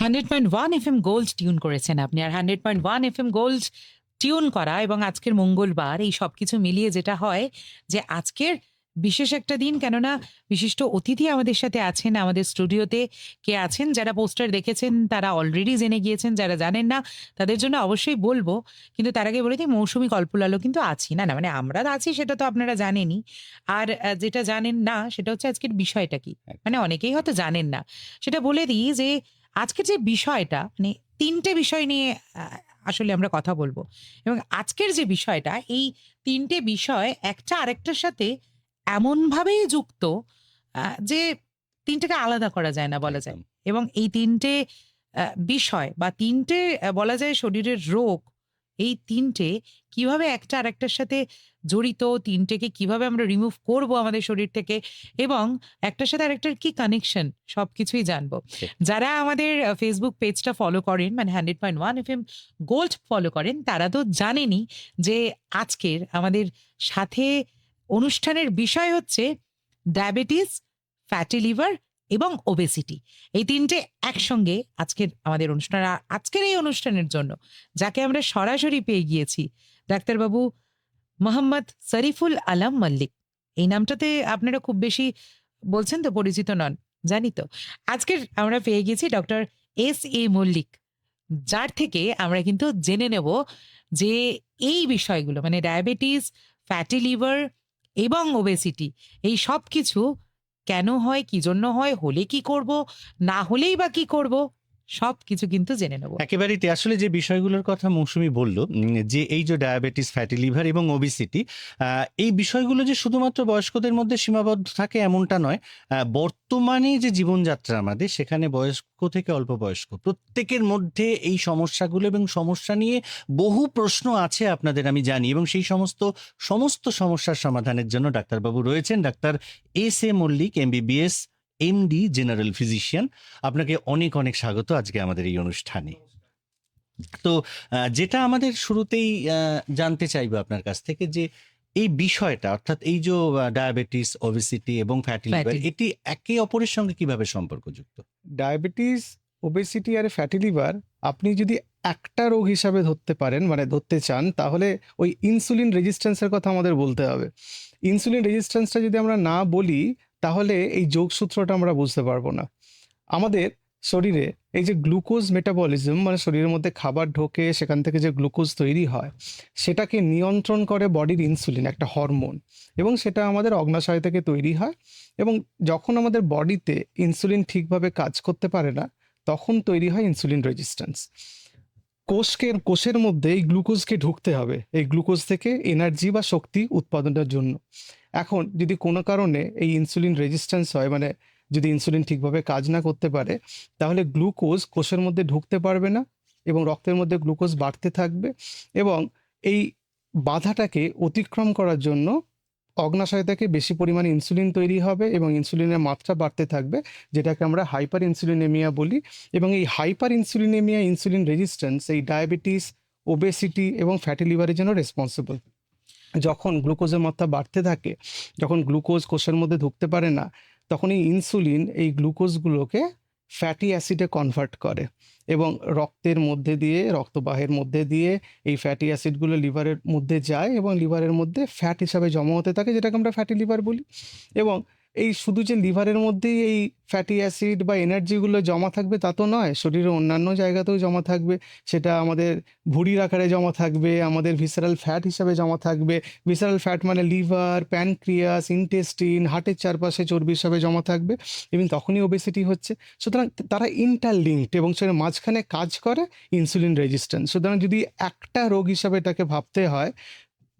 100.1 FM gold tune করেছেন আপনি। আর 100.1 FM gold tune করা এবং আজকের মঙ্গলবার এই সবকিছু মিলিয়ে যেটা হয় যে আজকের বিশেষ একটা দিন, কেননা বিশিষ্ট অতিথি আমাদের সাথে আছেন আমাদের স্টুডিওতে। কে আছেন যারা পোস্টার দেখেছেন তারা অলরেডি জেনে গিয়েছেন, যারা জানেন না তাদের জন্য অবশ্যই বলবো। কিন্তু তার আগে বলে দিই, মৌসুমী কল্পলালও কিন্তু আছি। না, না, মানে আমরা আছি সেটা তো আপনারা জানেনই। আর যেটা জানেন না সেটা হচ্ছে আজকের বিষয়টা কি। মানে অনেকেই হয়তো জানেন না। সেটা বলে দিই যে আজকের যে বিষয়টা, মানে ৩ টে বিষয় নিয়ে আ আসলে আমরা কথা বলবো। এবং আজকের যে বিষয়টা, এই ৩ টে বিষয় একটা আরেকটার সাথে এমনভাবেই যুক্ত যে ৩ টাকে আলাদা করা যায় না বলা যায়। একদম। এবং এই ৩ টে বিষয় বা ৩ টে বলা যায় শরীরের রোগ, এই ৩ টে কিভাবে একটা আরেকটার সাথে জড়িত, ৩ টেকে কিভাবে আমরা রিমুভ করবো আমাদের শরীর থেকে এবং একটার সাথে আরেকটার কি কানেকশন, সবকিছুই জানবো। ঠিক। যারা আমাদের ফেসবুক পেজটা ফলো করেন, মানে 100.1 এফএম গোল্ড ফলো করেন, তারা তো জানেনই যে আজকের আমাদের সাথে অনুষ্ঠানের বিষয় হচ্ছে ডায়াবেটিস, ফ্যাটি লিভার এবং ওবেসিটি। এই ৩ টে একসঙ্গে আজকের আমাদের অনুষ্ঠান। আর আজকের এই অনুষ্ঠানের জন্য যাকে আমরা সরাসরি পেয়ে গিয়েছি, ডাক্তারবাবু মোহাম্মদ শরীফুল আলম মল্লিক। এই নামটাতে আপনারা খুব বেশি বলছেন তো, পরিচিত নন, জানি তো। আজকের আমরা পেয়ে গেছি ডক্টর এস.এ. মল্লিক, যার থেকে আমরা কিন্তু জেনে নেব যে এই বিষয়গুলো মানে ডায়াবেটিস, ফ্যাটি লিভার এবং ওবেসিটি, এই সবকিছু কেন হয়, কি জন্য হয়, হলে কি করব, না হলেই বা কি করব, সবকিছু কিন্তু জেনে নেব। একেবারেই আসলে যে বিষয়গুলোর কথা মৌসুমী বলল, যে এই যে ডায়াবেটিস, ফ্যাটি লিভার এবং ওবেসিটি, এই বিষয়গুলো যে শুধুমাত্র বয়স্কদের মধ্যে সীমাবদ্ধ থাকে এমনটা নয়। বর্তমানে যে জীবনযাত্রা আমাদের, সেখানে বয়স্ক থেকে অল্প বয়স্ক প্রত্যেকের মধ্যে এই সমস্যাগুলো এবং সমস্যা নিয়ে বহু প্রশ্ন আছে আপনাদের আমি জানি, এবং সেই সমস্ত সমস্যার সমাধানের জন্য ডাক্তারবাবু রয়েছেন। Doctor S A. Mallick, MBBS, MD, general physician. আপনাকে অনেক অনেক স্বাগত আজকে আমাদের এই অনুষ্ঠানে। তো যেটা আমাদের শুরুতেই জানতে চাইবো আপনার কাছ থেকে, যে এই বিষয়টা, অর্থাৎ এই যে ডায়াবেটিস, ওবেসিটি এবং ফ্যাটি লিভার, ফ্যাটি। এটি একে অপরের সঙ্গে কিভাবে সম্পর্কযুক্ত? ডায়াবেটিস, ওবেসিটি আর ফ্যাটি লিভার আপনি যদি একটা রোগ হিসাবে ধরতে পারেন, মানে ধরতে চান, তাহলে ওই ইনসুলিন রেজিস্ট্যান্সের কথা আমাদের বলতে হবে। ইনসুলিন রেজিস্ট্যান্সটা যদি আমরা না বলি, তাহলে এই যোগসূত্রটা আমরা বুঝতে পারবো না। আমাদের শরীরে এই যে গ্লুকোজ মেটাবলিজম, মানে শরীরের মধ্যে খাবার ঢোকে, সেখান থেকে যে গ্লুকোজ তৈরি হয়, সেটাকে নিয়ন্ত্রণ করে বডির ইনসুলিন, একটা হরমোন, এবং সেটা আমাদের অগ্নাশয় থেকে তৈরি হয়। এবং যখন আমাদের বডিতে ইনসুলিন ঠিকভাবে কাজ করতে পারে না, তখন তৈরি হয় ইনসুলিন রেজিস্ট্যান্স। কোষের মধ্যে এই গ্লুকোজকে ঢুকতে হবে, এই গ্লুকোজ থেকে এনার্জি বা শক্তি উৎপাদনের জন্য। এখন যদি কোনো কারণে এই ইনসুলিন রেজিস্ট্যান্স হয়, মানে যদি ইনসুলিন ঠিকভাবে কাজ না করতে পারে, তাহলে গ্লুকোজ কোষের মধ্যে ঢুকতে পারবে না এবং রক্তের মধ্যে গ্লুকোজ বাড়তে থাকবে। এবং এই বাধাটাকে অতিক্রম করার জন্য অগ্নাশয় থেকে বেশি পরিমাণে ইনসুলিন তৈরি হবে এবং ইনসুলিনের মাত্রা বাড়তে থাকবে, যেটাকে আমরা হাইপার ইনসুলিনেমিয়া বলি। এবং এই হাইপার ইনসুলিনেমিয়া, ইনসুলিন রেজিস্ট্যান্স এই ডায়াবেটিস, ওবেসিটি এবং ফ্যাটি লিভারের জন্য রেসপন্সিবল। যখন গ্লুকোজের মাত্রা বাড়তে থাকে, যখন গ্লুকোজ কোষের মধ্যে ঢুকতে পারে না, তখন এই ইনসুলিন এই গ্লুকোজগুলোকে ফ্যাটি অ্যাসিডে কনভার্ট করে এবং রক্তের মধ্যে দিয়ে, রক্তবাহের মধ্যে দিয়ে এই ফ্যাটি অ্যাসিডগুলো লিভারের মধ্যে যায় এবং লিভারের মধ্যে ফ্যাট হিসাবে জমা হতে থাকে, যেটাকে আমরা ফ্যাটি লিভার বলি। এবং এই শুধু যে লিভারের মধ্যেই এই ফ্যাটি অ্যাসিড বা এনার্জিগুলো জমা থাকবে তা তো নয়, শরীরের অন্যান্য জায়গাতেও জমা থাকবে। সেটা আমাদের ভুঁড়ির আকারে জমা থাকবে, আমাদের ভিসারাল ফ্যাট হিসাবে জমা থাকবে। ভিসারাল ফ্যাট মানে লিভার, প্যানক্রিয়াস, ইন্টেস্টিন, হার্টের চারপাশে চর্বি হিসাবে জমা থাকবে, এবং তখনই ওবেসিটি হচ্ছে। সুতরাং তারা ইন্টারলিঙ্কড এবং সেটার মাঝখানে কাজ করে ইনসুলিন রেজিস্ট্যান্স। সুতরাং যদি একটা রোগ হিসাবে এটাকে ভাবতে হয়,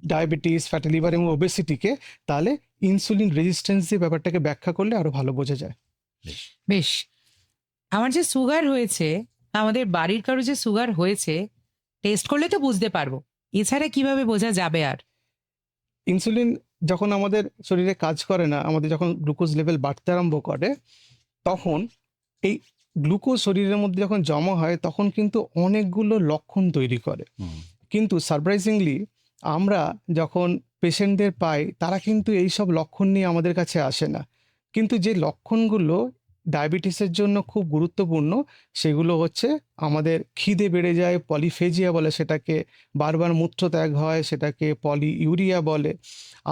ডায়াবেটিস, ফ্যাটি লিভার এবং ওবেসিটিকে, তাহলে ইনসুলিন রেজিস্ট্যান্স দিয়ে ব্যাপারটাকে ব্যাখ্যা করলে আরো ভালো বোঝা যায়। বেশ। আমার যে সুগার হয়েছে, আমাদের বাড়ির কারো যে সুগার হয়েছে, টেস্ট করলে তো বুঝতে পারবো। এছাড়া কিভাবে বোঝা যাবে আর? ইনসুলিন যখন আমাদের শরীরে কাজ করে না, আমাদের যখন গ্লুকোজ লেভেল বাড়তে আরম্ভ করে, তখন এই গ্লুকোজ শরীরের মধ্যে যখন জমা হয়, তখন কিন্তু অনেকগুলো লক্ষণ তৈরি করে। কিন্তু সারপ্রাইজিংলি আমরা যখন পেশেন্টদের পাই, তারা কিন্তু এইসব লক্ষণ নিয়ে আমাদের কাছে আসে না। কিন্তু যে লক্ষণগুলো ডায়াবেটিসের জন্য খুব গুরুত্বপূর্ণ সেগুলো হচ্ছে আমাদের খিদে বেড়ে যায়, পলিফেজিয়া বলে সেটাকে, বারবার মূত্রত্যাগ হয় সেটাকে পলিইউরিয়া বলে,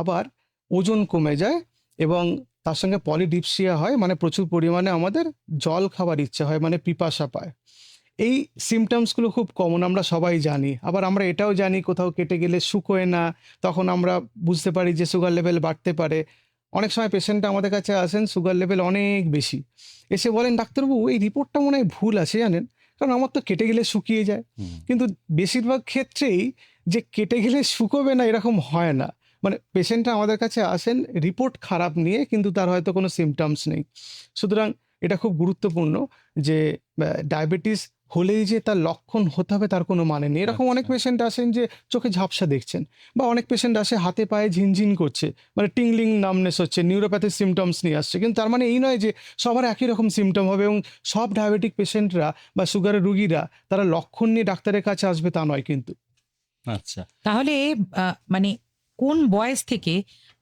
আবার ওজন কমে যায় এবং তার সঙ্গে পলিডিপসিয়া হয়, মানে প্রচুর পরিমাণে আমাদের জল খাবার ইচ্ছে হয়, মানে পিপাসা পায়। এই সিমটমসগুলো খুব কমন, আমরা সবাই জানি। আবার আমরা এটাও জানি কোথাও কেটে গেলে শুকোয় না, তখন আমরা বুঝতে পারি যে সুগার লেভেল বাড়তে পারে। অনেক সময় পেশেন্টরা আমাদের কাছে আসেন সুগার লেভেল অনেক বেশি, এসে বলেন ডাক্তারবাবু এই রিপোর্টটা মনে হয় ভুল আছে জানেন, কারণ আমার তো কেটে গেলে শুকিয়ে যায়। কিন্তু বেশিরভাগ ক্ষেত্রেই যে কেটে গেলে শুকোবে না এরকম হয় না, মানে পেশেন্টরা আমাদের কাছে আসেন রিপোর্ট খারাপ নিয়ে, কিন্তু তার হয়তো কোনো সিমটমস নেই। সুতরাং এটা খুব গুরুত্বপূর্ণ যে ডায়াবেটিস হলেই যে তার লক্ষণ হতে হবে তার কোনো মানে নেই। এরকম অনেক আচ্ছা। পেশেন্ট আসেন যে চোখে ঝাপসা দেখছেন, বা অনেক পেশেন্ট আসে হাতে পায়ে ঝিনঝিন করছে, মানে টিংলিং নামনেস হচ্ছে, নিউরোপ্যাথিক সিমটমস নিয়ে আসছে। কিন্তু তার মানে এই নয় যে সবার একই রকম সিমটম হবে এবং সব ডায়াবেটিক পেশেন্টরা বা সুগারের রুগীরা তারা লক্ষণ নিয়ে ডাক্তারের কাছে আসবে তা নয় কিন্তু। আচ্ছা। তাহলে মানে কোন বয়স থেকে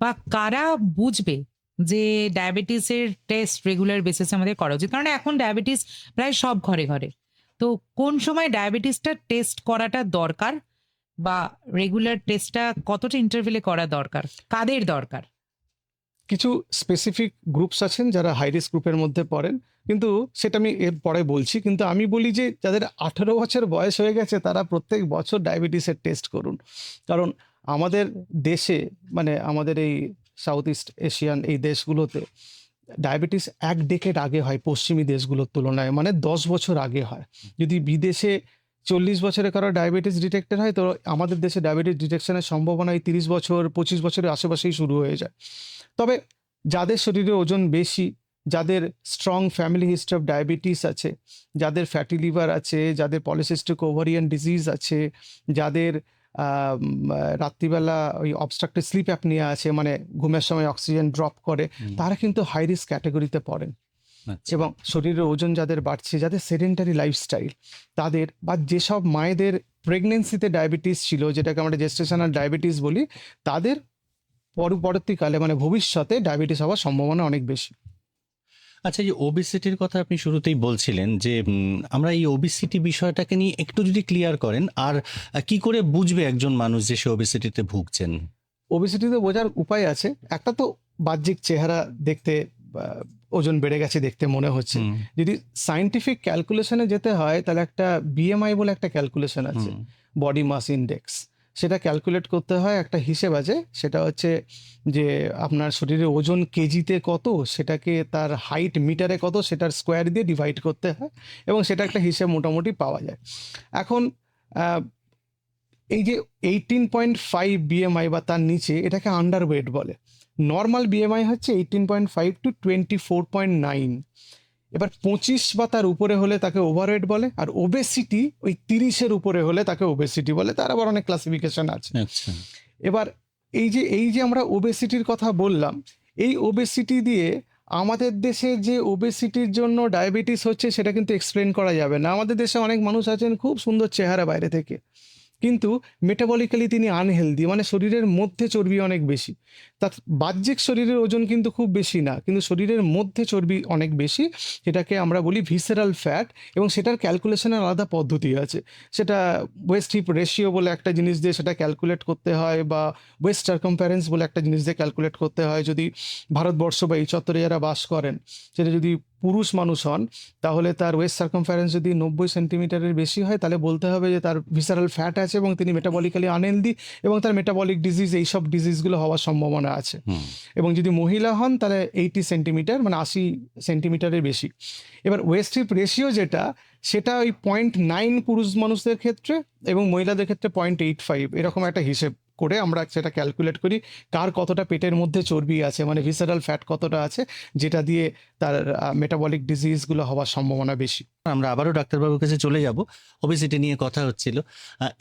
বা কারা বুঝবে যে ডায়াবেটিসের টেস্ট রেগুলার বেসিসে আমাদের করা উচিত? কারণ এখন ডায়াবেটিস প্রায় সব ঘরে ঘরে। তো কোন সময় ডায়াবেটিসটা টেস্ট করাটা দরকার, বা রেগুলার টেস্টটা কতটা ইন্টারভেলে করা দরকার, কাদের দরকার? কিছু স্পেসিফিক গ্রুপস আছেন যারা হাই রিস্ক গ্রুপের মধ্যে পড়েন, কিন্তু সেটা আমি এর পরে বলছি। কিন্তু আমি বলি যে যাদের 18 বছর বয়স হয়ে গেছে তারা প্রত্যেক বছর ডায়াবেটিসের টেস্ট করুন। কারণ আমাদের দেশে, মানে আমাদের এই সাউথ ইস্ট এশিয়ান এই দেশগুলোতে ডায়াবেটিস এক ডেকেড আগে হয় পশ্চিমী দেশগুলোর তুলনায়, মানে 10 বছর আগে হয়। যদি বিদেশে 40 বছরে কারো ডায়াবেটিস ডিটেক্টেড হয়, তো আমাদের দেশে ডায়াবেটিস ডিটেকশনের সম্ভাবনা এই 30 বছর 25 বছরের আশেপাশেই শুরু হয়ে যায়। তবে যাদের শরীরে ওজন বেশি, যাদের strong family history of diabetes আছে, যাদের ফ্যাটি লিভার আছে, যাদের পলিসিস্টিক ওভারিয়ান ডিজিজ আছে, যাদের রাত্রিবেলা ওই অবস্ট্রাকটিভ স্লিপ অ্যাপনিয়া আছে, মানে ঘুমের সময় অক্সিজেন ড্রপ করে, তারা কিন্তু হাই রিস্ক ক্যাটাগরিতে পড়েন। আচ্ছা। এবং শরীরের ওজন যাদের বাড়ছে, যাদের সেডেন্টারি লাইফস্টাইল তাদের, বা যেসব মায়েদের প্রেগনেন্সিতে ডায়াবেটিস ছিল, যেটাকে আমরা জেস্টেশনাল ডায়াবেটিস বলি, তাদের পরবর্তীকালে মানে ভবিষ্যতে ডায়াবেটিস হওয়ার সম্ভাবনা অনেক বেশি। আচ্ছা, এই যে ওবেসিটির কথা আপনি শুরুতেই বলছিলেন যে আমরা এই ওবেসিটি বিষয়টাকে নিয়ে একটু যদি ক্লিয়ার করেন, আর কি করে বুঝবে একজন মানুষ যে সে ওবেসিটিতে ভুগছেন? ওবেসিটিতে বোঝার উপায় আছে। একটা তো বাহ্যিক চেহারা দেখতে, ওজন বেড়ে গেছে দেখতে মনে হচ্ছে। হুম, যদি সায়েন্টিফিক ক্যালকুলেশনে যেতে হয় তাহলে একটা বিএমআই বলে একটা ক্যালকুলেশন আছে, হুম, বডি মাস ইন্ডেক্স। সেটা ক্যালকুলেট করতে হয়, একটা হিসেব আছে, সেটা হচ্ছে যে আপনার শরীরে ওজন কেজিতে কত, সেটাকে তার হাইট মিটারে কত, সেটার স্কোয়ার দিয়ে ডিভাইড করতে হয় এবং সেটা একটা হিসেব মোটামুটি পাওয়া যায়। এখন আহ, এই যে 18.5 বিএমআই বা তার নিচে, এটাকে আন্ডার ওয়েট বলে। নর্মাল বিএমআই হচ্ছে 18.5 টু 24.9। এবার 25 বা তার উপরে হলে তাকে ওভারওয়েট বলে, আর ওবেসিটি ওই 30-এর উপরে হলে তাকে ওবেসিটি বলে। তার আবার অনেক ক্লাসিফিকেশন আছে। আচ্ছা। এবার এই যে আমরা ওবেসিটির কথা বললাম, এই ওবেসিটি দিয়ে আমাদের দেশে যে ওবেসিটির জন্য ডায়াবেটিস হচ্ছে সেটা কিন্তু এক্সপ্লেন করা যাবে না। আমাদের দেশে অনেক মানুষ আছেন খুব সুন্দর চেহারা বাইরে থেকে, কিন্তু মেটাবলিক্যালি তিনি আনহেলদি, মানে শরীরের মধ্যে চর্বি অনেক বেশি। তার বাহ্যিক শরীরের ওজন কিন্তু খুব বেশি না, কিন্তু শরীরের মধ্যে চর্বি অনেক বেশি, যেটাকে আমরা বলি ভিসেরাল ফ্যাট। এবং সেটার ক্যালকুলেশনের আলাদা পদ্ধতি আছে। সেটা ওয়েস্ট হিপ রেশিও বলে একটা জিনিস দিয়ে সেটা ক্যালকুলেট করতে হয়, বা ওয়েস্ট সার্কামফারেন্স বলে একটা জিনিস দিয়ে ক্যালকুলেট করতে হয়। যদি ভারতবর্ষ বা এই চত্বরে যারা বাস করেন, সেটা যদি পুরুষ মানুষ হন, তাহলে তার ওয়েস্ট সার্কামফারেন্স যদি 90 সেন্টিমিটারের বেশি হয়, তাহলে বলতে হবে যে তার ভিসারাল ফ্যাট আছে এবং তিনি মেটাবলিক্যালি আনহেলদি, এবং তার মেটাবলিক ডিজিজ, এইসব ডিজিজগুলো হওয়ার সম্ভাবনা আছে। হুম, এবং যদি মহিলা হন তাহলে 80 সেন্টিমিটার, মানে 80 সেন্টিমিটারের বেশি। এবার ওয়েস্ট হিপ রেশিও যেটা, সেটা ওই 0.9 পুরুষ মানুষদের ক্ষেত্রে এবং মহিলাদের ক্ষেত্রে 0.85, এরকম একটা হিসেব করে আমরা সেটা ক্যালকুলেট করি কার কতটা পেটের মধ্যে চর্বি আছে, মানে ভিসারাল ফ্যাট কতটা আছে, যেটা দিয়ে তার মেটাবলিক ডিজিজগুলো হওয়ার সম্ভাবনা বেশি। আমরা আবারও ডাক্তারবাবুর কাছে চলে যাব। ওবেসিটি নিয়ে কথা হচ্ছিল,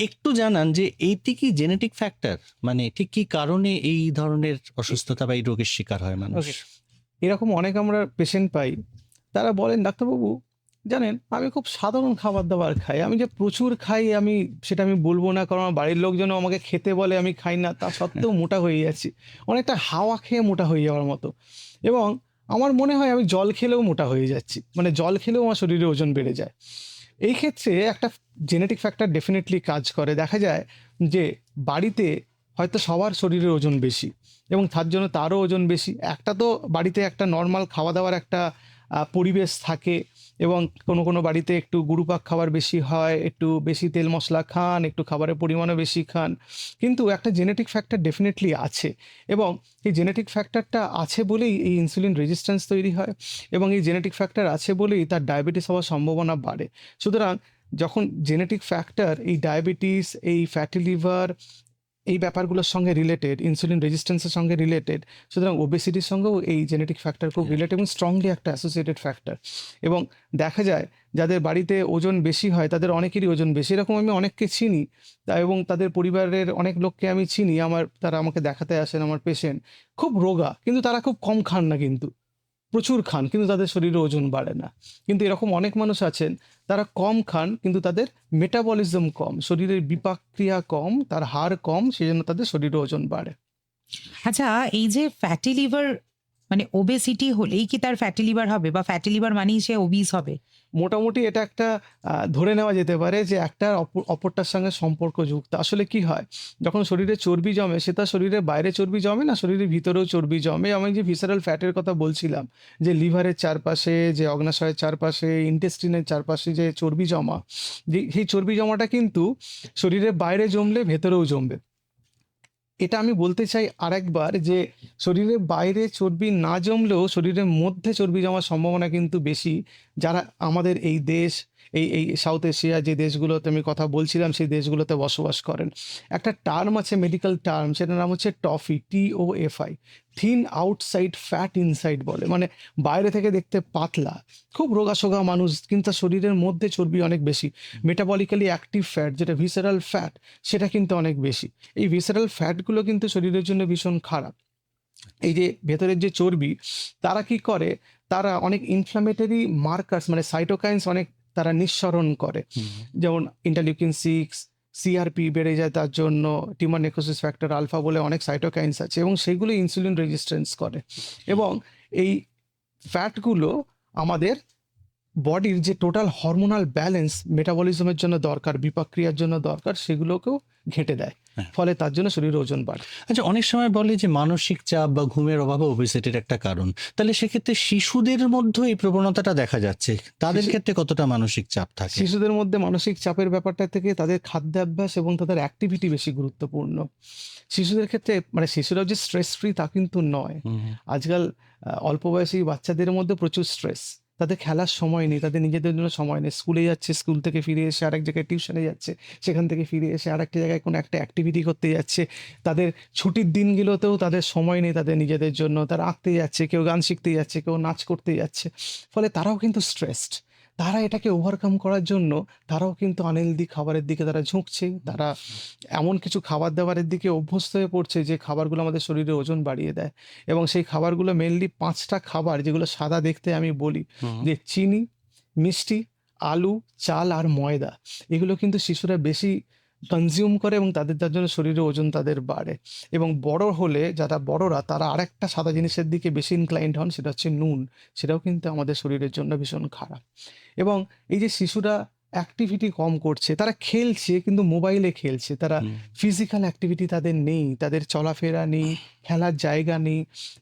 একটু জানান যে এইটি কি জেনেটিক ফ্যাক্টর, মানে ঠিক কি কারণে এই ধরনের অসুস্থতা বা এই রোগের শিকার হয় মানুষ? Okay. এরকম অনেক আমরা পেশেন্ট পাই, তারা বলেন ডাক্তারবাবু জানেন আমি খুব সাধারণ খাবার দাবার খাই, আমি যে প্রচুর খাই সেটা আমি বলবো না, কারণ আমার বাড়ির লোকজন আমাকে খেতে বলে, আমি খাই না, তা সত্ত্বেও মোটা হয়ে যাচ্ছি, অনেকটা হাওয়া খেয়ে মোটা হয়ে যাওয়ার মতো। এবং আমার মনে হয় আমি জল খেলেও মোটা হয়ে যাচ্ছি, মানে জল খেলেও আমার শরীরে ওজন বেড়ে যায়। এই ক্ষেত্রে একটা জেনেটিক ফ্যাক্টর ডেফিনেটলি কাজ করে। দেখা যায় যে বাড়িতে হয়তো সবার শরীরের ওজন বেশি এবং তার জন্য তারও ওজন বেশি। একটা তো বাড়িতে একটা নর্মাল খাওয়া দাওয়ার একটা পরিবেশ থাকে এবং কোনো কোনো বাড়িতে একটু গুরুপাক খাবার বেশি হয়, একটু বেশি তেল মশলা খান, একটু খাবারের পরিমাণও বেশি খান, কিন্তু একটা জেনেটিক ফ্যাক্টর ডেফিনেটলি আছে এবং এই জেনেটিক ফ্যাক্টরটা আছে বলেই এই ইনসুলিন রেজিস্ট্যান্স তৈরি হয় এবং এই জেনেটিক ফ্যাক্টর আছে বলেই তার ডায়াবেটিস হওয়ার সম্ভাবনা বাড়ে। সুতরাং যখন জেনেটিক ফ্যাক্টর এই ডায়াবেটিস, এই ফ্যাটি লিভার, এই ব্যাপারগুলোর সঙ্গে রিলেটেড, ইনসুলিন রেজিস্ট্যান্সের সঙ্গে রিলেটেড, সুতরাং ওবেসিটির সঙ্গেও এই জেনেটিক ফ্যাক্টর খুব রিলেটেড এবং স্ট্রংলি একটা অ্যাসোসিয়েটেড ফ্যাক্টর। এবং দেখা যায় যাদের বাড়িতে ওজন বেশি হয় তাদের অনেকেরই ওজন বেশি, এরকম আমি অনেককে চিনি এবং তাদের পরিবারের অনেক লোককে আমি চিনি, তারা আমাকে দেখাতে আসেন, আমার পেশেন্ট খুব রোগা কিন্তু তারা খুব কম খান না, কিন্তু প্রচুর খান কিন্তু তাদের শরীরে ওজন বাড়ে না। কিন্তু এরকম অনেক মানুষ আছেন তারা কম খান কিন্তু তাদের মেটাবলিজম কম, শরীরের বিপাক ক্রিয়া কম, তার হার কম, সেই জন্য তাদের শরীরে ওজন বাড়ে। আচ্ছা, এই যে ফ্যাটি লিভার মানে ওবেসিটি হলেই কি তার ফ্যাটি লিভার হবে, বা ফ্যাটি লিভার মানেই সে ওবিস হবে? মোটামুটি এটা একটা ধরে নেওয়া যেতে পারে যে একটা অপরটার সঙ্গে সম্পর্কযুক্ত। আসলে কি হয়, যখন শরীরে চর্বি জমে সেটা শরীরের বাইরে চর্বি জমে না, শরীরের ভিতরেও চর্বি জমে। আমি যে ভিসারাল ফ্যাটের কথা বলছিলাম, যে লিভারের চারপাশে, যে অগ্নাশয়ের চারপাশে, ইন্টেস্টিনের চারপাশে যে চর্বি জমা, সেই চর্বি জমাটা কিন্তু শরীরের বাইরে জমলে ভেতরেও জমবে। এটা আমি বলতে চাই আরেকবার যে শরীরের বাইরে চর্বি না জমলেও শরীরের মধ্যে চর্বি জমার সম্ভাবনা কিন্তু বেশি। যারা আমাদের এই দেশ, এই সাউথ এশিয়া যে দেশগুলোতে আমি কথা বলছিলাম সেই দেশগুলোতে বসবাস করেন, একটা টার্ম আছে, মেডিকেল টার্ম, সেটার নাম হচ্ছে toffee, TOFI, thin outside fat inside বলে। মানে বাইরে থেকে দেখতে পাতলা, খুব রোগাসোগা মানুষ কিন্তু তার শরীরের মধ্যে চর্বি অনেক বেশি। মেটাবলিক্যালি অ্যাক্টিভ ফ্যাট যেটা ভিসারাল ফ্যাট, সেটা কিন্তু অনেক বেশি। এই ভিসারাল ফ্যাটগুলো কিন্তু শরীরের জন্য ভীষণ খারাপ। এই যে ভেতরের যে চর্বি, তারা কি করে, তারা অনেক ইনফ্লামেটরি মার্কার্স মানে সাইটোকাইন্স অনেক তারা নিঃসরণ করে, যেমন ইন্টারলিউকিন 6, CRP বেড়ে যায়, তার জন্য টিউমার নেক্রোসিস ফ্যাক্টর আলফা বলে অনেক সাইটোকাইন্স আছে এবং সেইগুলো ইনসুলিন রেজিস্ট্যান্স করে। এবং এই ফ্যাটগুলো আমাদের বডির যে টোটাল হরমোনাল ব্যালেন্স মেটাবলিজমের জন্য দরকার, বিপাক ক্রিয়ার জন্য দরকার, সেগুলোকেও ঘেঁটে দেয়, হ্যাঁ। ফলে তার জন্য শরীরে ওজন বাড়ে। আচ্ছা, অনেক সময় বলে যে মানসিক চাপ বা ঘুমের অভাব ওবেসিটির একটা কারণ। তাহলে সেক্ষেত্রে শিশুদের মধ্যে এই প্রবণতাটা দেখা যাচ্ছে, তাদের ক্ষেত্রে কতটা মানসিক চাপ থাকে? শিশুদের মধ্যে মানসিক চাপের ব্যাপারটা থেকে তাদের খাদ্যাভ্যাস এবং তাদের অ্যাক্টিভিটি বেশি গুরুত্বপূর্ণ। শিশুদের ক্ষেত্রে মানে শিশুরাও যে স্ট্রেস ফ্রি তা কিন্তু নয়। আজকাল অল্প বয়সী বাচ্চাদের মধ্যে প্রচুর স্ট্রেস, তাদের খেলার সময় নেই, তাদের নিজেদের জন্য সময় নেই। স্কুলে যাচ্ছে, স্কুল থেকে ফিরে এসে আরেক জায়গায় টিউশনে যাচ্ছে, সেখান থেকে ফিরে এসে আরেকটা জায়গায় কোনো একটা অ্যাক্টিভিটি করতে যাচ্ছে। তাদের ছুটির দিনগুলোতেও তাদের সময় নেই তাদের নিজেদের জন্য, তারা আঁকতে যাচ্ছে, কেউ গান শিখতে যাচ্ছে, কেউ নাচ করতে যাচ্ছে, ফলে তারাও কিন্তু স্ট্রেসড। তারা এটাকে ওভারকাম করার জন্য তারাও কিন্তু আনহেলদি খাবারের দিকে তারা ঝুঁকছে, তারা এমন কিছু খাবার দাবারের দিকে অভ্যস্ত হয়ে পড়ছে যে খাবারগুলো আমাদের শরীরে ওজন বাড়িয়ে দেয়। এবং সেই খাবারগুলো মেনলি 5টা খাবার, যেগুলো সাদা দেখতে আমি বলি, যে চিনি, মিষ্টি, আলু, চাল আর ময়দা, এগুলো কিন্তু শিশুরা বেশি কনজিউম করে এবং তাদের তার জন্য শরীরে ওজন তাদের বাড়ে। এবং বড় হলে যারা বড়রা তারা আরেকটা সাদা জিনিসের দিকে বেশি ইনক্লাইন্ড হন, সেটা হচ্ছে নুন, সেটাও কিন্তু আমাদের শরীরের জন্য ভীষণ খারাপ। এবং এই যে শিশুরা অ্যাক্টিভিটি কম করছে, তারা খেলছে কিন্তু মোবাইলে খেলছে, তারা ফিজিক্যাল অ্যাক্টিভিটি তাদের নেই, তাদের চলাফেরা নেই, খেলার জায়গা নেই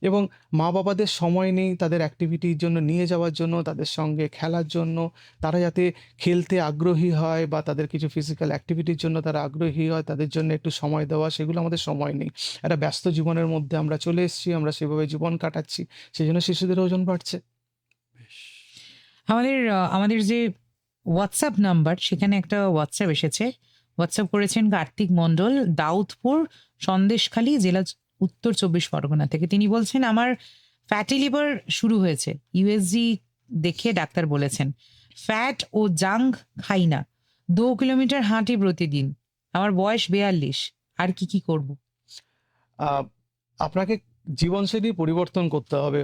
এবং মা বাবাদের সময় নেই তাদের অ্যাক্টিভিটির জন্য নিয়ে যাওয়ার জন্য, তাদের সঙ্গে খেলার জন্য, তারা যাতে খেলতে আগ্রহী হয় বা তাদের কিছু ফিজিক্যাল অ্যাক্টিভিটির জন্য তারা আগ্রহী হয়, তাদের জন্য একটু সময় দেওয়া, সেগুলো আমাদের সময় নেই। একটা ব্যস্ত জীবনের মধ্যে আমরা চলে এসেছি, আমরা সেভাবে জীবন কাটাচ্ছি, সেই জন্য শিশুদের ওজন বাড়ছে। আমাদের যে হোয়াটসঅ্যাপ নাম্বার, সেখানে একটা হোয়াটসঅ্যাপ এসেছে। হোয়াটসঅ্যাপ করেছেন কার্তিক মণ্ডল, দাউদপুর, সন্দেশখালী জেলা, উত্তর 24 পরগনা থেকে। তিনি বলছেন, আমার ফ্যাটি লিভার শুরু হয়েছে, ইউএসজি দেখে ডাক্তার বলেছেন। ফ্যাট ও জাঙ্ক খাই না, 2 কিলোমিটার হাঁটি প্রতিদিন, আমার বয়স 42, আর কি করব? আপনাকে জীবনশৈলী পরিবর্তন করতে হবে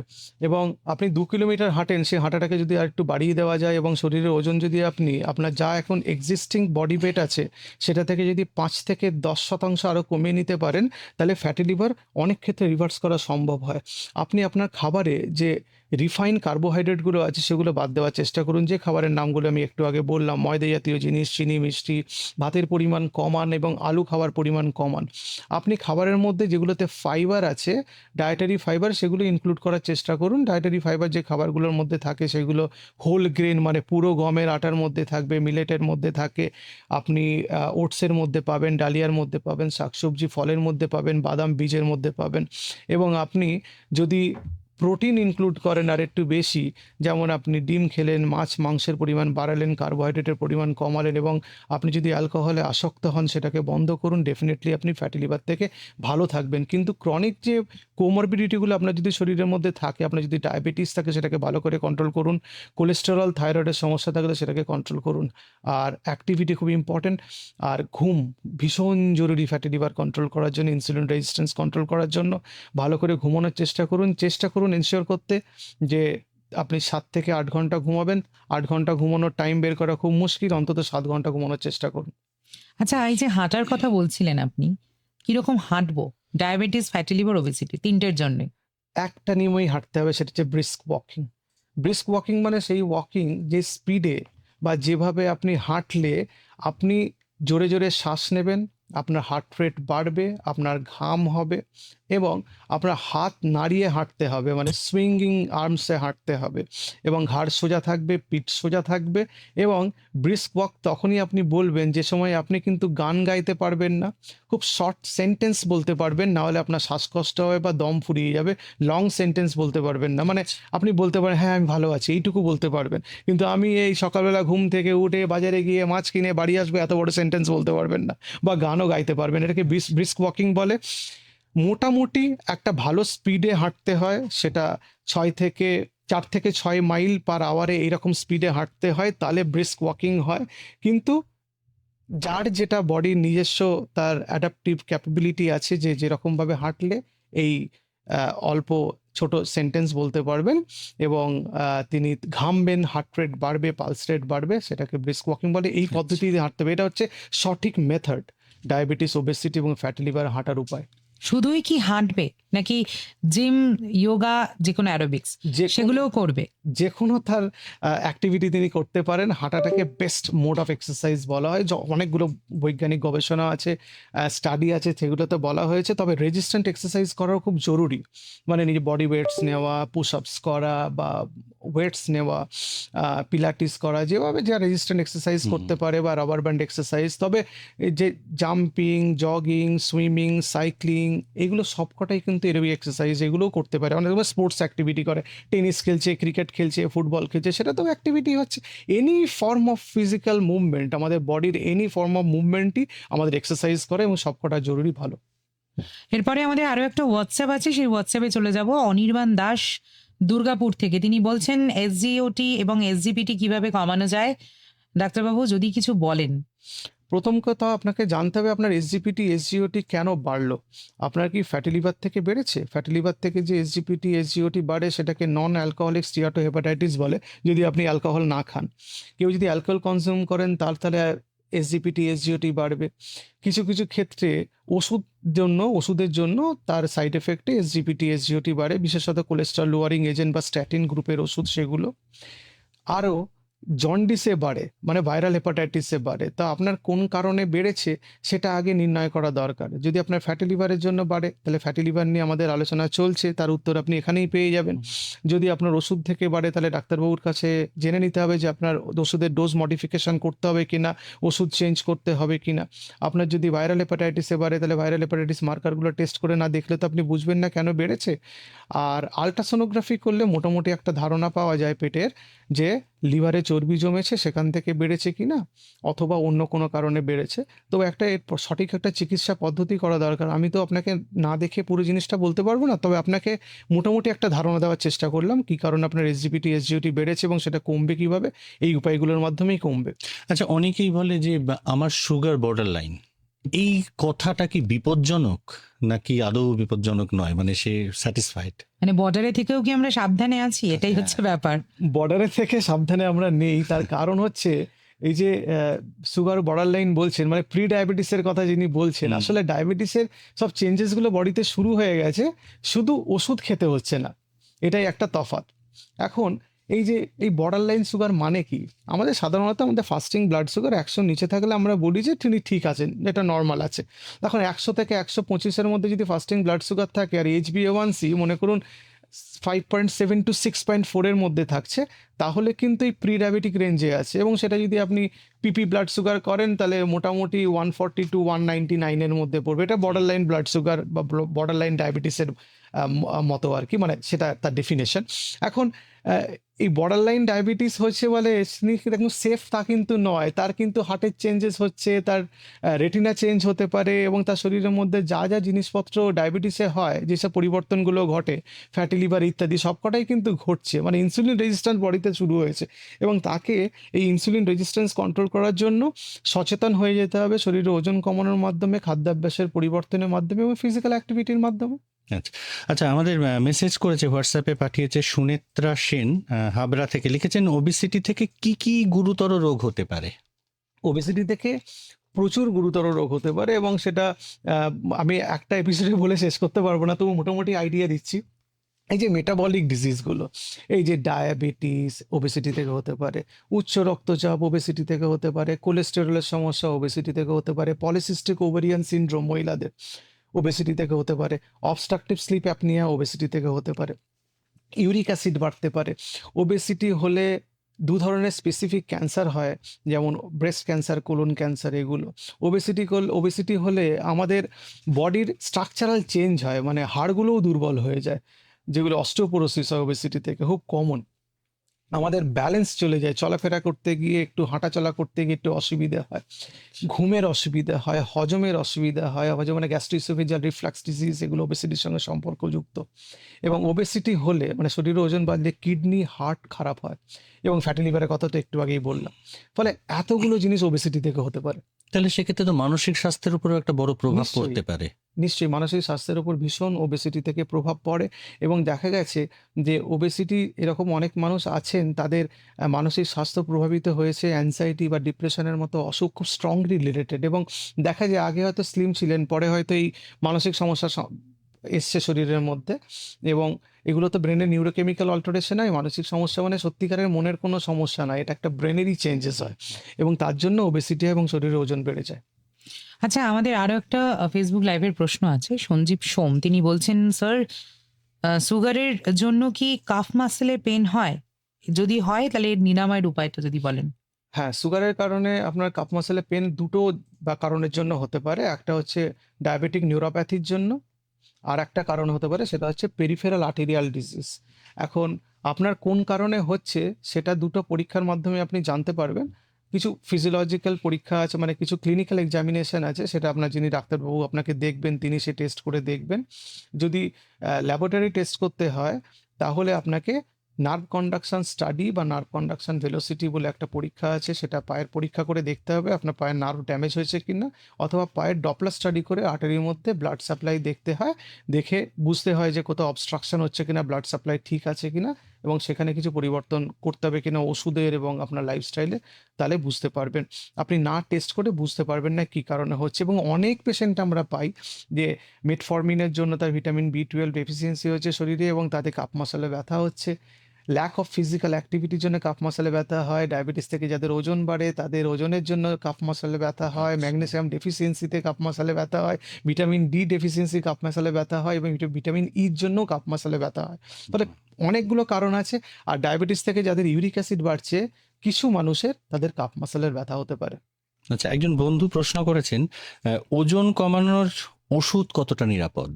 এবং আপনি 2 কিলোমিটার হাঁটেন, সেই হাঁটাটাকে যদি আর একটু বাড়িয়ে দেওয়া যায় এবং শরীরের ওজন যদি আপনি আপনার যা এখন এক্সিস্টিং বডি ওয়েট আছে সেটা থেকে যদি 5 থেকে 10% আরও কমিয়ে নিতে পারেন, তাহলে ফ্যাটি লিভার অনেক ক্ষেত্রে রিভার্স করা সম্ভব হয়। আপনি আপনার খাবারে যে রিফাইন কার্বোহাইড্রেটগুলো আছে সেগুলো বাদ দেওয়ার চেষ্টা করুন। যে খাবারের নামগুলো আমি একটু আগে বললাম, ময়দা জাতীয় জিনিস, চিনি, মিষ্টি, ভাতের পরিমাণ কমান এবং আলু খাওয়ার পরিমাণ কমান। আপনি খাবারের মধ্যে যেগুলোতে ফাইবার আছে, ডায়েটারি ফাইবার, সেগুলো ইনক্লুড করার চেষ্টা করুন। ডায়েটারি ফাইবার যে খাবারগুলোর মধ্যে থাকে সেগুলো হোল গ্রেন মানে পুরো গমের আটার মধ্যে থাকবে, মিলেটের মধ্যে থাকে, আপনি ওটসের মধ্যে পাবেন, ডালিয়ার মধ্যে পাবেন, শাকসবজি ফলের মধ্যে পাবেন, বাদাম বীজের মধ্যে পাবেন। এবং আপনি যদি প্রোটিন ইনক্লুড করেন আর একটু বেশি, যেমন আপনি ডিম খেলেন, মাছ মাংসের পরিমাণ বাড়ালেন, কার্বোহাইড্রেটের পরিমাণ কমালেন, এবং আপনি যদি অ্যালকোহলে আসক্ত হন সেটাকে বন্ধ করুন, ডেফিনেটলি আপনি ফ্যাটি লিভার থেকে ভালো থাকবেন। কিন্তু ক্রনিক যে কোমরবিডিটিগুলো আপনার যদি শরীরের মধ্যে থাকে, আপনার যদি ডায়াবেটিস থাকে সেটাকে ভালো করে কন্ট্রোল করুন, কোলেস্টেরল থাইরয়েডের সমস্যা থাকলে সেটাকে কন্ট্রোল করুন। আর অ্যাক্টিভিটি খুব ইম্পর্টেন্ট, আর ঘুম ভীষণ জরুরি ফ্যাটি লিভার কন্ট্রোল করার জন্য, ইনসুলিন রেজিস্ট্যান্স কন্ট্রোল করার জন্য। ভালো করে ঘুমানোর চেষ্টা করুন এনশিওর করতে যে আপনি 7 থেকে 8 ঘন্টা ঘুমাবেন। 8 ঘন্টা ঘুমানোর টাইম বের করা খুব মুশকিল, অন্তত 7 ঘন্টা ঘুমানোর চেষ্টা করুন। আচ্ছা, এই যে হাঁটার কথা বলছিলেন আপনি, কিরকম হাঁটবো ডায়াবেটিস, ফ্যাটি লিভার, ওবেসিটি তিনটের জন্য? একটা নিয়মেই হাঁটতে হবে, সেটা হচ্ছে ব্রিস্ক ওয়াকিং। ব্রিস্ক ওয়াকিং মানে সেই ওয়াকিং যে স্পিডে বা যেভাবে আপনি হাঁটলে আপনি জোরে জোরে শ্বাস নেবেন, আপনার হার্ট রেট বাড়বে, আপনার ঘাম হবে, এবং আপনার হাত নাড়িয়ে হাঁটতে হবে, মানে সুইঙ্গিং আর্মসে হাঁটতে হবে, এবং ঘাড় সোজা থাকবে, পিঠ সোজা থাকবে। এবং ব্রিস্ক ওয়াক তখনই আপনি বলবেন যে সময় আপনি কিন্তু গান গাইতে পারবেন না, খুব শর্ট সেন্টেন্স বলতে পারবেন, না হলে আপনার শ্বাসকষ্ট হবে বা দম ফুরিয়ে যাবে। লং সেন্টেন্স বলতে পারবেন না, মানে আপনি বলতে পারেন হ্যাঁ আমি ভালো আছি, এইটুকু বলতে পারবেন, কিন্তু আমি এই সকালবেলা ঘুম থেকে উঠে বাজারে গিয়ে মাছ কিনে বাড়ি আসবো, এত বড় সেন্টেন্স বলতে পারবেন না, বা গানও গাইতে পারবেন। এটাকে ব্রিস্ক ওয়াকিং বলে। মোটামুটি একটা ভালো স্পিডে হাঁটতে হয়, সেটা 4 থেকে 6 মাইল পার আওয়ারে এইরকম স্পিডে হাঁটতে হয়, তাহলে ব্রিস্ক ওয়াকিং হয়। কিন্তু যার যেটা বডির নিজস্ব তার অ্যাডাপটিভ ক্যাপাবিলিটি আছে, যে যেরকমভাবে হাঁটলে এই অল্প ছোট সেন্টেন্স বলতে পারবেন, এবং তিনি ঘামবেন, হার্ট রেট বাড়বে, পালস রেট বাড়বে, সেটাকে ব্রিস্ক ওয়াকিং বলে। এই পদ্ধতিতে হাঁটতে হবে, এটা হচ্ছে সঠিক মেথড ডায়াবেটিস, ওবেসিটি এবং ফ্যাটি লিভার হাঁটার উপায়। শুধুই কি হাঁটবে নাকি জিম, যোগা, যে কোনো অ্যারোবিক্স সেগুলোও করবে? যে কোনো তার অ্যাক্টিভিটি তিনি করতে পারেন। হাঁটাটাকে বেস্ট মোড অফ এক্সারসাইজ বলা হয়। অনেকগুলো বৈজ্ঞানিক গবেষণা আছে, স্টাডি আছে, সেগুলোতে বলা হয়েছে। তবে রেজিস্ট্যান্ট এক্সারসাইজ করাও খুব জরুরি, মানে নিজে বডি ওয়েটস নেওয়া, পুশ আপস করা বা ওয়েটস নেওয়া, পিলাটিস করা, যেভাবে যা রেজিস্ট্যান্ট এক্সারসাইজ করতে পারে, বা রাবার ব্যান্ড এক্সারসাইজ। তবে এই যে জাম্পিং, জগিং, সুইমিং, সাইক্লিং, এগুলো সবকটাই কিন্তু এরোবিক এক্সারসাইজ, এগুলোও করতে পারে। অনেক সময় স্পোর্টস অ্যাক্টিভিটি করে, টেনিস খেলছে, ক্রিকেট খেলছে, ফুটবল খেলছে, সেটা তো অ্যাক্টিভিটি হচ্ছে। Any form of physical movement, আমাদের বডির এনি ফর্ম অফ মুভমেন্টই আমাদের এক্সারসাইজ করে, এবং সবকটা জরুরি, ভালো। এরপরে আমাদের আরো একটা হোয়াটসঅ্যাপ আছে, সেই হোয়াটসঅ্যাপে চলে যাব। অনির্বাণ দাস দুর্গাপুর থেকে, তিনি বলছেন এসজিওটি এবং এসজিপিটি কিভাবে কমানো যায়, ডাক্তারবাবু যদি কিছু বলেন। প্রথম কথা আপনাকে জানতে হবে আপনার এসজিপিটি, এসজিওটি কেন বাড়লো। আপনার কি ফ্যাটি লিভার থেকে বেড়েছে? ফ্যাটি লিভার থেকে যে এসজিপিটি, এসজিওটি বাড়ে সেটাকে নন অ্যালকোহলিক স্টিয়াটোহেপাটাইটিস বলে, যদি আপনি অ্যালকোহল না খান। কেউ যদি অ্যালকোহল কনজিউম করেন তাহলে এসজিপিটি, এসজিওটি বাড়বে। কিছু কিছু ক্ষেত্রে ওষুধের জন্য তার সাইড এফেক্টে এসজিপিটি, এসজিওটি বাড়ে, বিশেষত কোলেস্টেরল লোয়ারিং এজেন্ট বা স্ট্যাটিন গ্রুপের ওষুধ, সেগুলো। আরও জন্ডিসে বাড়ে, মানে ভাইরাল হেপাটাইটিসে বাড়ে। তা আপনার কোন কারণে বেড়েছে সেটা আগে নির্ণয় করা দরকার। যদি আপনার ফ্যাটি লিভারের জন্য বাড়ে, তাহলে ফ্যাটি লিভার নিয়ে আমাদের আলোচনা চলছে, তার উত্তর আপনি এখানেই পেয়ে যাবেন। যদি আপনার ওষুধ থেকে বাড়ে, তাহলে ডাক্তারবাবুর কাছে জেনে নিতে হবে যে আপনার ওষুধের ডোজ মডিফিকেশন করতে হবে কিনা, ওষুধ চেঞ্জ করতে হবে কিনা। আপনার যদি ভাইরাল হেপাটাইটিসে বাড়ে, তাহলে ভাইরাল হেপাটাইটিস মার্কারগুলো টেস্ট করে না দেখলে তো আপনি বুঝবেন না কেন বেড়েছে। আর আলট্রাসোনোগ্রাফি করলে মোটামুটি একটা ধারণা পাওয়া যায় পেটের, যে লিভারে চর্বি জমেছে, সেখান থেকে বেড়েছে কিনা, অথবা অন্য কোনো কারণে বেড়েছে। তো এর সঠিক একটা চিকিৎসা পদ্ধতি করা দরকার। আমি তো আপনাকে না দেখে পুরো জিনিসটা বলতে পারবো না, তবে আপনাকে মোটামুটি একটা ধারণা দেওয়ার চেষ্টা করলাম কী কারণে আপনার এসজিপিটি, এসজিওটি বেড়েছে, এবং সেটা কমবে কিভাবে। এই উপায়গুলোর মাধ্যমেই কমবে। আচ্ছা, অনেকেই বলে যে আমার সুগার বর্ডার লাইন, এই কথাটা কি বিপজ্জনক নাকি আদৌ বিপজ্জনক নয়, মানে সে স্যাটিসফাইড? মানে বর্ডারে থেকেও কি আমরা সাবধানে আছি, এটাই হচ্ছে ব্যাপার। বর্ডারের থেকে সাবধানে আমরা নেই, তার কারণ হচ্ছে এই যে সুগার বর্ডার লাইন বলছেন, মানে প্রি ডায়াবেটিসের কথা যিনি বলছেন, আসলে ডায়াবেটিসের সব চেঞ্জেসগুলো বডিতে শুরু হয়ে গেছে, শুধু ওষুধ খেতে হচ্ছে না, এটাই একটা তফাৎ। এখন এই যে এই বর্ডার লাইন সুগার মানে কি? আমাদের সাধারণত আমাদের ফাস্টিং ব্লাড সুগার 100 নিচে থাকলে আমরা বলি যে তিনি ঠিক আছেন, এটা নর্মাল আছে। এখন 100 থেকে 125 মধ্যে যদি ফাস্টিং ব্লাড সুগার থাকে আর HbA1c মনে করুন 5.7 to 6.4 এর মধ্যে থাকছে, তাহলে কিন্তু এই প্রি ডায়াবেটিক রেঞ্জে আছে। এবং সেটা যদি আপনি পিপি ব্লাড সুগার করেন তাহলে মোটামুটি 140 to 199 এর মধ্যে পড়বে। এটা বর্ডার লাইন ব্লাড সুগার বা বর্ডার লাইন ডায়াবেটিসের মতো আর কি, মানে সেটা তার ডেফিনেশন। এখন এই বর্ডার লাইন ডায়াবেটিস হচ্ছে বলে একদম সেফ, তা কিন্তু নয়। তার কিন্তু হার্টের চেঞ্জেস হচ্ছে, তার রেটিনা চেঞ্জ হতে পারে, এবং তার শরীরের মধ্যে যা যা জিনিসপত্র ডায়াবেটিসে হয়, যেসব পরিবর্তনগুলো ঘটে, ফ্যাটি লিভার ইত্যাদি সবকটাই কিন্তু ঘটছে। মানে ইনসুলিন রেজিস্ট্যান্স বডিতে শুরু হয়েছে, এবং তাকে এই ইনসুলিন রেজিস্ট্যান্স কন্ট্রোল করার জন্য সচেতন হয়ে যেতে হবে শরীরে ওজন কমানোর মাধ্যমে, খাদ্যাভ্যাসের পরিবর্তনের মাধ্যমে এবং ফিজিক্যাল অ্যাক্টিভিটির মাধ্যমে। আচ্ছা আচ্ছা, আমাদের মেসেজ করেছে, হোয়াটসঅ্যাপে পাঠিয়েছে সুনেত্রা সেন, হাবড়া থেকে লিখেছেন, ওবিসিটি থেকে কি কি গুরুতর রোগ হতে পারে? ওবেসিটি থেকে প্রচুর গুরুতর রোগ হতে পারে, এবং সেটা আমি একটা এপিসোডে বলে শেষ করতে পারবো না, তবু মোটামুটি আইডিয়া দিচ্ছি। এই যে মেটাবলিক ডিজিজগুলো, এই যে ডায়াবেটিস ওবেসিটি থেকে হতে পারে, উচ্চ রক্তচাপ ওবেসিটি থেকে হতে পারে, কোলেস্টেরলের সমস্যা ওবেসিটি থেকে হতে পারে, পলিসিস্টিক ওভারিয়ান সিনড্রোম মহিলাদের ওবেসিটি থেকে হতে পারে, অবস্ট্রাকটিভ স্লিপ অ্যাপনিয়া ওবেসিটি থেকে হতে পারে, ইউরিক অ্যাসিড বাড়তে পারে। ওবেসিটি হলে দু ধরনের স্পেসিফিক ক্যান্সার হয়, যেমন ব্রেস্ট ক্যান্সার, কোলন ক্যান্সার, এগুলো। ওবেসিটি হলে আমাদের বডির স্ট্রাকচারাল চেঞ্জ হয়, মানে হাড়গুলোও দুর্বল হয়ে যায়, যেগুলো অস্টিওপোরোসিস হয় ওবেসিটি থেকে, খুব কমন। আমাদের ব্যালেন্স চলে যায়, চলাফেরা করতে গিয়ে, একটু হাঁটাচলা করতে গিয়ে একটু অসুবিধা হয়, ঘুমের অসুবিধা হয়, হজমের অসুবিধা হয়, মানে গ্যাস্ট্রোইসোফেজিয়াল রিফ্লাক্স ডিজিজ, এগুলো ওবেসিটির সঙ্গে সম্পর্কযুক্ত। এবং ওবেসিটি হলে মানে শরীরে ওজন বাড়লে কিডনি, হার্ট খারাপ হয়, এবং ফ্যাটি লিভারের কথা তো একটু আগেই বললাম। ফলে এতগুলো জিনিস ওবেসিটি থেকে হতে পারে। তাহলে সেক্ষেত্রে তো মানসিক স্বাস্থ্যের উপরও একটা বড় প্রভাব নিশ্চয়ই। পড়তে পারে। নিশ্চয়ই মানসিক স্বাস্থ্যের উপর ভীষণ ওবেসিটি থেকে প্রভাব পড়ে, এবং দেখা গেছে যে ওবেসিটি এরকম অনেক মানুষ আছেন, তাদের মানসিক স্বাস্থ্য প্রভাবিত হয়েছে অ্যাংজাইটি বা ডিপ্রেশনের মতো অসুখ, খুব স্ট্রংলি রিলেটেড। এবং দেখা যায় আগে হয়তো স্লিম ছিলেন, পরে হয়তো এই মানসিক সমস্যা এসছে শরীরের মধ্যে। এবং এগুলো তো ব্রেনের নিউরোকেমিক্যাল অল্টারেশন হয়। মানসিক সমস্যা মানে সত্যিকারের মনের কোনো সমস্যা নয়, এটা একটা ব্রেনেরই চেঞ্জেস হয়, এবং তার জন্য ওবেসিটি এবং শরীরে ওজন বেড়ে যায়। আচ্ছা, আমাদের আরো একটা ফেসবুক লাইভের প্রশ্ন আছে। সঞ্জীব সোম তিনি বলছেন, স্যার সুগারের জন্য কি কাফ মাসেলে পেন হয়? যদি হয় তাহলে এর নিরাময়ের উপায়টা যদি বলেন। হ্যাঁ, সুগারের কারণে আপনার কাফ মাসেলে পেন দুটো বা কারণের জন্য হতে পারে। একটা হচ্ছে ডায়াবেটিক নিউরোপ্যাথির জন্য, আর একটা কারণ হতে পারে সেটা হচ্ছে পেরিফেরাল আর্টেরিয়াল ডিজিজ। এখন আপনার কোন কারণে হচ্ছে সেটা দুটো পরীক্ষার মাধ্যমে আপনি জানতে পারবেন। কিছু ফিজিওলজিক্যাল পরীক্ষা আছে, মানে কিছু ক্লিনিক্যাল এক্সামিনেশন আছে, সেটা আপনার যিনি ডাক্তারবাবু আপনাকে দেখবেন তিনি সে টেস্ট করে দেখবেন। যদি ল্যাবরেটরি টেস্ট করতে হয় তাহলে আপনাকে নার্ভ কন্ডাকশন স্টাডি বা নার্ভ কন্ডাকশন ভেলোসিটি বলে একটা পরীক্ষা আছে, সেটা পায়ের পরীক্ষা করে দেখতে হবে আপনার পায়ের নার্ভ ড্যামেজ হয়েছে কিনা, অথবা পায়ের ডপলার স্টাডি করে আর্টারির মধ্যে ব্লাড সাপ্লাই দেখতে হয়, দেখে বুঝতে হয় যে কোথাও অবস্ট্রাকশন হচ্ছে কিনা, ব্লাড সাপ্লাই ঠিক আছে কিনা, এবং সেখানে কিছু পরিবর্তন করতে হবে কিনা ওষুধের এবং আপনার লাইফস্টাইলে, তাহলে বুঝতে পারবেন। আপনি না টেস্ট করে বুঝতে পারবেন না কী কারণে হচ্ছে। এবং অনেক পেশেন্ট আমরা পাই যে মেটফরমিনের জন্য তার ভিটামিন B12 ডেফিসিয়েন্সি হচ্ছে শরীরে, এবং তাতে কাপ মাসলে ব্যথা হচ্ছে। ল্যাক অফ ফিজিক্যাল অ্যাক্টিভিটির জন্য কাফ মাসলে ব্যথা হয়। ডায়াবেটিস থেকে যাদের ওজন বাড়ে তাদের ওজনের জন্য কাফ মাসলে ব্যথা হয়। ম্যাগনেসিয়াম ডেফিসিয়েন্সিতে কাফ মাসলে ব্যথা হয়। ভিটামিন ডি ডেফিসিয়েন্সি কাফ মাসলে ব্যথা হয়, এবং ভিটামিন ইর জন্যও কাফ মাসলে ব্যথা হয়। ফলে অনেকগুলো কারণ আছে। আর ডায়াবেটিস থেকে যাদের ইউরিক অ্যাসিড বাড়ছে, কিছু মানুষের তাদের কাফ মাসলের ব্যথা হতে পারে। আচ্ছা, একজন বন্ধু প্রশ্ন করেছেন, ওজন কমানোর ওষুধ কতটা নিরাপদ?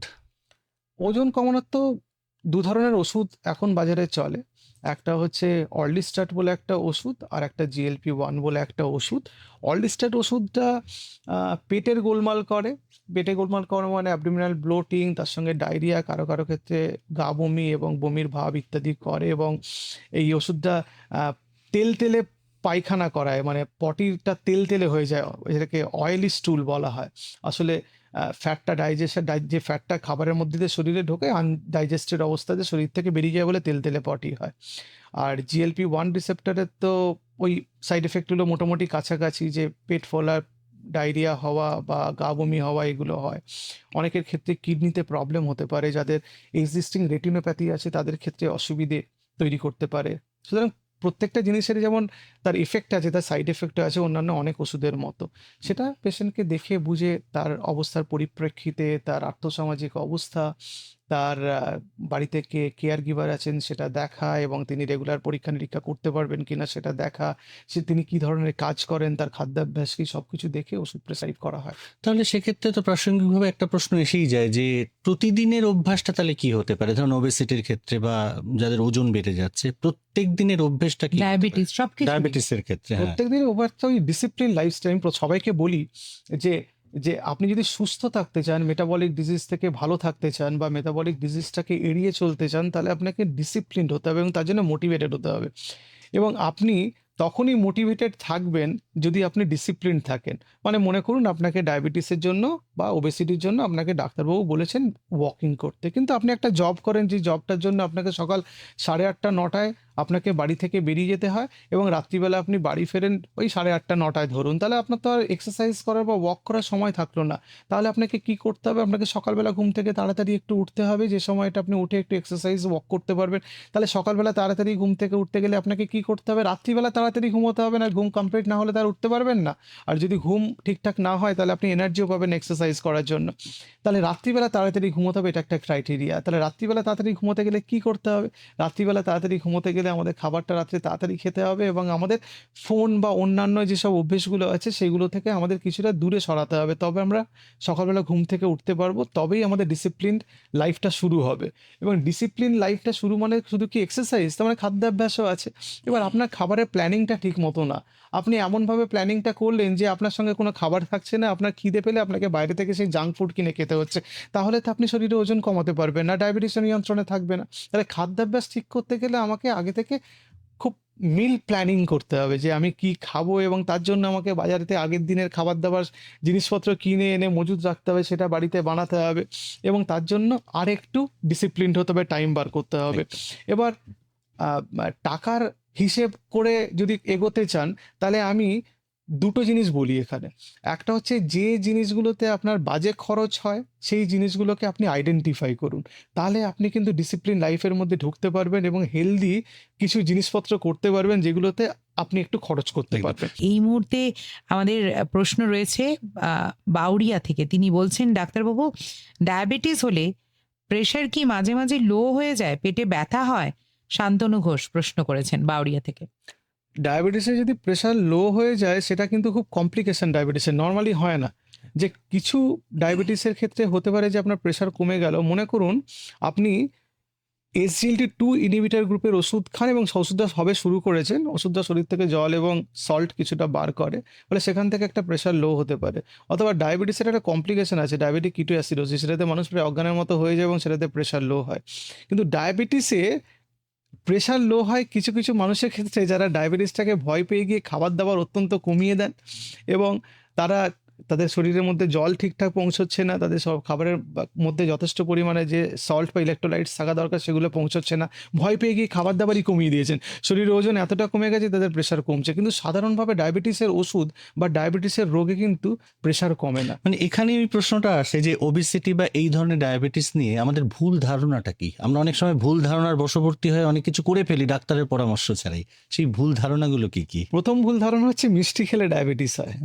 ওজন কমানোর তো দু ধরনের ওষুধ এখন বাজারে চলে। একটা হচ্ছে অর্লিস্টাট বলে একটা ওষুধ, আর একটা GLP-1 বলে একটা ওষুধ। অর্লিস্টাট ওষুধটা পেটের গোলমাল করে। পেটে গোলমাল করে মানে অ্যাবডোমিনাল ব্লোটিং, তার সঙ্গে ডায়রিয়া, কারো কারো ক্ষেত্রে গা বমি এবং বমির ভাব ইত্যাদি করে। এবং এই ওষুধটা তেলতেলে পায়খানা করায়, মানে পটিটা তেলতেলে হয়ে যায়, এটাকে অয়েলি স্টুল বলা হয়। আসলে ফ্যাটটা যে ফ্যাটটা খাবারের মধ্যে দিয়ে শরীরে ঢোকে, আনডাইজেস্টেড অবস্থাতে শরীর থেকে বেরিয়ে যায় বলে তেলতেলে পটি হয়। আর GLP-1 রিসেপ্টরের তো ওই সাইড এফেক্টগুলো মোটামুটি কাছাকাছি, যে পেট ফোলা, ডায়রিয়া হওয়া বা গা বমি হওয়া, এগুলো হয়। অনেকের ক্ষেত্রে কিডনিতে প্রবলেম হতে পারে, যাদের এক্সিস্টিং রেটিনোপ্যাথি আছে তাদের ক্ষেত্রে অসুবিধে তৈরি করতে পারে। সুতরাং প্রত্যেকটা জিনিসের যেমন তার ইফেক্ট আছে, তার সাইড এফেক্ট আছে অন্যান্য অনেক ওষুধের মতো। সেটা পেশেন্টকে দেখে বুঝে তার অবস্থার পরিপ্রেক্ষিতে, তার আর্থসামাজিক অবস্থা, তার বাড়িতে কে কেয়ার গিভার আছেন সেটা দেখা, এবং তিনি রেগুলার পরীক্ষা নিরীক্ষা করতে পারবেন কিনা সেটা দেখা, তিনি কি ধরনের কাজ করেন, তার খাদ্যাভ্যাস কি, সবকিছু দেখে ওষুধ প্রেসক্রাইব করা হয়। তাহলে সেক্ষেত্রে তো প্রাসঙ্গিকভাবে একটা প্রশ্ন এসেই যায় যে প্রতিদিনের অভ্যাসটা তাহলে কি হতে পারে? ধরুন ওবেসিটির ক্ষেত্রে বা যাদের ওজন বেড়ে যাচ্ছে, প্রত্যেক দিনের অভ্যাসটা কি? ডায়াবেটিস সবকিছু ডায়াবেটিসের ক্ষেত্রে হ্যাঁ। প্রত্যেকদিন ওভারটা ওই ডিসিপ্লিন লাইফস্টাইল। সবাইকে বলি যে যে আপনি যদি সুস্থ থাকতে চান, মেটাবলিক ডিজিজ থেকে ভালো থাকতে চান, বা মেটাবলিক ডিজিজটাকে এড়িয়ে চলতে চান, তাহলে আপনাকে ডিসিপ্লিনড হতে হবে এবং তার জন্য মোটিভেটেড হতে হবে। এবং আপনি তখনই মোটিভেটেড থাকবেন যদি আপনি ডিসিপ্লিন থাকেন। মানে মনে করুন আপনাকে ডায়াবেটিসের জন্য বা ওবেসিটির জন্য আপনাকে ডাক্তারবাবু বলেছেন ওয়াকিং করতে, কিন্তু আপনি একটা জব করেন, যে জবটার জন্য আপনাকে সকাল 8:30 9টায় আপনাকে বাড়ি থেকে বেরিয়ে যেতে হয়, এবং রাত্রিবেলা আপনি বাড়ি ফেরেন ওই 8:30 9টায় ধরুন, তাহলে আপনার তো আর এক্সারসাইজ করার বা ওয়াক করার সময় থাকলো না। তাহলে আপনাকে কি করতে হবে? আপনাকে সকালবেলা ঘুম থেকে তাড়াতাড়ি একটু উঠতে হবে, যে সময়টা আপনি উঠে একটু এক্সারসাইজ ওয়াক করতে পারবেন। তাহলে সকালবেলা তাড়াতাড়ি ঘুম থেকে উঠতে গেলে আপনাকে কি করতে হবে? রাত্রিবেলা তাড়াতাড়ি ঘুমোতে হবে, না ঘুম কমপ্লিট না হলে তার উঠতে পারবেন না। আর যদি ঘুম ঠিকঠাক না হয় তাহলে আপনি এনার্জিও পাবেন এক্সারসাইজ করার জন্য। তাহলে রাত্রিবেলা তাড়াতাড়ি ঘুমোতে হবে, এটা একটা ক্রাইটেরিয়া। তাহলে রাত্রিবেলা তাড়াতাড়ি ঘুমোতে গেলে কি করতে হবে? রাত্রিবেলা তাড়াতাড়ি ঘুমোতে গেলে আমাদের খাবারটা রাত্রে তাড়াতাড়ি খেতে হবে, এবং আমাদের ফোন বা অন্যান্য যেসব অভ্যেসগুলো আছে সেগুলো থেকে আমাদের কিছুটা দূরে সরাতে হবে। তবে আমরা সকালবেলা ঘুম থেকে উঠতে পারবো, তবেই আমাদের ডিসিপ্লিনড লাইফটা শুরু হবে। এবং ডিসিপ্লিন লাইফটা শুরু মানে শুধু কি এক্সারসাইজ? তার মানে খাদ্যাভ্যাসও আছে। এবার আপনার খাবারের প্ল্যানিংটা ঠিক মতো না। আপনি এমনভাবে প্ল্যানিংটা করলেন যে আপনার সঙ্গে কোনো খাবার থাকছে না, আপনার খিদে পেলে আপনাকে বাইরে থেকে সেই জাঙ্ক ফুড কিনে খেতে হচ্ছে। তাহলে তো আপনি শরীরে ওজন কমাতে পারবেন না, ডায়াবেটিসের নিয়ন্ত্রণে থাকবে না। তাহলে খাদ্যাভ্যাস ঠিক করতে গেলে আমাকে আগে থেকে খুব মিল প্ল্যানিং করতে হবে, যে আমি কি খাবো, এবং তার জন্য আমাকে বাজারেতে আগের দিনের খাবার দাবার জিনিসপত্র কিনে এনে মজুত রাখতে হবে, সেটা বাড়িতে বানাতে হবে, এবং তার জন্য আরেকটু ডিসিপ্লিনড হতে হবে, টাইম বার করতে হবে। এবার টাকার হিসেব করে যদি এগোতে চান, তাহলে আমি দুটো জিনিস বলি এখানে। একটা হচ্ছে যে জিনিসগুলোতে আপনার বাজে খরচ হয় সেই জিনিসগুলোকে আপনি আইডেন্টিফাই করুন, তাহলে আপনি কিন্তু ডিসিপ্লিন লাইফের মধ্যে ঢুকতে পারবেন এবং হেলদি কিছু জিনিসপত্র করতে পারবেন যেগুলোতে আপনি একটু খরচ করতে একদম। পারবেন। এই মুহূর্তে আমাদের প্রশ্ন রয়েছে বাউরিয়া থেকে। তিনি বলছেন, ডাক্তারবাবু, ডায়াবেটিস হলে প্রেশার কি মাঝে মাঝে লো হয়ে যায়, পেটে ব্যথা হয়? শান্তনু ঘোষ প্রশ্ন করেছেন বাউরিয়া থেকে। ডায়াবেটিসে যদি প্রেশার লো হয়ে যায় সেটা কিন্তু খুব কমপ্লিকেশন, ডায়াবেটিসের নর্মালি হয় না। যে কিছু ডায়াবেটিসের ক্ষেত্রে হতে পারে যে আপনার প্রেশার কমে গেল, মনে করুন আপনি SGLT2 ইনহিবিটর গ্রুপের ওষুধ খান এবং ওষুধটা সবে শুরু করেছেন, ওষুধটা শরীর থেকে জল এবং সল্ট কিছুটা বার করে, ফলে সেখান থেকে একটা প্রেশার লো হতে পারে। অথবা ডায়াবেটিসের একটা কমপ্লিকেশন আছে, ডায়াবেটিক কিটোঅ্যাসিডোসিস, সেটাতে মানুষ প্রায় অজ্ঞানের মতো হয়ে যায় এবং সেটাতে প্রেশার লো হয়। কিন্তু ডায়াবেটিসে প্রেশার লো হয় কিছু কিছু মানুষের ক্ষেত্রে যারা ডায়াবেটিসটাকে ভয় পেয়ে গিয়ে খাবার দাবার অত্যন্ত কমিয়ে দেন, এবং তারা তাদের শরীরের মধ্যে জল ঠিকঠাক পৌঁছচ্ছে না, তাদের সব খাবারের মধ্যে যথেষ্ট পরিমাণে যে সল্ট বা ইলেকট্রোলাইটস থাকা দরকার সেগুলো পৌঁছচ্ছে না, ভয় পেয়ে গিয়ে খাবার দাবারই কমিয়ে দিয়েছেন, শরীরের ওজন এতটা কমে গেছে তাদের প্রেশার কমছে। কিন্তু সাধারণভাবে ডায়াবেটিসের ওষুধ বা ডায়াবেটিসের রোগে কিন্তু প্রেশার কমে না। মানে এখানে এই প্রশ্নটা আসে যে ওবেসিটি বা এই ধরনের ডায়াবেটিস নিয়ে আমাদের ভুল ধারণাটা কি? আমরা অনেক সময় ভুল ধারণার বশবর্তী হয়ে অনেক কিছু করে ফেলি ডাক্তারের পরামর্শ ছাড়াই। সেই ভুল ধারণাগুলো কি কি? প্রথম ভুল ধারণা হচ্ছে মিষ্টি খেলে ডায়াবেটিস হয়।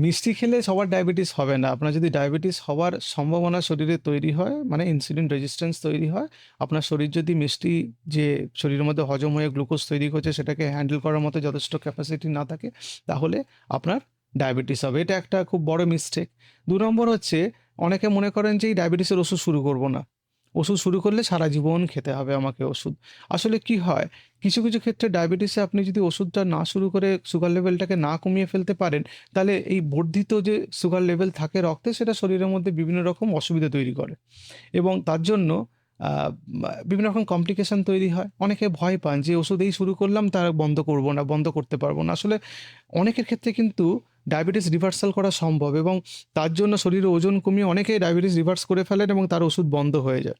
মিষ্টি খেলে সবার ডায়াবেটিস হবে না। আপনার যদি ডায়াবেটিস হওয়ার সম্ভাবনা শরীরে তৈরি হয়, মানে ইনসুলিন রেজিস্ট্যান্স তৈরি হয়, আপনার শরীর যদি মিষ্টি যে শরীরের মধ্যে হজম হয়ে গ্লুকোজ তৈরি করছে সেটাকে হ্যান্ডেল করার মতো যথেষ্ট ক্যাপাসিটি না থাকে, তাহলে আপনার ডায়াবেটিস হবে। এটা একটা খুব বড় মিস্টেক। 2 নম্বর হচ্ছে অনেকে মনে করেন যে এই ডায়াবেটিসের ওষুধ শুরু করব না, ওষুধ শুরু করলে সারা জীবন খেতে হবে আমাকে ওষুধ। আসলে কি হয়, কিছু কিছু ক্ষেত্রে ডায়াবেটিসে আপনি যদি ওষুধটা না শুরু করে সুগার লেভেলটাকে না কমিয়ে ফেলতে পারেন, তাহলে এই বর্ধিত যে সুগার লেভেল থাকে রক্তে সেটা শরীরের মধ্যে বিভিন্ন রকম অসুবিধা তৈরি করে, এবং তার জন্য বিভিন্ন রকম কমপ্লিকেশন তৈরি হয়। অনেকে ভয় পান যে ওষুধ এই শুরু করলাম তার বন্ধ করব না, বন্ধ করতে পারবো না। আসলে অনেকের ক্ষেত্রে কিন্তু ডায়াবেটিস রিভার্সাল করা সম্ভব, এবং তার জন্য শরীরে ওজন কমিয়ে অনেকে ডায়াবেটিস রিভার্স করে ফেলেন এবং তার ওষুধ বন্ধ হয়ে যায়।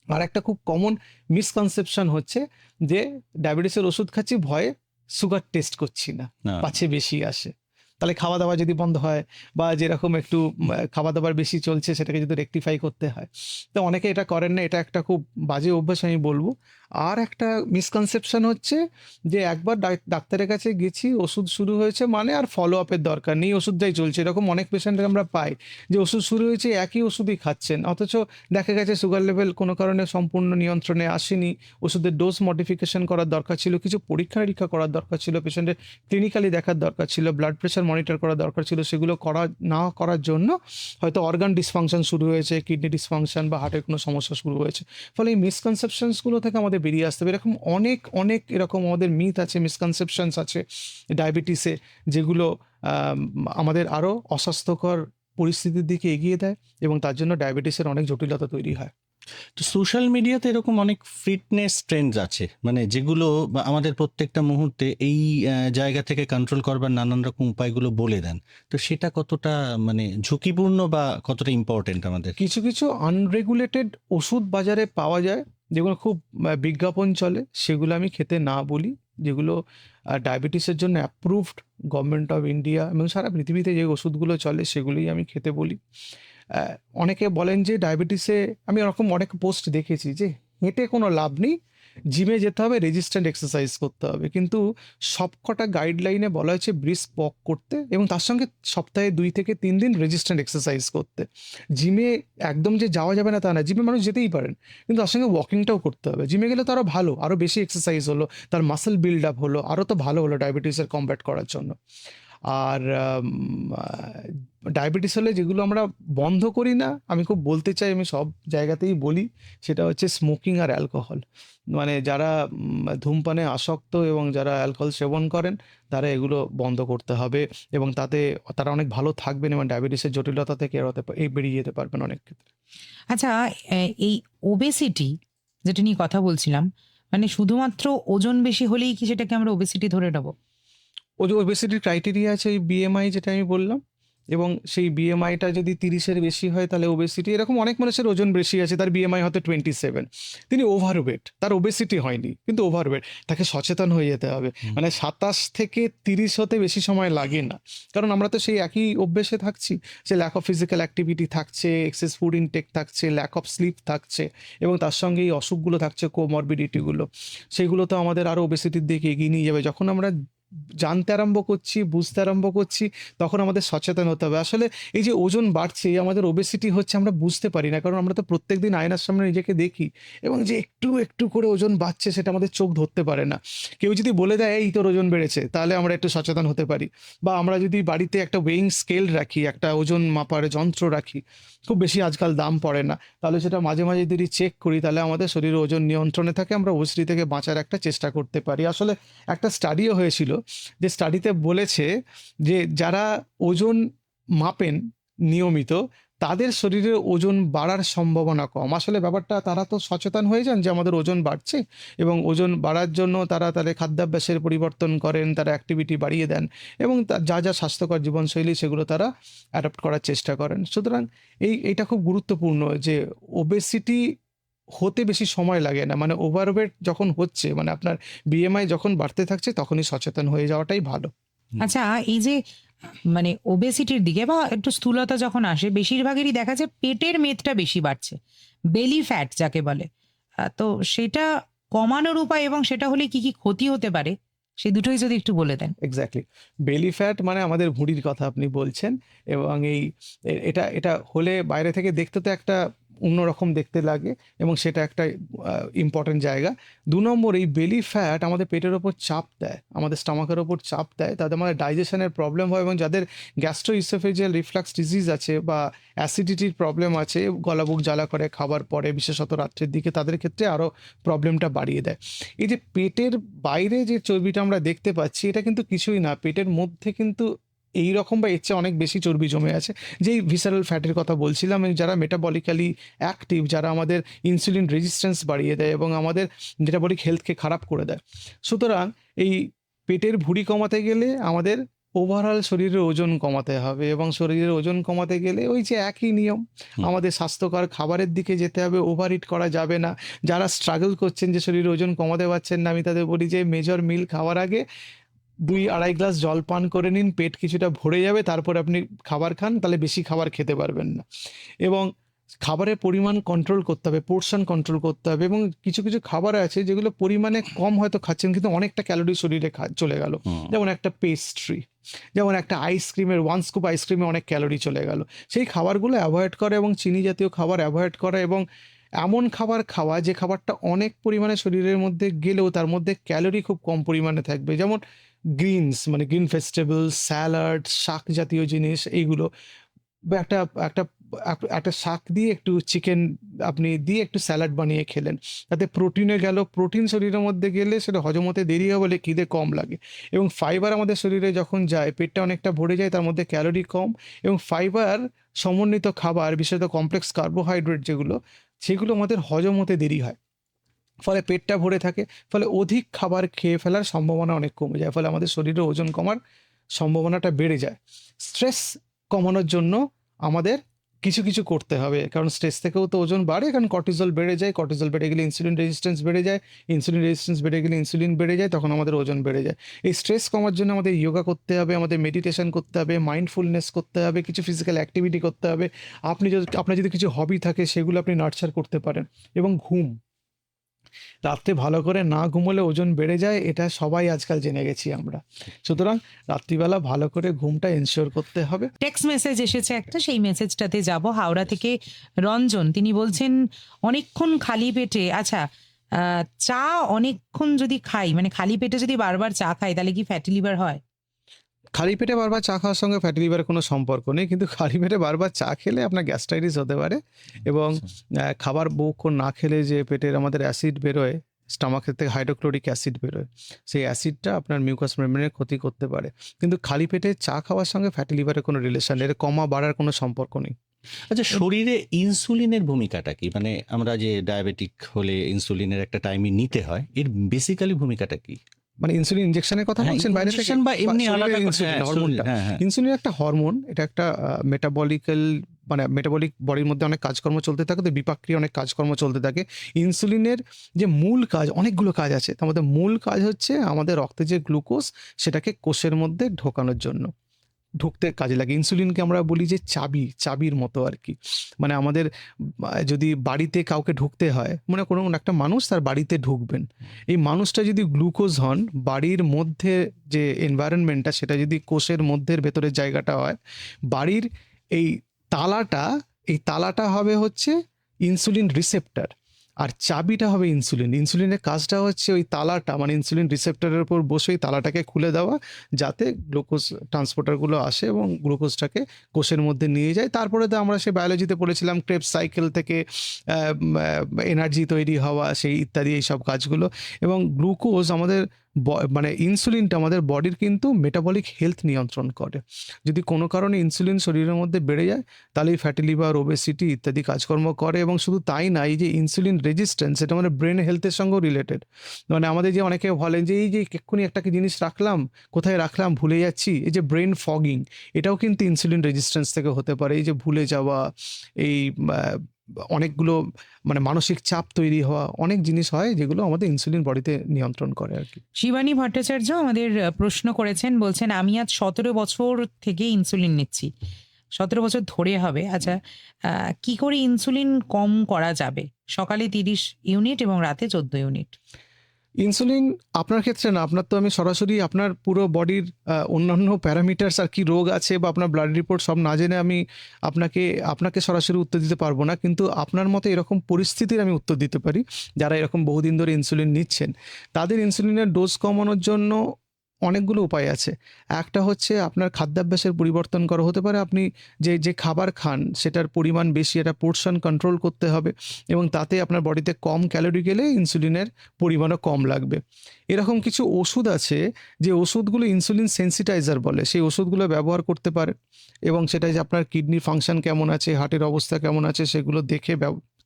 আর একটা খুব কমন মিসকনসেপশন হচ্ছে যে ডায়াবেটিসের ওষুধ খাচ্ছি ভয়ে সুগার টেস্ট করছি না, না। পাছে বেশি আসে। তাহলে খাওয়া দাওয়া যদি বন্ধ হয় বা যেরকম একটু খাওয়া দাওয়ার বেশি চলছে সেটাকে যদি রেকটিফাই করতে হয়, তো অনেকে এটা করেন না, এটা একটা খুব বাজে অভ্যাস আমি বলবো। আর একটা মিসকনসেপশন হচ্ছে যে একবার ডাক্তারের কাছে গেছি, ওষুধ শুরু হয়েছে মানে আর ফলো আপের দরকার নেই, ওষুধটাই চলছে। এরকম অনেক পেশেন্টের আমরা পাই যে ওষুধ শুরু হয়েছে, একই ওষুধই খাচ্ছেন, অথচ দেখা গেছে সুগার লেভেল কোনো কারণে সম্পূর্ণ নিয়ন্ত্রণে আসেনি, ওষুধের ডোজ মডিফিকেশন করার দরকার ছিল, কিছু পরীক্ষা নিরীক্ষা করার দরকার ছিল, পেশেন্টের ক্লিনিক্যালি দেখার দরকার ছিল, ব্লাড প্রেশার মনিটর করার দরকার ছিল, সেগুলো না করার জন্য হয়তো অর্গান ডিসফাংশন শুরু হয়েছে, কিডনি ডিসফাংশন বা হার্টের কোনো সমস্যা শুরু হয়েছে। ফলে এই মিসকনসেপশনসগুলো থেকে আমাদের বেরিয়ে আসতে হবে। এরকম অনেক অনেক এরকম আমাদের মিথ আছে, মিসকনসেপশনস আছে ডায়াবেটিসে, যেগুলো আমাদের আরও অস্বাস্থ্যকর পরিস্থিতির দিকে এগিয়ে দেয় এবং তার জন্য ডায়াবেটিসের অনেক জটিলতা তৈরি হয়। তো সোশ্যাল মিডিয়াতে এরকম অনেক ফিটনেস ট্রেন্ডস আছে, মানে যেগুলো আমাদের প্রত্যেকটা মুহূর্তে এই জায়গা থেকে কন্ট্রোল করবার নানান রকম উপায়গুলো বলে দেন। তো সেটা কতটা মানে ঝুঁকিপূর্ণ বা কতটা ইম্পর্টেন্ট আমাদের? কিছু কিছু আনরেগুলেটেড ওষুধ বাজারে পাওয়া যায়, যেগুলো খুব বিজ্ঞাপন চলে, সেগুলো আমি খেতে না বলি। যেগুলো ডায়াবেটিসের জন্য অ্যাপ্রুভড গভর্নমেন্ট অফ ইন্ডিয়া এবং সারা পৃথিবীতে যে ওষুধগুলো চলে সেগুলোই আমি খেতে বলি। অনেকে বলেন যে ডায়াবেটিসে, আমি ওরকম অনেক পোস্ট দেখেছি যে হেঁটে কোনো লাভ নেই, জিমে যেতে হবে, রেজিস্ট্যান্ট এক্সারসাইজ করতে হবে, কিন্তু সবকটা গাইডলাইনে বলা হয়েছে ব্রিস্ক ওয়াক করতে এবং তার সঙ্গে সপ্তাহে 2 থেকে 3 দিন রেজিস্ট্যান্ট এক্সারসাইজ করতে। জিমে একদম যে যাওয়া যাবে না তা না, জিমে মানুষ যেতেই পারেন, কিন্তু তার সঙ্গে ওয়াকিংটাও করতে হবে। জিমে গেলে তো আরও ভালো, আরও বেশি এক্সারসাইজ হলো, তার মাসেল বিল্ড আপ হলো, আরও তো ভালো হলো ডায়াবেটিসের কমব্যাট করার জন্য। আর ডায়াবেটিস হলে যেগুলো আমরা বন্ধ করি না, আমি খুব বলতে চাই, আমি সব জায়গাতেই বলি, সেটা হচ্ছে স্মোকিং আর অ্যালকোহল। মানে যারা ধূমপানে আসক্ত এবং যারা অ্যালকোহল সেবন করেন, তারা এগুলো বন্ধ করতে হবে এবং তাতে তারা অনেক ভালো থাকবেন এবং ডায়াবেটিসের জটিলতা থেকে বেরিয়ে যেতে পারবেন অনেক ক্ষেত্রে। আচ্ছা, এই ওবেসিটি যেটা নিয়ে কথা বলছিলাম, মানে শুধুমাত্র ওজন বেশি হলেই কি সেটাকে আমরা ওবেসিটি ধরে নেবো? ওবেসিটির ক্রাইটেরিয়া আছে ওই বিএমআই যেটা আমি বললাম, এবং সেই বিএমআইটা যদি 30-এর বেশি হয় তাহলে ওবেসিটি। এরকম অনেক মানুষের ওজন বেশি আছে, তার বিএমআই হয়তো 27, তিনি ওভারওয়েট, তার ওবেসিটি হয়নি কিন্তু ওভারওয়েট, তাকে সচেতন হয়ে যেতে হবে। মানে 27 থেকে 30 হতে বেশি সময় লাগে না, কারণ আমরা তো সেই একই অভ্যেসে থাকছি, যে ল্যাক অফ ফিজিক্যাল অ্যাক্টিভিটি থাকছে, এক্সেস ফুড ইনটেক থাকছে, ল্যাক অফ স্লিপ থাকছে, এবং তার সঙ্গে এই অসুখগুলো থাকছে, কোমরবিডিটিগুলো, সেগুলো তো আমাদের আরও ওবেসিটির দিকে এগিয়ে নিয়ে যাবে। যখন আমরা জানতে আরম্ভ করছি, বুঝতে আরম্ভ করছি, তখন আমাদের সচেতন হতে হবে। আসলে এই যে ওজন বাড়ছে, আমাদের ওবেসিটি হচ্ছে, আমরা বুঝতে পারি না, কারণ আমরা তো প্রত্যেকদিন আয়নার সামনে নিজেকে দেখি এবং যে একটু একটু করে ওজন বাড়ছে সেটা আমাদের চোখ ধরতে পারে না। কেউ যদি বলে দেয় এই তোর ওজন বেড়েছে, তাহলে আমরা একটু সচেতন হতে পারি। বা আমরা যদি বাড়িতে একটা ওয়েইং স্কেল রাখি, একটা ওজন মাপার যন্ত্র রাখি, খুব বেশি আজকাল দাম পড়ে না, তাহলে সেটা মাঝে মাঝে যদি চেক করি, তাহলে আমাদের শরীরে ওজন নিয়ন্ত্রণে থাকে, আমরা ওবেসিটি থেকে বাঁচার একটা চেষ্টা করতে পারি। আসলে একটা স্টাডিও হয়েছিল, যে স্টাডিতে বলেছে যে যারা ওজন মাপেন নিয়মিত, তাদের শরীরের ওজন বাড়ার সম্ভাবনা কম। আসলে ব্যাপারটা, তারা তো সচেতন হয়ে যান যে আমাদের ওজন বাড়ছে, এবং ওজন বাড়ার জন্য তারা তাদের খাদ্যাভ্যাসের পরিবর্তন করেন, তারা অ্যাক্টিভিটি বাড়িয়ে দেন এবং যা যা স্বাস্থ্যকর জীবনশৈলী সেগুলো তারা অ্যাডপ্ট করার চেষ্টা করেন। সুতরাং এইটা খুব গুরুত্বপূর্ণ যে ওবেসিটি হতে বেশি সময় লাগে না, মানে ওভারওয়েট যখন হচ্ছে, মানে আপনার বিএমআই যখন বাড়তে থাকছে, তখনই সচেতন হয়ে যাওয়াটাই ভালো। আচ্ছা, এই যে মানে ওবেসিটির দিকে বা একটু স্থূলতা যখন আসে, বেশিরভাগেরই দেখা যায় পেটের মেদটা বেশি বাড়ছে, বেলি ফ্যাট যাকে বলে। তো সেটা কমানোর উপায় এবং সেটা হলে কি কি ক্ষতি হতে পারে, সেই দুটোই যদি একটু বলে দেন। এক্স্যাক্টলি, বেলি ফ্যাট মানে আমাদের ভুঁড়ির কথা আপনি বলছেন, এবং এটা এটা হলে বাইরে থেকে দেখতে তো একটা অন্যরকম দেখতে লাগে, এবং সেটা একটা ইম্পর্টেন্ট জায়গা। 2 নম্বর, এই বেলি ফ্যাট আমাদের পেটের ওপর চাপ দেয়, আমাদের স্টমাকের ওপর চাপ দেয়, তাদের আমাদের ডাইজেশনের প্রবলেম হয়, এবং যাদের গ্যাস্ট্রোইসোফেজিয়াল রিফ্লাক্স ডিজিজ আছে বা অ্যাসিডিটির প্রবলেম আছে, গলা বুক জ্বালা করে খাবার পরে, বিশেষত রাত্রের দিকে, তাদের ক্ষেত্রে আরও প্রবলেমটা বাড়িয়ে দেয়। এই যে পেটের বাইরে যে চর্বিটা আমরা দেখতে পাচ্ছি, এটা কিন্তু কিছুই না, পেটের মধ্যে কিন্তু এই রকম বা এর চেয়ে অনেক বেশি চর্বি জমে আছে, যেই ভিসারাল ফ্যাটের কথা বলছিলাম, যারা মেটাবলিক্যালি অ্যাক্টিভ, যারা আমাদের ইনসুলিন রেজিস্ট্যান্স বাড়িয়ে দেয় এবং আমাদের মেটাবলিক হেলথকে খারাপ করে দেয়। সুতরাং এই পেটের ভুঁড়ি কমাতে গেলে আমাদের ওভারঅল শরীরের ওজন কমাতে হবে, এবং শরীরের ওজন কমাতে গেলে ওই যে একই নিয়ম, আমাদের স্বাস্থ্যকর খাবারের দিকে যেতে হবে, ওভারইট করা যাবে না। যারা স্ট্রাগল করছেন যে শরীরের ওজন কমাতে পারছেন না, আমি তাদের বলি যে মেজর মিল খাওয়ার আগে 2-2.5 গ্লাস জল পান করে নিন, পেট কিছুটা ভরে যাবে, তারপরে আপনি খাবার খান, তাহলে বেশি খাবার খেতে পারবেন না। এবং খাবারের পরিমাণ কন্ট্রোল করতে হবে, পোর্শন কন্ট্রোল করতে হবে, এবং কিছু কিছু খাবার আছে যেগুলো পরিমাণে কম হয়তো খাচ্ছেন কিন্তু অনেকটা ক্যালোরি শরীরে চলে গেল, যেমন একটা পেস্ট্রি, যেমন একটা আইসক্রিমের 1 স্কুপ আইসক্রিমে অনেক ক্যালোরি চলে গেল। সেই খাবারগুলো অ্যাভয়েড করা এবং চিনি জাতীয় খাবার অ্যাভয়েড করা, এবং এমন খাবার খাওয়া যে খাবারটা অনেক পরিমাণে শরীরের মধ্যে গেলেও তার মধ্যে ক্যালোরি খুব কম পরিমাণে থাকবে, যেমন গ্রিনস মানে গ্রিন ভেজিটেবল, স্যালাড, শাক জাতীয় জিনিস এইগুলো, বা একটা একটা একটা শাক দিয়ে একটু চিকেন আপনি দিয়ে একটু স্যালাড বানিয়ে খেলেন, তাতে প্রোটিনে গেল, প্রোটিন শরীরের মধ্যে গেলে সেটা হজম হতে দেরি হবে বলে খিদে কম লাগে, এবং ফাইবার আমাদের শরীরে যখন যায় পেটটা অনেকটা ভরে যায়, তার মধ্যে ক্যালোরি কম, এবং ফাইবার সমন্বিত খাবার বিশেষত কমপ্লেক্স কার্বোহাইড্রেট যেগুলো, সেগুলো আমাদের হজম হতে দেরি হয়, ফলে পেটটা ভরে থাকে, ফলে অধিক খাবার খেয়ে ফেলার সম্ভাবনা অনেক কমে যায়, ফলে আমাদের শরীরে ওজন কমার সম্ভাবনাটা বেড়ে যায়। স্ট্রেস কমানোর জন্য আমাদের কিছু কিছু করতে হবে, কারণ স্ট্রেস থেকেও তো ওজন বাড়ে, কারণ কর্টিজল বেড়ে যায়, কর্টিজল বেড়ে গেলে ইনসুলিন রেজিস্ট্যান্স বেড়ে যায়, ইনসুলিন রেজিস্ট্যান্স বেড়ে গেলে ইনসুলিন বেড়ে যায়, তখন আমাদের ওজন বেড়ে যায়। এই স্ট্রেস কমার জন্য আমাদের যোগা করতে হবে, আমাদের মেডিটেশন করতে হবে, মাইন্ডফুলনেস করতে হবে, কিছু ফিজিক্যাল অ্যাক্টিভিটি করতে হবে, আপনার যদি কিছু হবি থাকে সেগুলো আপনি নার্চার করতে পারেন, এবং ঘুম, রাত্রে ভালো করে না ঘুমোলে ওজন বেড়ে যায়, এটা সবাই আজকাল জেনে গেছি আমরা। সুতরাং রাত্রিবেলা ভালো করে ঘুমটা এনশিওর করতে হবে। টেক্সট মেসেজ এসেছে একটা, সেই মেসেজটাতে যাব। হাওড়া থেকে রঞ্জন, তিনি বলছেন অনেকক্ষণ খালি পেটে, আচ্ছা চা অনেকক্ষণ যদি খাই, মানে খালি পেটে যদি বারবার চা খাই, তাহলে কি ফ্যাটি লিভার হয়? খালি পেটে বারবার চা খাওয়ার সঙ্গে ফ্যাটি লিভারের কোনো সম্পর্ক নেই, কিন্তু খালি পেটে বারবার চা খেলে আপনার গ্যাস্ট্রাইটিস হতে পারে, এবং খাবার বহুক্ষণ না খেলে যে পেটের আমাদের অ্যাসিড বেরোয়, স্টামাকের থেকে হাইড্রোক্লোরিক অ্যাসিড বেরোয়, সেই অ্যাসিডটা আপনার মিউকাস মেমব্রেনের ক্ষতি করতে পারে, কিন্তু খালি পেটে চা খাওয়ার সঙ্গে ফ্যাটি লিভারের কোনো রিলেশন, এর কমা বাড়ার কোনো সম্পর্ক নেই। আচ্ছা, শরীরে ইনসুলিনের ভূমিকাটা কি? মানে আমরা যে ডায়াবেটিক হলে ইনসুলিনের একটা টাইমে নিতে হয়, এর বেসিক্যালি ভূমিকাটা কি? মানে ইনসুলিন ইনজেকশনের কথা বলছেন বাইরে থেকে, ইনজেকশন বা এমনি শরীরে আলাদা ইনসুলিন হ্যাঁ, হরমোনটা, হ্যাঁ, হ্যাঁ। ইনসুলিন একটা হরমোন, এটা একটা মেটাবলিক্যাল মানে মেটাবলিক বডির মধ্যে অনেক কাজকর্ম চলতে থাকে, তো বিপাক্রিয়া অনেক কাজকর্ম চলতে থাকে। ইনসুলিনের যে মূল কাজ, অনেকগুলো কাজ আছে, তার মধ্যে মূল কাজ হচ্ছে আমাদের রক্তে যে গ্লুকোজ সেটাকে কোষের মধ্যে ঢোকানোর জন্য, ঢুকতে কাজে লাগে। ইনসুলিনকে আমরা বলি যে চাবির মতো আর কি। মানে আমাদের যদি বাড়িতে কাউকে ঢুকতে হয়, মনে করুন একটা মানুষ তার বাড়িতে ঢুকবেন, এই মানুষটা যদি গ্লুকোজ হন, বাড়ির মধ্যে যে এনভায়রনমেন্টটা সেটা যদি কোষের মধ্যের ভেতরের জায়গাটা হয়, বাড়ির এই তালাটা হবে হচ্ছে ইনসুলিন রিসেপ্টর, আর চাবিটা হবে ইনসুলিন। ইনসুলিনের কাজটা হচ্ছে ওই তালাটা মানে ইনসুলিন রিসেপ্টরের উপর বসে ওই তালাটাকে খুলে দেওয়া, যাতে গ্লুকোজ ট্রান্সপোর্টারগুলো আসে এবং গ্লুকোজটাকে কোষের মধ্যে নিয়ে যায়। তারপরে তো আমরা সে বায়োলজিতে পড়েছিলাম ক্রেবস সাইকেল থেকে এনার্জি তৈরি হওয়া, সেই ইত্যাদি এইসব কাজগুলো। এবং গ্লুকোজ আমাদের মানে ইনসুলিনটা আমাদের বডির কিন্তু মেটাবলিক হেলথ নিয়ন্ত্রণ করে। যদি কোনো কারণে ইনসুলিন শরীরের মধ্যে বেড়ে যায়, তাহলে এই ফ্যাটি লিভার, ওবেসিটি ইত্যাদি কাজকর্ম করে। এবং শুধু তাই না, এই যে ইনসুলিন রেজিস্ট্যান্স, এটা মানে ব্রেন হেলথের সঙ্গেও রিলেটেড। মানে আমাদের যে অনেকে বলেন যে এই যে এক্ষুনি একটা জিনিস রাখলাম, কোথায় রাখলাম ভুলে যাচ্ছি, এই যে ব্রেন ফগিং, এটাও কিন্তু ইনসুলিন রেজিস্ট্যান্স থেকে হতে পারে। এই যে ভুলে যাওয়া, এই অনেকগুলো মানে মানসিক চাপ তৈরি হওয়া, অনেক জিনিস হয় যেগুলো আমাদের ইনসুলিন বডিতে নিয়ন্ত্রণ করে আর কি। শিবানী ভট্টাচার্য আমাদের প্রশ্ন করেছেন, বলছেন আমি আজ 17 বছর থেকে ইনসুলিন নিচ্ছি, 17 বছর ধরে হবে। আচ্ছা, কি করে ইনসুলিন কম করা যাবে? সকালে 30 ইউনিট এবং রাতে 14 ইউনিট। ইনসুলিন আপনার ক্ষেত্রে না, আপনার তো আমি সরাসরি আপনার পুরো বডির অন্যান্য প্যারামিটার্স আর কি রোগ আছে বা আপনার ব্লাড রিপোর্ট সব না জেনে আমি আপনাকে সরাসরি উত্তর দিতে পারবো না, কিন্তু আপনার মতো এরকম পরিস্থিতির আমি উত্তর দিতে পারি। যারা এরকম বহুদিন ধরে ইনসুলিন নিচ্ছেন, তাদের ইনসুলিনের ডোজ কমানোর জন্য অনেকগুলো উপায় আছে। একটা হচ্ছে আপনার খাদ্যাভ্যাসের পরিবর্তন করা হতে পারে। আপনি যে খাবার খান সেটার পরিমাণ বেশি, একটা পোর্শন কন্ট্রোল করতে হবে, এবং তাতে আপনার বডিতে কম ক্যালোরি গেলে ইনসুলিনের পরিমাণও কম লাগবে। এরকম কিছু ওষুধ আছে যে ওষুধগুলো ইনসুলিন সেন্সিটাইজার বলে, সেই ওষুধগুলো ব্যবহার করতে পারে, এবং সেটা যে আপনার কিডনির ফাংশন কেমন আছে, হার্টের অবস্থা কেমন আছে সেগুলো দেখে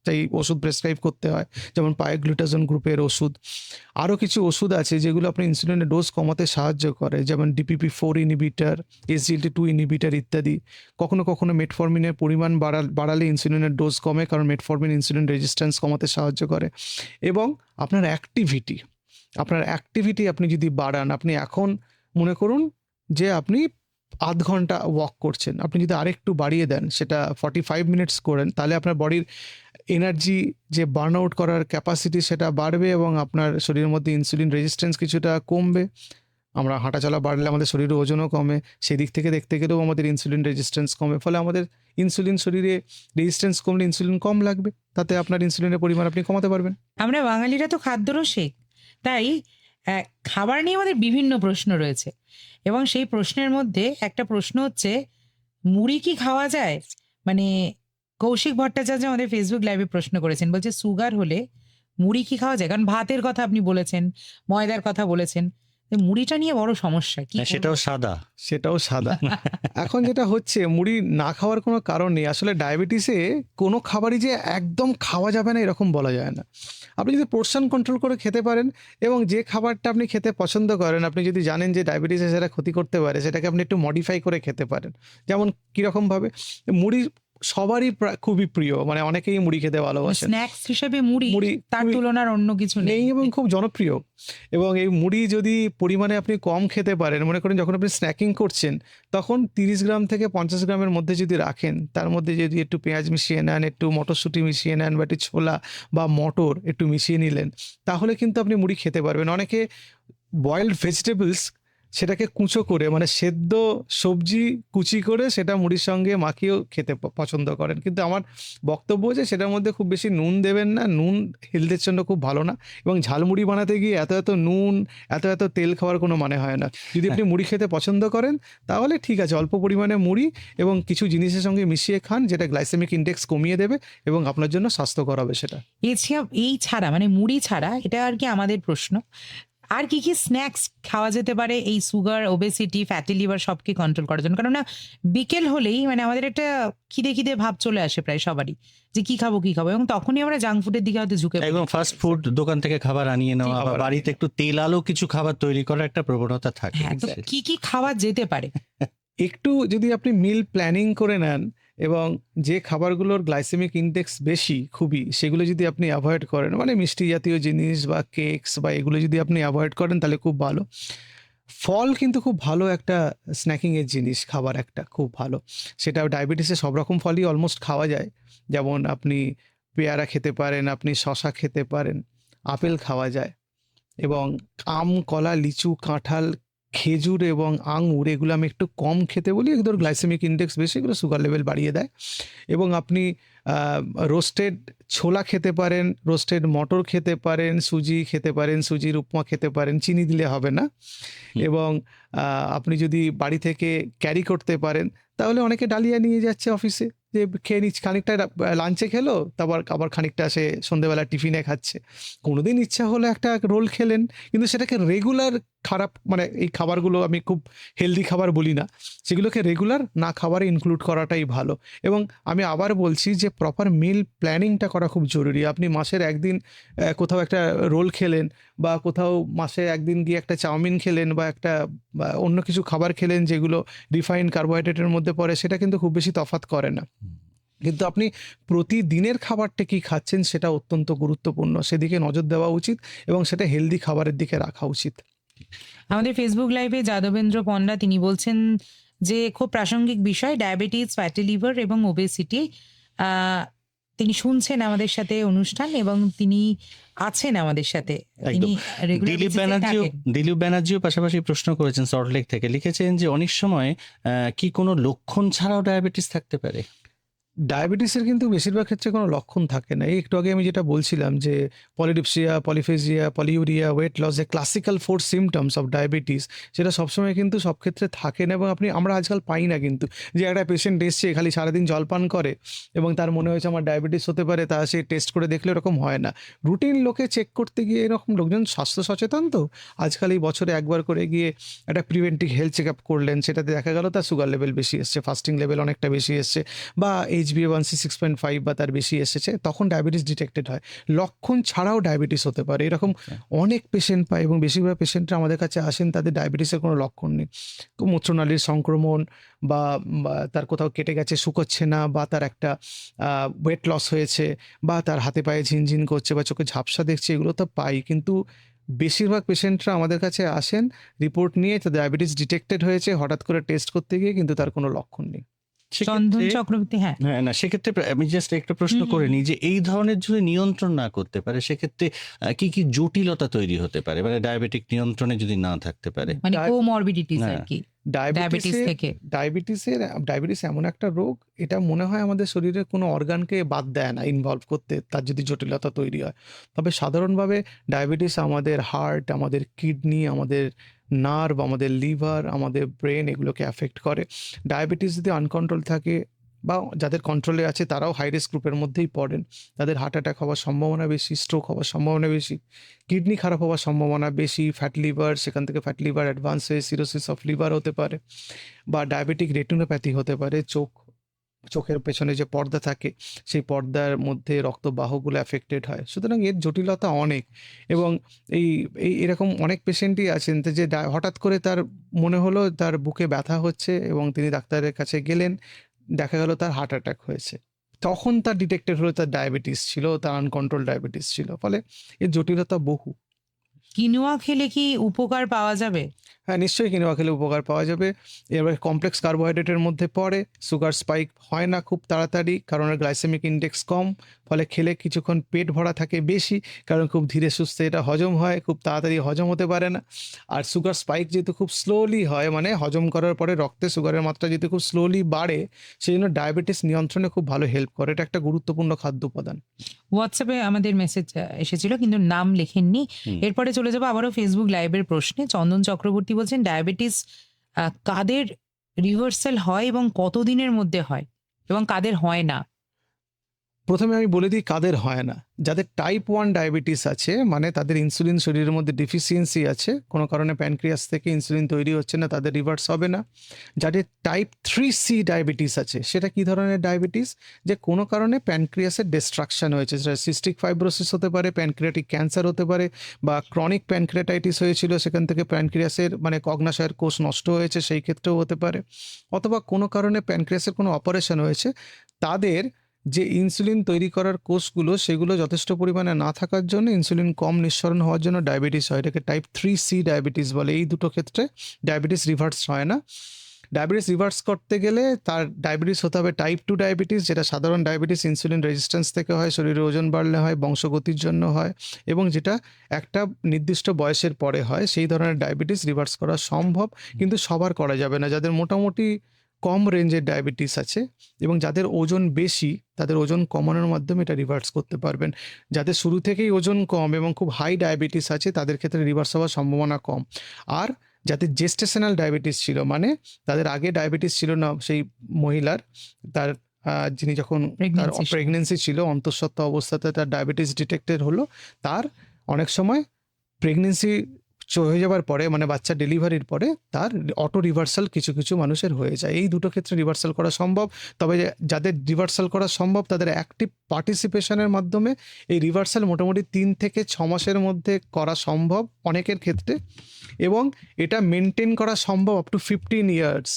তাই ওষুধ প্রেসক্রাইব করতে হয়, যেমন পায়োগ্লুটাজোন গ্রুপের ওষুধ। আরও কিছু ওষুধ আছে যেগুলো আপনার ইনসুলিনের ডোজ কমাতে সাহায্য করে, যেমন DPP-4 ইনহিবিটার, SGLT2 ইনহিবিটার ইত্যাদি। কখনো কখনো মেটফরমিনের পরিমাণ বাড়ালে ইনসুলিনের ডোজ কমে, কারণ মেটফরমিন ইনসুলিন রেজিস্ট্যান্স কমাতে সাহায্য করে। এবং আপনার অ্যাক্টিভিটি আপনি যদি বাড়ান, আপনি এখন মনে করুন যে আপনি আধ ঘন্টা ওয়াক করছেন, আপনি যদি আরেকটু বাড়িয়ে দেন, সেটা 45 মিনিটস করেন, তাহলে আপনার বডির এনার্জি যে বার্ন আউট করার ক্যাপাসিটি সেটা বাড়বে এবং আপনার শরীরের মধ্যে ইনসুলিন রেজিস্ট্যান্স কিছুটা কমবে। আমরা হাঁটাচলা বাড়লে আমাদের শরীরে ওজনও কমে, সেই দিক থেকে দেখতে গেলেও আমাদের ইনসুলিন রেজিস্ট্যান্স কমে, ফলে আমাদের ইনসুলিন শরীরে রেজিস্ট্যান্স কমলে ইনসুলিন কম লাগবে, তাতে আপনার ইনসুলিনের পরিমাণ আপনি কমাতে পারবেন। আমরা বাঙালিরা তো খাদ্যরসিক, তাই খাবার নিয়ে আমাদের বিভিন্ন প্রশ্ন রয়েছে এবং সেই প্রশ্নের মধ্যে একটা প্রশ্ন হচ্ছে, মুড়ি কি খাওয়া যায়? মানে কৌশিক ভট্টাচার্য আমাদের ফেসবুক লাইভে প্রশ্ন করেছেন, বলছে সুগার হলে মুড়ি কি খাওয়া যায়? কারণ ভাতের কথা আপনি বলেছেন, ময়দার কথা বলেছেন, তো মুড়িটা নিয়ে বড় সমস্যা কি হ্যাঁ, সেটাও সাদা। সেটাও সাদা। এখন যেটা হচ্ছে, মুড়ি না খাওয়ার কোনো কারণ নেই। আসলে ডায়াবেটিসে কোনো খাবারই যে একদম খাওয়া যাবে না এরকম বলা যায় না। আপনি যদি পোর্শন কন্ট্রোল করে খেতে পারেন এবং যে খাবারটা আপনি খেতে পছন্দ করেন, আপনি যদি জানেন যে ডায়াবেটিসে সেটা ক্ষতি করতে পারে, সেটাকে আপনি একটু মডিফাই করে খেতে পারেন। যেমন কীরকমভাবে, মুড়ি সবারই খুবই প্রিয়, মানে অনেকেই মুড়ি খেতে ভালোবাসেন। স্ন্যাক্স হিসেবে মুড়ি মুড়ি তার খুবই- তুলনার অন্য কিছু নেই নেই। এবং খুব জনপ্রিয়। এবং এই মুড়ি যদি পরিমাণে আপনি কম খেতে পারেন, মনে করেন যখন আপনি স্ন্যাকিং করছেন, তখন 30 গ্রাম থেকে 50 গ্রামের মধ্যে যদি রাখেন, তার মধ্যে যদি একটু পেঁয়াজ মিশিয়ে নেন, একটু মটরশুঁটি মিশিয়ে নেন, বা একটু ছোলা বা মটর একটু মিশিয়ে নিলেন, তাহলে কিন্তু আপনি মুড়ি খেতে পারবেন। অনেকে বয়েলড ভেজিটেবলস, সেটাকে কুচো করে, মানে সেদ্ধ সবজি কুচি করে সেটা মুড়ির সঙ্গে মাখিয়েও খেতে পছন্দ করেন। কিন্তু আমার বক্তব্য যে সেটার মধ্যে খুব বেশি নুন দেবেন না, নুন হেলথের জন্য খুব ভালো না, এবং ঝালমুড়ি বানাতে গিয়ে এত এত নুন, এত তেল খাওয়ার কোনো মানে হয় না। যদি আপনি মুড়ি খেতে পছন্দ করেন, তাহলে ঠিক আছে, অল্প পরিমাণে মুড়ি এবং কিছু জিনিসের সঙ্গে মিশিয়ে খান, যেটা গ্লাইসেমিক ইন্ডেক্স কমিয়ে দেবে এবং আপনার জন্য স্বাস্থ্যকর হবে সেটা। এই ছাড়া, মানে মুড়ি ছাড়া, এটা আর কি আমাদের প্রশ্ন, আর কি কি স্ন্যাক্স খাওয়া যেতে পারে এই সুগার, ওবেসিটি, ফ্যাটি লিভার সবকে কন্ট্রোল করার জন্য? কারণ না, বিকেল হলেই মানে আমাদের একটা খিদে খিদে ভাব চলে আসে প্রায় সবারই, যে কি খাবো কি খাবো, এবং তখনই আমরা জাঙ্ক ফুডের দিকে হয়তো ঝুঁকে পড়ি। একদম ফাস্ট ফুড দোকান থেকে খাবার আনিয়ে নেওয়া, বা খাবার বাড়িতে একটু তেল আলো কিছু খাবার তৈরি করার একটা প্রবণতা থাকে। হ্যাঁ, তো কি কি খাওয়া যেতে পারে? একটু যদি আপনি মিল প্ল্যানিং করে নেন এবং যে খাবারগুলোর গ্লাইসেমিক ইন্ডেক্স বেশি খুবই, সেগুলো যদি আপনি অ্যাভয়েড করেন, মানে মিষ্টি জাতীয় জিনিস বা কেকস বা এগুলো যদি আপনি অ্যাভয়েড করেন, তাহলে খুব ভালো। ফল কিন্তু খুব ভালো একটা স্ন্যাকিংয়ের জিনিস, খাবার একটা খুব ভালো। সেটা ডায়াবেটিসে সব রকম ফলই অলমোস্ট খাওয়া যায়। যেমন আপনি পেয়ারা খেতে পারেন, আপনি শশা খেতে পারেন, আপেল খাওয়া যায়, এবং আম, কলা, লিচু, কাঁঠাল, খেজুর এবং আঙুর, এগুলো আমি একটু কম খেতে বলি, এগুলোর গ্লাইসেমিক ইন্ডেক্স বেশি, এগুলো সুগার লেভেল বাড়িয়ে দেয়। এবং আপনি রোস্টেড ছোলা খেতে পারেন, রোস্টেড মটর খেতে পারেন, সুজি খেতে পারেন, সুজির উপমা খেতে পারেন, চিনি দিলে হবে না। এবং আপনি যদি বাড়ি থেকে ক্যারি করতে পারেন, তাহলে অনেকে ডালিয়া নিয়ে যাচ্ছে অফিসে, যে খেয়ে নিচ্ছে, খানিকটা লাঞ্চে খেলো, তারপর আবার খানিকটা সে সন্ধ্যেবেলা টিফিনে খাচ্ছে। কোনোদিন ইচ্ছা হলো একটা রোল খেলেন, কিন্তু সেটাকে রেগুলার খারাপ, মানে এই খাবারগুলো আমি খুব হেলদি খাবার বলি না, সেগুলোকে রেগুলার না খাবারে ইনক্লুড করাটাই ভালো। এবং আমি আবার বলছি যে প্রপার মিল প্ল্যানিংটা করা খুব জরুরি। আপনি মাসের একদিন কোথাও একটা রোল খেলেন, বা কোথাও মাসে একদিন গিয়ে একটা চাউমিন খেলেন, বা একটা অন্য কিছু খাবার খেলেন যেগুলো রিফাইন্ড কার্বোহাইড্রেটের মধ্যে পড়ে, সেটা কিন্তু খুব বেশি তফাৎ করে না। কিন্তু আপনি প্রতিদিনের খাবারটা কি খাচ্ছেন সেটা অত্যন্ত গুরুত্বপূর্ণ, সেদিকে নজর দেওয়া উচিত এবং সেটা হেলদি খাবারের দিকে রাখা উচিত। আমাদের ফেসবুক লাইভে যাদবেন্দ্র পণ্ডা তিনি বলছেন যে খুব প্রাসঙ্গিক বিষয়, ডায়াবেটিস, ফ্যাটি লিভার এবং ওবেসিটি। তিনি শুনছেন আমাদের সাথে অনুষ্ঠান এবং তিনি আছেন আমাদের সাথে। তিনি regular দিলীপ basis এ ব্যানার্জিও থাকেন। দিলীপ ব্যানার্জিও পাশাপাশি প্রশ্ন করেছেন সল্টলেক থেকে, লিখেছেন যে অনেক সময় কি কোনো লক্ষণ ছাড়াও ডায়াবেটিস থাকতে পারে? ডায়াবেটিসের কিন্তু বেশিরভাগ ক্ষেত্রে কোনো লক্ষণ থাকে না। এই একটু আগে আমি যেটা বলছিলাম যে polydipsia, polyphagia, polyuria, weight loss, যে ক্লাসিক্যাল 4 সিমটমস অফ ডায়াবেটিস, সেটা সবসময় কিন্তু সব ক্ষেত্রে থাকে না। এবং আমরা আজকাল পাই না কিন্তু, যে একটা পেশেন্ট এসছে খালি সারাদিন জলপান করে এবং তার মনে হয়েছে আমার ডায়াবেটিস হতে পারে, তা সে টেস্ট করে দেখলে এরকম হয় না। রুটিন লোকে চেক করতে গিয়ে এরকম লোকজন স্বাস্থ্য সচেতন, তো আজকাল এই বছরে একবার করে গিয়ে একটা প্রিভেন্টিভ হেলথ চেক আপ করলেন, সেটাতে দেখা গেল তার সুগার লেভেল বেশি এসছে, ফাস্টিং লেভেল অনেকটা বেশি এসছে, বা HbA1c 6.5 বা তার বেশি এসেছে, তখন ডায়াবেটিস ডিটেক্টেড হয়। লক্ষণ ছাড়াও ডায়াবেটিস হতে পারে, এরকম অনেক পেশেন্ট পায়, এবং বেশিরভাগ পেশেন্টরা আমাদের কাছে আসেন তাদের ডায়াবেটিসের কোনো লক্ষণ নেই। মূত্রনালীর সংক্রমণ, বা তার কোথাও কেটে গেছে শুকোচ্ছে না, বা তার একটা ওয়েট লস হয়েছে, বা তার হাতে পায়ে ঝিনঝিন করছে, বা চোখে ঝাপসা দেখছে, এগুলো তো পাই। কিন্তু বেশিরভাগ পেশেন্টরা আমাদের কাছে আসেন রিপোর্ট নিয়ে, তো ডায়াবেটিস ডিটেক্টেড হয়েছে, হঠাৎ করে টেস্ট করতে গিয়ে কিন্তু তার কোনো লক্ষণ নেই। চন্দন সেক্ষেত্রে চক্রবর্তী, হ্যাঁ। হ্যাঁ, না সেক্ষেত্রে আমি জাস্ট একটা প্রশ্ন হুম, করে হুম, নিই যে এই ধরনের যদি নিয়ন্ত্রণ না করতে পারে সেক্ষেত্রে কি কি জটিলতা তৈরি হতে পারে, মানে ডায়াবেটিক নিয়ন্ত্রণে যদি না থাকতে পারে? মানে ডায়- কোমরবিডিটিস আর হ্যাঁ। কি ডায়াবেটিস ডায়াবেটিসে থেকে। ডায়াবেটিস এমন একটা রোগ, এটা মনে হয় আমাদের শরীরের কোনো অর্গানকে বাদ দেয় না ইনভলভ করতে, তার যদি জটিলতা তৈরি হয়। তবে সাধারণভাবে ডায়াবেটিস আমাদের হার্ট, আমাদের কিডনি, আমাদের নার্ভ, আমাদের লিভার, আমাদের ব্রেন এগুলোকে অ্যাফেক্ট করে। ডায়াবেটিস যদি আনকন্ট্রোল থাকে বা যাদের কন্ট্রোলে আছে তারাও হাই রিস্ক গ্রুপের মধ্যেই পড়েন। তাদের হার্ট অ্যাটাক হওয়ার সম্ভাবনা বেশি, স্ট্রোক হওয়ার সম্ভাবনা বেশি, কিডনি খারাপ হওয়ার সম্ভাবনা বেশি, ফ্যাট লিভার, সেখান থেকে ফ্যাট লিভার অ্যাডভান্স হয়ে সিরোসিস অফ লিভার হতে পারে, বা ডায়াবেটিক রেটিনোপ্যাথি হতে পারে। চোখের পেছনে যে পর্দা থাকে সেই পর্দার মধ্যে রক্তবাহগুলো অ্যাফেক্টেড হয়। সুতরাং এর জটিলতা অনেক, এবং এই এই এরকম অনেক পেশেন্টই আছেন যে হঠাৎ করে তার মনে হলো তার বুকে ব্যথা হচ্ছে এবং তিনি ডাক্তারের কাছে গেলেন, দেখা গেল তার হার্ট অ্যাটাক হয়েছে। তখন তার ডিটেক্টেড হলো তার ডায়াবেটিস ছিল, তার আনকন্ট্রোল ডায়াবেটিস ছিল। ফলে এর জটিলতা বহু। কিনোয়া খেলে কি উপকার পাওয়া যাবে? হ্যাঁ, নিশ্চয়ই কিনোয়া খেলে উপকার পাওয়া যাবে। এবার কমপ্লেক্স কার্বোহাইড্রেটের মধ্যে পড়ে, সুগার স্পাইক হয় না খুব তাড়াতাড়ি কারণ এর গ্লাইসেমিক ইন্ডেক্স কম। ফলে খেলে কিছুক্ষণ পেট ভরা থাকে বেশি, কারণ খুব ধীরে সুস্থে এটা হজম হয়, খুব তাড়াতাড়ি হজম হতে পারে না। আর সুগার স্পাইক যেহেতু খুব স্লোলি হয়, মানে হজম করার পরে রক্তে সুগারের মাত্রা যেহেতু খুব স্লোলি বাড়ে, সেই জন্য ডায়াবেটিস নিয়ন্ত্রণে খুব ভালো হেল্প করে। এটা একটা গুরুত্বপূর্ণ খাদ্য উপাদান। হোয়াটসঅ্যাপে আমাদের মেসেজ এসেছিল কিন্তু নাম লেখেননি। হুম। এরপরে চলে যাবো আবারও ফেসবুক লাইভের প্রশ্নে। চন্দন চক্রবর্তী বলছেন ডায়াবেটিস কাদের রিভার্সাল হয় এবং কতদিনের মধ্যে হয় এবং কাদের হয় না? প্রথমে আমি বলে দিই কাদের হয় না। যাদের টাইপ 1 ডায়াবেটিস আছে, মানে তাদের ইনসুলিন শরীরের মধ্যে ডেফিসিয়েন্সি আছে, কোনো কারণে প্যানক্রিয়াস থেকে ইনসুলিন তৈরি হচ্ছে না, তাদের রিভার্স হবে না। যাদের টাইপ 3C ডায়াবেটিস আছে, সেটা কি ধরনের ডায়াবেটিস? যে কোনো কারণে প্যানক্রিয়াসের ডিস্ট্রাকশন হয়েছে, সেটা সিস্টিক ফাইব্রোসিস হতে পারে, প্যানক্রিয়াটিক ক্যান্সার হতে পারে, বা ক্রনিক প্যানক্রিয়াটাইটিস হয়েছিল, সেখান থেকে প্যানক্রিয়াসের মানে অগ্নাশয়ের কোষ নষ্ট হয়েছে, সেই ক্ষেত্রেও হতে পারে। অথবা কোনো কারণে প্যানক্রিয়াসের কোনো অপারেশন হয়েছে, তাদের যে ইনসুলিন তৈরি করার কোষগুলো সেগুলো যথেষ্ট পরিমাণে না থাকার জন্য, ইনসুলিন কম নিঃসরণ হওয়ার জন্য ডায়াবেটিস হয়। এটাকে টাইপ 3C ডায়াবেটিস বলে। এই দুটো ক্ষেত্রে ডায়াবেটিস রিভার্স হয় না। ডায়াবেটিস রিভার্স করতে গেলে তার ডায়াবেটিস হতে হবে টাইপ 2 ডায়াবেটিস, যেটা সাধারণ ডায়াবেটিস ইনসুলিন রেজিস্ট্যান্স থেকে হয়, শরীরে ওজন বাড়লে হয়, বংশগতির জন্য হয়, এবং যেটা একটা নির্দিষ্ট বয়সের পরে হয়। সেই ধরনের ডায়াবেটিস রিভার্স করা সম্ভব, কিন্তু সবার করা যাবে না। যাদের মোটামুটি কম রেঞ্জের ডায়াবেটিস আছে এবং যাদের ওজন বেশি, তাদের ওজন কমানোর মাধ্যমে এটা রিভার্স করতে পারবেন। যাদের শুরু থেকেই ওজন কম এবং খুব হাই ডায়াবেটিস আছে, তাদের ক্ষেত্রে রিভার্স হওয়ার সম্ভাবনা কম। আর যাদের জেস্টেশনাল ডায়াবেটিস ছিল, মানে তাদের আগে ডায়াবেটিস ছিল না সেই মহিলার, তার যিনি যখন তার Pregnancy র সময়। প্রেগনেন্সি ছিল, অন্তঃসত্ত্বা অবস্থাতে তার ডায়াবেটিস ডিটেক্টেড হলো, তার অনেক সময় প্রেগনেন্সি হয়ে যাবার পরে, মানে বাচ্চা ডেলিভারির পরে, তার অটো রিভার্সাল কিছু কিছু মানুষের হয়ে যায়। এই দুটো ক্ষেত্রে রিভার্সাল করা সম্ভব। তবে যাদের রিভার্সাল করা সম্ভব, তাদের অ্যাক্টিভ পার্টিসিপেশনের মাধ্যমে এই রিভার্সাল মোটামুটি 3 থেকে 6 মাসের মধ্যে করা সম্ভব অনেকের ক্ষেত্রে, এবং এটা মেনটেন করা সম্ভব আপ টু 15 ইয়ার্স।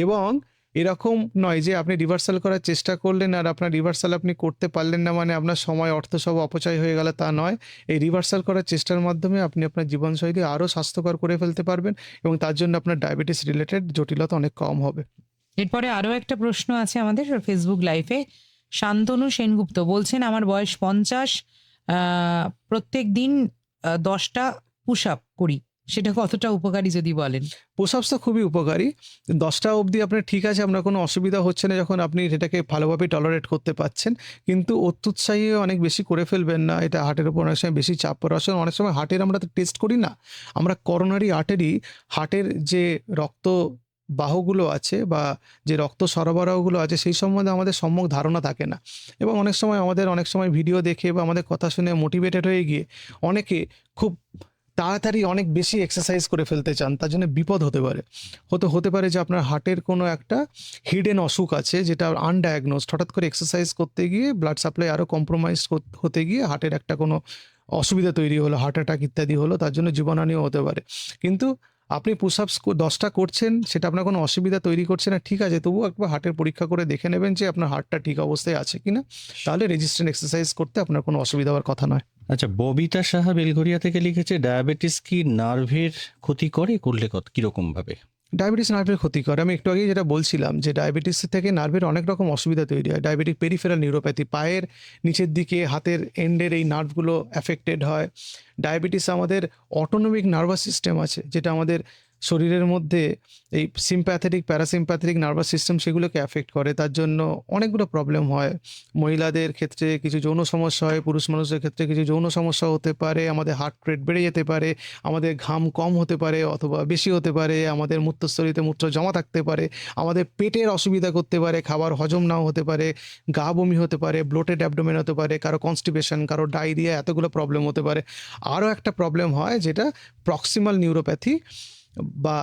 এবং এরকম নয় যে আপনি রিভার্সাল করার চেষ্টা করলেন আর আপনার রিভার্সাল আপনি করতে পারলেন না, মানে আপনার সময় অর্থ সব অপচয় হয়ে গেল, তা নয়। এই রিভার্সাল করার চেষ্টার মাধ্যমে আপনি আপনার জীবনশৈলী আরও স্বাস্থ্যকর করে ফেলতে পারবেন, এবং তার জন্য আপনার ডায়াবেটিস রিলেটেড জটিলতা অনেক কম হবে। এরপরে আরো একটা প্রশ্ন আছে আমাদের ফেসবুক লাইভে। শান্তনু সেনগুপ্ত বলছেন আমার বয়স 50, প্রত্যেক দিন 10টা পুশ আপ করি, সেটা কতটা উপকারী যদি বলেন? পুশআপস তো খুবই উপকারী। 10টা অবধি আপনার ঠিক আছে, আপনার কোনো অসুবিধা হচ্ছে না যখন আপনি সেটাকে ভালোভাবে টলারেট করতে পারছেন, কিন্তু অত্যুৎসাহী অনেক বেশি করে ফেলবেন না। এটা হার্টের উপর অনেক সময় বেশি চাপ পড়ে। আসলে অনেক সময় হার্টের আমরা তো টেস্ট করি না, আমরা করোনারি আর্টারি, হার্টের যে রক্ত বাহুগুলো আছে বা যে রক্ত সরবরাহগুলো আছে, সেই সম্বন্ধে আমাদের সম্যক ধারণা থাকে না। এবং অনেক সময় ভিডিও দেখে বা আমাদের কথা শুনে মোটিভেটেড হয়ে গিয়ে অনেকে খুব তাড়াতাড়ি অনেক বেশি এক্সারসাইজ করে ফেলতে চান, তার জন্য বিপদ হতে পারে যে আপনার হার্টের কোনো একটা হিডেন অসুখ আছে যেটা আনডায়াগনোজড। হঠাৎ করে এক্সারসাইজ করতে গিয়ে ব্লাড সাপ্লাই আরও কম্প্রোমাইজ হতে গিয়ে হার্টের একটা কোনো অসুবিধা তৈরি হলো, হার্ট অ্যাটাক ইত্যাদি হলো, তার জন্য জীবনহানিও হতে পারে। কিন্তু আপনি পুশআপস 10টা করছেন, সেটা আপনার কোনো অসুবিধা তৈরি করছে না, ঠিক আছে, তবুও একবার হার্টের পরীক্ষা করে দেখে নেবেন যে আপনার হার্টটা ঠিক অবস্থায় আছে কিনা, তাহলে রেজিস্ট্যান্ট এক্সারসাইজ করতে আপনার কোনো অসুবিধা হওয়ার কথা নয়। আচ্ছা, ববিতা সাহা বেলঘরিয়া থেকে লিখেছে, ডায়াবেটিস কি নার্ভের ক্ষতি করে, করলে কিরকম ভাবে? ডায়াবেটিস নার্ভের ক্ষতি করে। আমি একটু আগেই যেটা বলছিলাম যে ডায়াবেটিস থেকে নার্ভের অনেক রকম অসুবিধা তৈরি হয়। ডায়াবেটিক পেরিফেরাল নিউরোপ্যাথি, পায়ের নিচের দিকে হাতের এন্ডের এই নার্ভগুলো অ্যাফেক্টেড হয়। ডায়াবেটিস আমাদের অটোনমিক নার্ভাস সিস্টেম আছে, যেটা আমাদের শরীরের মধ্যে এই সিম্প্যাথেটিক প্যারাসিম্প্যাথেটিক নার্ভাস সিস্টেম সেগুলোকে অ্যাফেক্ট করে। তার জন্য অনেকগুলো প্রবলেম হয়। মহিলাদের ক্ষেত্রে কিছু যৌন সমস্যা হয়, পুরুষ মানুষের ক্ষেত্রে কিছু যৌন সমস্যা হতে পারে, আমাদের হার্ট রেট বেড়ে যেতে পারে, আমাদের ঘাম কম হতে পারে অথবা বেশি হতে পারে, আমাদের মূত্রস্থলিতে মূত্র জমা থাকতে পারে, আমাদের পেটের অসুবিধা করতে পারে, খাবার হজম নাও হতে পারে, গা বমি হতে পারে, ব্লোটেড অ্যাবডোমেন হতে পারে, কারো কনস্টিপেশন, কারো ডায়রিয়া, এতগুলো প্রবলেম হতে পারে। আরও একটা প্রবলেম হয় যেটা প্রক্সিমাল নিউরোপ্যাথি বা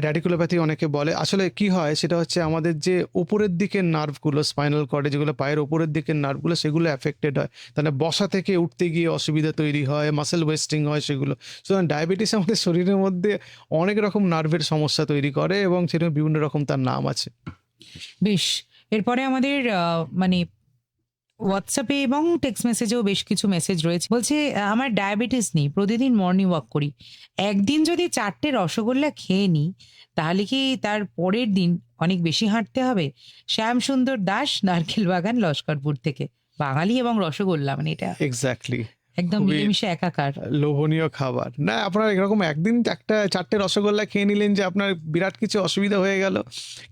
র্যাডিকুলোপ্যাথি অনেকে বলে। আসলে কি হয় সেটা হচ্ছে আমাদের যে উপরের দিকের নার্ভগুলো স্পাইনাল কর্ডে, যেগুলো পায়ের উপরের দিকের নার্ভগুলো, সেগুলো অ্যাফেক্টেড হয়। তাহলে বসা থেকে উঠতে গিয়ে অসুবিধা তৈরি হয়, মাসেল ওয়েস্টিং হয় সেগুলো। সুতরাং ডায়াবেটিস আমাদের শরীরের মধ্যে অনেক রকম নার্ভের সমস্যা তৈরি করে এবং সেরকম বিভিন্ন রকম তার নাম আছে। বেশ, এরপরে আমাদের মানে হোয়াটসঅ্যাপে এবং টেক্সট মেসেজেও বেশ কিছু মেসেজ রয়েছে। বলছে, আমার ডায়াবেটিস নেই, প্রতিদিন মর্নিং ওয়াক করি। একদিন যদি 4টে রসগোল্লা খেয়ে নিই, তাহলে কি তার পরের দিন অনেক বেশি হাঁটতে হবে? শ্যাম সুন্দর দাস, নারকেল বাগান, লস্করপুর থেকে। বাঙালি এবং রসগোল্লা, মানে এটা এক্স্যাক্টলি, একদম খুবই মিলেমিশে একাকার। লোভনীয় খাবার। না, আপনার এরকম একদিন একটা 4টে রসগোল্লা খেয়ে নিলেন যে আপনার বিরাট কিছু অসুবিধা হয়ে গেল,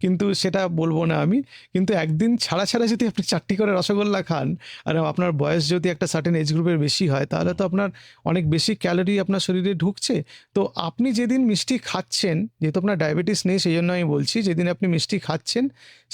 কিন্তু সেটা বলবো না আমি। কিন্তু একদিন ছাড়া ছাড়া যদি আপনি 4টি করে রসগোল্লা খান, আর আপনার বয়স যদি একটা সার্টেন এজ গ্রুপের বেশি হয়, তাহলে তো আপনার অনেক বেশি ক্যালোরি আপনার শরীরে ঢুকছে। তো আপনি যেদিন মিষ্টি খাচ্ছেন, যেহেতু আপনার ডায়াবেটিস নেই সেই জন্য আমি বলছি, যেদিন আপনি মিষ্টি খাচ্ছেন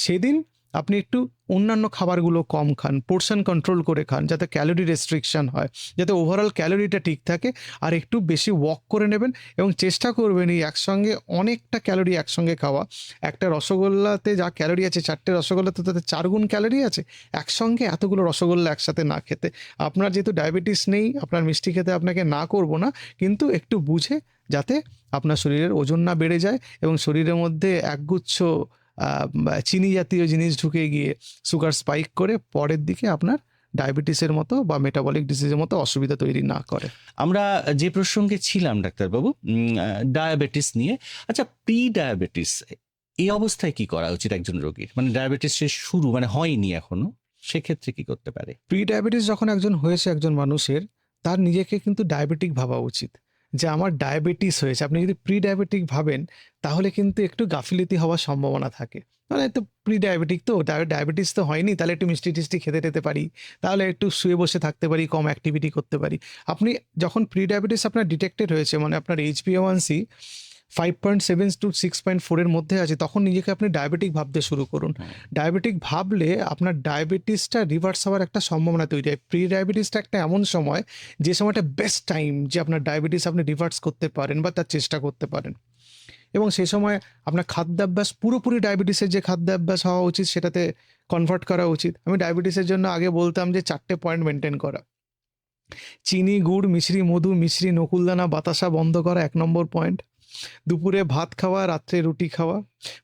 সেদিন আপনি একটু অন্যান্য খাবারগুলো কম খান, পোর্শন কন্ট্রোল করে খান, যাতে ক্যালোরি রেস্ট্রিকশন হয়, যাতে ওভারঅল ক্যালোরিটা ঠিক থাকে। আর একটু বেশি ওয়াক করে নেবেন এবং চেষ্টা করবেন এই একসঙ্গে অনেকটা ক্যালোরি একসঙ্গে খাওয়া। একটা রসগোল্লাতে যা ক্যালোরি আছে, 4টে রসগোল্লাতে তাতে 4 গুণ ক্যালোরি আছে। একসঙ্গে এতগুলো রসগোল্লা একসাথে না খেতে। আপনার যেহেতু ডায়াবেটিস নেই, আপনার মিষ্টি খেতে আপনাকে না করব না, কিন্তু একটু বুঝে, যাতে আপনার শরীরের ওজন না বেড়ে যায় এবং শরীরের মধ্যে একগুচ্ছ চিনি জাতীয় জিনিস ঢুকে গিয়ে সুগার স্পাইক করে পরের দিকে আপনার ডায়াবেটিসের মতো বা মেটাবলিক ডিজিজের মতো অসুবিধা তৈরি না করে। আমরা যে প্রসঙ্গে ছিলাম ডাক্তারবাবু, ডায়াবেটিস নিয়ে। আচ্ছা, প্রি ডায়াবেটিস, এই অবস্থায় কি করা উচিত একজন রোগীর? মানে ডায়াবেটিসের শুরু মানে হয়নি এখনো, সেক্ষেত্রে কি করতে পারে? প্রি ডায়াবেটিস যখন একজন হয়েছে একজন মানুষের, তার নিজেকে কিন্তু ডায়াবেটিক ভাবা উচিত যে আমার ডায়াবেটিস হয়েছে। আপনি যদি প্রি ডায়াবেটিক ভাবেন, তাহলে কিন্তু একটু গাফিলতি হওয়ার সম্ভাবনা থাকে। মানে তো প্রি ডায়াবেটিক, তো ডায়াবেটিস তো হয়নি, তাহলে একটু মিষ্টি টিষ্টি খেতে টেতে পারি, তাহলে একটু শুয়ে বসে থাকতে পারি, কম অ্যাক্টিভিটি করতে পারি। আপনি যখন প্রি ডায়াবেটিস আপনার ডিটেক্টেড হয়েছে, মানে আপনার HbA1c 5.7 to 6.4 এর মধ্যে আছে, তখন নিজেকে আপনি ডায়াবেটিক ভাবতে শুরু করুন। ডায়াবেটিক ভাবলে আপনার ডায়াবেটিসটা রিভার্স হওয়ার একটা সম্ভাবনা তৈরি হয়। প্রি ডায়াবেটিসটা একটা এমন সময়, যে সময়টা বেস্ট টাইম যে আপনার ডায়াবেটিস আপনি রিভার্স করতে পারেন বা তার চেষ্টা করতে পারেন। এবং সেই সময় আপনার খাদ্যাভ্যাস পুরোপুরি ডায়াবেটিসের যে খাদ্যাভ্যাস হওয়া উচিত সেটাতে কনভার্ট করা উচিত। আমি ডায়াবেটিসের জন্য আগে বলতাম যে 4টে পয়েন্ট মেনটেন করা: চিনি, গুড়, মিশ্রি, মধু, মিশ্রি, নকুলদানা, বাতাসা বন্ধ করা 1 নম্বর পয়েন্ট। দুপুরে ভাত খাওয়া, রাত্রে রুটি খাওয়া।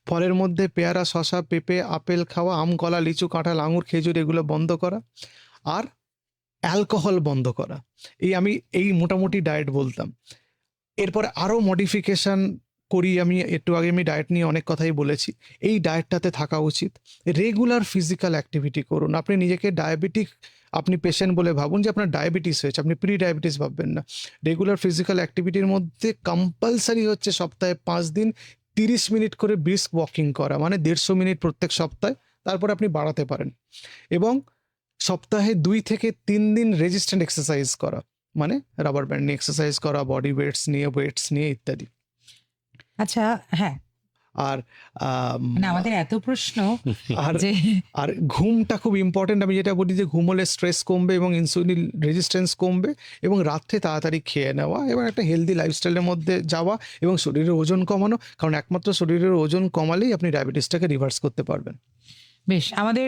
ফলের মধ্যে পেয়ারা, শসা, পেঁপে, আপেল খাওয়া, আম, কলা, লিচু, কাঁঠাল, আঙুর, খেজুর এগুলো বন্ধ করা। আর অ্যালকোহল বন্ধ করা। আমি মোটামুটি ডায়েট বলতাম। এরপরে আরও মডিফিকেশান করি। একটু আগে আমি ডায়েট নিয়ে অনেক কথাই বলেছি। এই ডায়েটটাতে থাকা উচিত। রেগুলার ফিজিক্যাল অ্যাক্টিভিটি করুন। আপনি নিজেকে ডায়াবেটিক, আপনি পেশেন্ট বলে ভাবুন যে আপনার ডায়াবেটিস হয়েছে, আপনি প্রি ডায়াবেটিস ভাববেন না। রেগুলার ফিজিক্যাল অ্যাক্টিভিটির মধ্যে কম্পালসারি হচ্ছে সপ্তাহে 5 দিন 30 মিনিট করে ব্রিস্ক ওয়াকিং করা, মানে 150 মিনিট প্রত্যেক সপ্তাহে। তারপর আপনি বাড়াতে পারেন। এবং সপ্তাহে 2 থেকে 3 দিন রেজিস্ট্যান্ট এক্সারসাইজ করা, মানে রাবার ব্যান্ড নিয়ে এক্সারসাইজ করা, বডি ওয়েটস নিয়ে ইত্যাদি। আচ্ছা, হ্যাঁ, আর মানে আমাদের এত প্রশ্ন আর যে আর ঘুমটা খুব ইম্পর্টেন্ট। আমি যেটা বলি যে ঘুম হলে স্ট্রেস কমবে এবং ইনসুলিন রেজিস্ট্যান্স কমবে, এবং রাত্রে তাড়াতাড়ি খেয়ে নেওয়া এবং একটা হেলদি লাইফস্টাইলের মধ্যে যাওয়া এবং শরীরের ওজন কমানো, কারণ একমাত্র শরীরের ওজন কমালেই আপনি ডায়াবেটিসটাকে রিভার্স করতে পারবেন। বেশ, আমাদের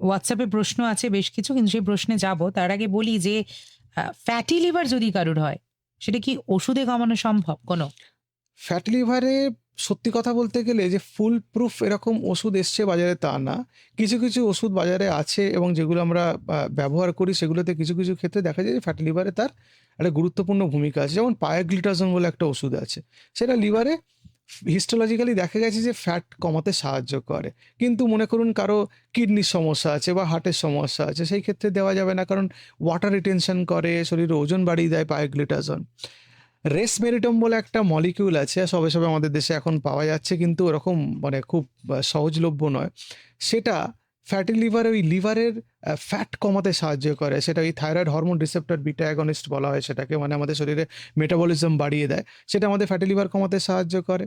হোয়াটসঅ্যাপে প্রশ্ন আছে বেশ কিছু, কিন্তু সেই প্রশ্নে যাব তার আগে বলি যে ফ্যাটি লিভার যদি কারোর হয়, সেটা কি ওষুধে কমানো সম্ভব কোনো? ফ্যাটি লিভারে সত্যি কথা বলতে গেলে যে ফুল প্রুফ এরকম ওষুধ এসছে বাজারে তা না। কিছু কিছু ওষুধ বাজারে আছে এবং যেগুলো আমরা ব্যবহার করি সেগুলোতে কিছু কিছু ক্ষেত্রে দেখা যায় যে ফ্যাটি লিভারে তার একটা গুরুত্বপূর্ণ ভূমিকা আছে। যেমন পায়োগ্লিটাজোন বলে একটা ওষুধ আছে, সেটা লিভারে হিস্টোলজিক্যালি দেখা গেছে যে ফ্যাট কমাতে সাহায্য করে। কিন্তু মনে করুন কারো কিডনির সমস্যা আছে বা হার্টের সমস্যা আছে, সেই ক্ষেত্রে দেওয়া যাবে না, কারণ ওয়াটার রিটেনশন করে, শরীরে ওজন বাড়িয়ে দেয় পায়োগ্লিটাজোন। রেসমেরিটম বলে একটা মলিকিউল আছে, সবে সবে আমাদের দেশে এখন পাওয়া যাচ্ছে, কিন্তু ওরকম মানে খুব সহজলভ্য নয়। সেটা ফ্যাটি লিভার, ওই লিভারের ফ্যাট কমাতে সাহায্য করে। সেটা ওই thyroid hormone receptor beta against বলা হয় সেটাকে, মানে আমাদের শরীরে মেটাবলিজম বাড়িয়ে দেয়। সেটা আমাদের ফ্যাটি লিভার কমাতে সাহায্য করে।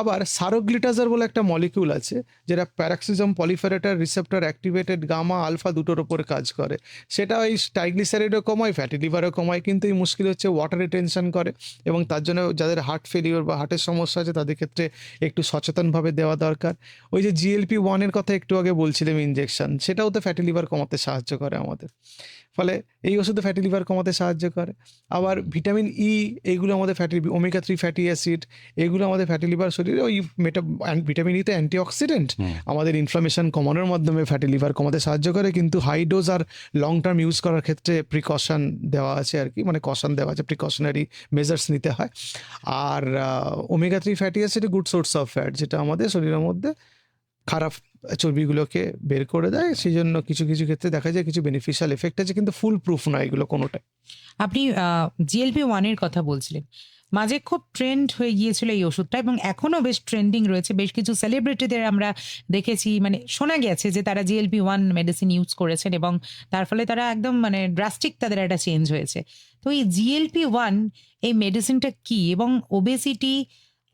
আবার সারোগ্লিটাজার বলে একটা মলিকিউল আছে, যেটা প্যারাক্সিজম পলিফেরেটার রিসেপ্টর অ্যাক্টিভেটেড গামা আলফা দুটোর ওপর কাজ করে। সেটা ওই ট্রাইগ্লিসারাইডও কমায়, ফ্যাটি লিভারও কমায়, কিন্তু এই মুশকিল হচ্ছে ওয়াটার রিটেনশন করে, এবং তার জন্য যাদের হার্ট ফেলিওর বা হার্টের সমস্যা আছে তাদের ক্ষেত্রে একটু সচেতনভাবে দেওয়া দরকার। ওই যে GLP-1 কথা একটু আগে বলছিলাম, ইনজেকশন, সেটাও তো ফ্যাটি লিভার কমাতে সাহায্য করে আমাদের। ফলে এই ওষুধে ফ্যাটি লিভার কমাতে সাহায্য করে। আবার ভিটামিন ই, এইগুলো আমাদের ওমেগা 3 ফ্যাটি অ্যাসিড, এগুলো আমাদের ফ্যাটি লিভার শরীরে ওই ভিটামিন ই তো অ্যান্টিঅক্সিডেন্ট, আমাদের ইনফ্লামেশন কমানোর মাধ্যমে ফ্যাটি লিভার কমাতে সাহায্য করে। কিন্তু হাই ডোজ আর লং টার্ম ইউজ করার ক্ষেত্রে প্রিকশন দেওয়া আছে আর কি, মানে কশন দেওয়া আছে, প্রিকশনারি মেজার্স নিতে হয়। আর omega 3 fatty acid good source of fat, যেটা আমাদের শরীরের মধ্যে খারাপ চর্বিগুলোকে বের করে দেয়। সেই জন্য কিছু কিছু ক্ষেত্রে দেখা যায় কিছু বেনিফিশিয়াল এফেক্ট আছে, কিন্তু ফুল প্রুফ নয় এগুলো কোনোটাই। আপনি GLP-1 এর কথা বলছিলেন। মাঝে খুব ট্রেন্ড হয়ে গিয়েছিল এই ওষুধটা এবং এখনো বেশ ট্রেন্ডিং রয়েছে। বেশ কিছু সেলিব্রিটিদের আমরা দেখেছি, মানে শোনা গেছে যে তারা GLP-1 মেডিসিন ইউজ করেছেন এবং তার ফলে তারা একদম মানে ড্রাস্টিক তাদের একটা চেঞ্জ হয়েছে। তো এই GLP-1 এই মেডিসিনটা কি এবং ওবেসিটি,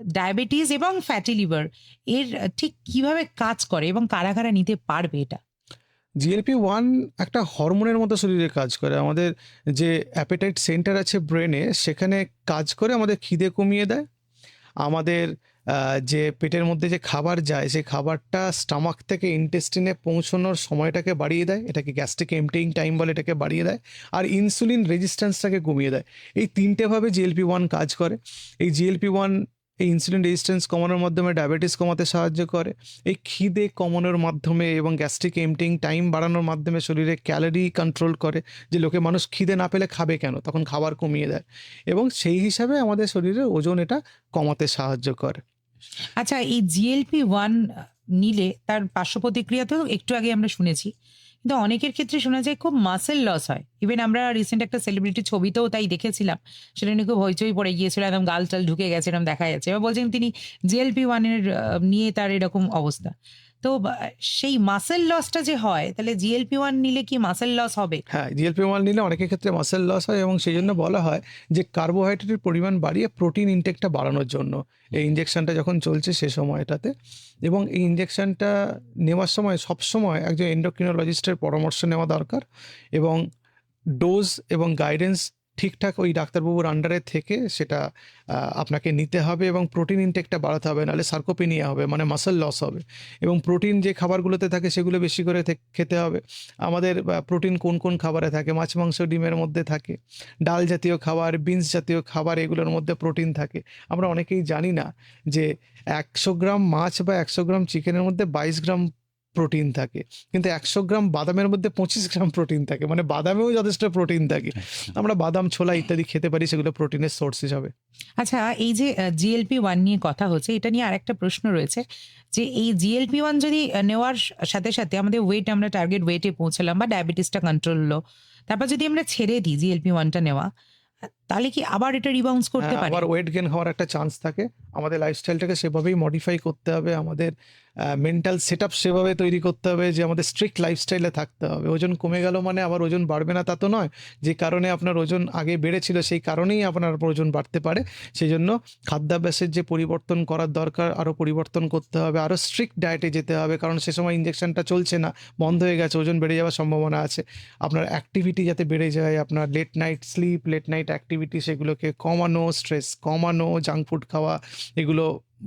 ডায়াবেটিস এবং ফ্যাটি লিভার এর ঠিক কিভাবে কাজ করে এবং কারা কারা নিতে পারবে এটা? GLP-1 একটা হরমোনের মতো শরীরে কাজ করে। আমাদের যে অ্যাপেটাইট সেন্টার আছে ব্রেনে, সেখানে কাজ করে আমাদের খিদে কমিয়ে দেয়। আমাদের যে পেটের মধ্যে যে খাবার যায়, সেই খাবারটা স্টামাক থেকে ইন্টেস্টিনে পৌঁছানোর সময়টাকে বাড়িয়ে দেয়, এটাকে গ্যাস্ট্রিক এমপ্টিং টাইম বলে, এটাকে বাড়িয়ে দেয়। আর ইনসুলিন রেজিস্ট্যান্সটাকে কমিয়ে দেয়। এই তিনটেভাবে GLP-1 কাজ করে। এই GLP-1 এই ইনসুলিন রেজিস্ট্যান্স কমানোর মাধ্যমে ডায়াবেটিস কমাতে সাহায্য করে। এই খিদে কমানোর মাধ্যমে এবং গ্যাস্ট্রিক এমপ্টিং টাইম বাড়ানোর মাধ্যমে শরীরে ক্যালোরি কন্ট্রোল করে, যে মানুষ খিদে না পেলে খাবে কেন, তখন খাবার কমিয়ে দেয়, এবং সেই হিসাবে আমাদের শরীরের ওজন এটা কমাতে সাহায্য করে। আচ্ছা, এই GLP-1 নিলে তার পার্শ্ব প্রতিক্রিয়া তো একটু আগে আমরা শুনেছি। কিন্তু অনেকের ক্ষেত্রে শোনা যায় খুব মাসেল লস হয়। ইভেন আমরা রিসেন্ট একটা সেলিব্রিটি ছবিতেও তাই দেখেছিলাম। সেটা নিয়ে খুব হইচই পড়ে গিয়েছিল। একদম গাল-টাল ঢুকে গেছে এরকম দেখা যাচ্ছে। এবার বলছেন তিনি GLP-1 এর নিয়ে তার এরকম অবস্থা। তো সেই মাসেল লসটা যে হয়, তাহলে GLP-1 নিলে কি মাসেল লস হবে? হ্যাঁ, GLP-1 নিলে অনেকের ক্ষেত্রে মাসেল লস হয়, এবং সেই জন্য বলা হয় যে কার্বোহাইড্রেটের পরিমাণ বাড়িয়ে প্রোটিন ইনটেকটা বাড়ানোর জন্য এই ইনজেকশনটা যখন চলছে সে সময়টাতে। এবং এই ইনজেকশনটা নেওয়ার সময় সবসময় একজন এন্ডোক্রিনোলজিস্টের পরামর্শ নেওয়া দরকার, এবং ডোজ এবং গাইডেন্স ঠিকঠাক ওই ডাক্তারবাবুর আন্ডারে থেকে সেটা আপনাকে নিতে হবে, এবং প্রোটিন ইনটেকটা বাড়াতে হবে, নাহলে সার্কোপেনিয়া হবে, মানে মাসল লস হবে। এবং প্রোটিন যে খাবারগুলোতে থাকে সেগুলো বেশি করে খেতে হবে। আমাদের প্রোটিন কোন কোন খাবারে থাকে? মাছ, মাংস, ডিমের মধ্যে থাকে, ডাল জাতীয় খাবার, বিনস জাতীয় খাবার, এগুলোর মধ্যে প্রোটিন থাকে। আমরা অনেকেই জানি না যে 100 গ্রাম মাছ বা 100 গ্রাম চিকেনের মধ্যে 22 গ্রাম প্রোটিন থাকে, কিন্তু 100 গ্রাম বাদামের মধ্যে 25 গ্রাম প্রোটিন থাকে, মানে বাদামেও যথেষ্ট প্রোটিন থাকে। আমরা বাদাম, ছোলা ইত্যাদি খেতে পারি, সেগুলো প্রোটিনের সোর্স হিসাবে। আচ্ছা, এই যে GLP-1 নিয়ে কথা হচ্ছে, এটা নিয়ে আরেকটা প্রশ্ন রয়েছে যে এই GLP-1 যদি নেওয়ার সাথে সাথে আমাদের ওয়েট, আমরা টার্গেট ওয়েটে পৌঁছালাম বা ডায়াবেটিসটা কন্ট্রোল হলো, তারপর যদি আমরা ছেড়ে দিই GLP-1টা নেওয়া, তাহলে কি আবার এটা রিবাউন্স করতে পারে? আবার ওয়েট গেইন হওয়ার একটা চান্স থাকে। আমাদের লাইফস্টাইলটাকে সেভাবেই মডিফাই করতে হবে, আমাদের মেন্টাল সেটআপ সেভাবে তৈরি করতে হবে যে আমাদের স্ট্রিক্ট লাইফস্টাইলে থাকতে হবে। ওজন কমে গেল মানে আবার ওজন বাড়বে না তা তো নয়। যে কারণে আপনার ওজন আগে বেড়েছিল সেই কারণেই আপনার ওজন বাড়তে পারে। সেই জন্য খাদ্যাভ্যাসের যে পরিবর্তন করার দরকার, আরও পরিবর্তন করতে হবে, আরও স্ট্রিক্ট ডায়েটে যেতে হবে, কারণ সে সময় ইনজেকশনটা চলছে না, বন্ধ হয়ে গেছে, ওজন বেড়ে যাওয়ার সম্ভাবনা আছে। আপনার অ্যাক্টিভিটি যাতে বেড়ে যায়, আপনার late night sleep, late night activity, সেগুলোকে কমানো, স্ট্রেস কমানো, জাঙ্ক ফুড খাওয়া, এগুলো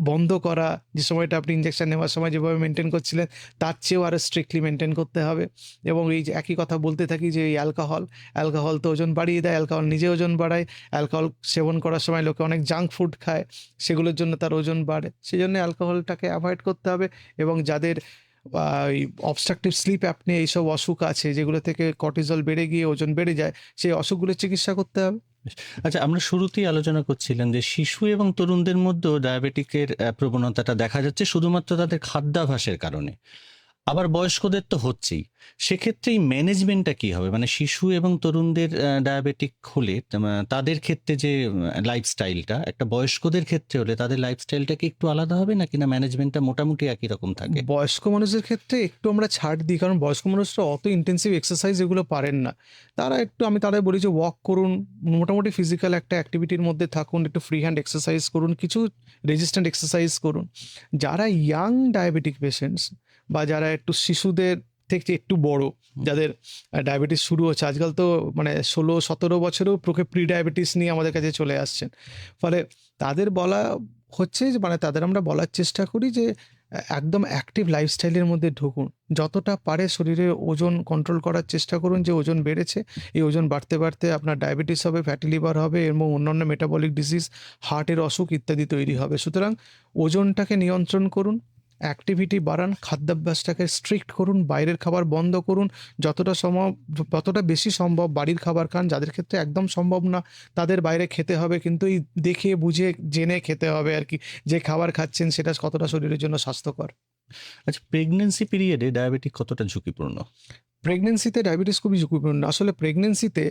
বন্ধ করা, যে সময়টা আপনি ইনজেকশন নেওয়ার সময় যেভাবে মেনটেন করছিলেন তার চেয়েও আরও স্ট্রিক্টলি মেনটেন করতে হবে। এবং এই যে একই কথা বলতে থাকি যে এই অ্যালকোহল তো ওজন বাড়িয়ে দেয়, অ্যালকোহল নিজে ওজন বাড়ায়। অ্যালকোহল সেবন করার সময় লোকে অনেক জাঙ্ক ফুড খায়, সেগুলোর জন্য তার ওজন বাড়ে। সেই জন্য অ্যালকোহলটাকে অ্যাভয়েড করতে হবে। এবং যাদের এই অবস্ট্রাকটিভ স্লিপ অ্যাপনিয়া এইসব অসুখ আছে যেগুলো থেকে কর্টিজল বেড়ে গিয়ে ওজন বেড়ে যায়, সেই অসুখগুলোর চিকিৎসা করতে হবে। আচ্ছা, আমরা শুরুতেই আলোচনা করছিলাম যে শিশু এবং তরুণদের মধ্যেও ডায়াবেটিকের প্রবণতাটা দেখা যাচ্ছে শুধুমাত্র তাদের খাদ্যাভ্যাসের কারণে। আবার বয়স্কদের তো হচ্ছেই। সেক্ষেত্রে এই ম্যানেজমেন্টটা কি হবে? মানে শিশু এবং তরুণদের ডায়াবেটিক হলে তাদের ক্ষেত্রে যে লাইফস্টাইলটা, একটা বয়স্কদের ক্ষেত্রে হলে তাদের লাইফস্টাইলটা কি একটু আলাদা হবে, নাকি না ম্যানেজমেন্টটা মোটামুটি একই রকম থাকে? বয়স্ক মানুষের ক্ষেত্রে একটু আমরা ছাড় দিই, কারণ বয়স্ক মানুষরা অত ইন্টেন্সিভ এক্সারসাইজ এগুলো পারেন না। তারা একটু, আমি তাদের বলি যে ওয়াক করুন, মোটামুটি ফিজিক্যাল একটা অ্যাক্টিভিটির মধ্যে থাকুন, একটু ফ্রি হ্যান্ড এক্সারসাইজ করুন, কিছু রেজিস্ট্যান্ট এক্সারসাইজ করুন। যারা ইয়াং ডায়াবেটিক পেশেন্টস বা যারা একটু শিশুদের থেকে একটু বড়, যাদের ডায়াবেটিস শুরু হচ্ছে, আজকাল তো মানে 16-17 বছরেও প্রি ডায়াবেটিস নিয়ে আমাদের কাছে চলে আসছেন। ফলে তাদের বলা হচ্ছে যে মানে তাদের আমরা বলার চেষ্টা করি যে একদম অ্যাক্টিভ লাইফস্টাইলের মধ্যে ঢুকুন। যতটা পারে শরীরের ওজন কন্ট্রোল করার চেষ্টা করুন। যে ওজন বেড়েছে, এই ওজন বাড়তে বাড়তে আপনার ডায়াবেটিস হবে, ফ্যাটি লিভার হবে এবং অন্যান্য মেটাবলিক ডিজিজ, হার্টের অসুখ ইত্যাদি তৈরি হবে। সুতরাং ওজনটাকে নিয়ন্ত্রণ করুন, অ্যাক্টিভিটি বাড়ান, খাদ্যাভ্যাসটাকে স্ট্রিক্ট করুন, বাইরের খাবার বন্ধ করুন, যতটা বেশি সম্ভব বাড়ির খাবার খান। যাদের ক্ষেত্রে একদম সম্ভব না তাদের বাইরে খেতে হবে, কিন্তু এই দেখে বুঝে জেনে খেতে হবে আর কি, যে খাবার খাচ্ছেন সেটা কতটা শরীরের জন্য স্বাস্থ্যকর। আচ্ছা, প্রেগন্যান্সি পিরিয়ডে ডায়াবেটিক কতটা ঝুঁকিপূর্ণ? প্রেগনেন্সিতে ডায়াবেটিস খুবই ঝুঁকিপূর্ণ। আসলে প্রেগনেন্সিতে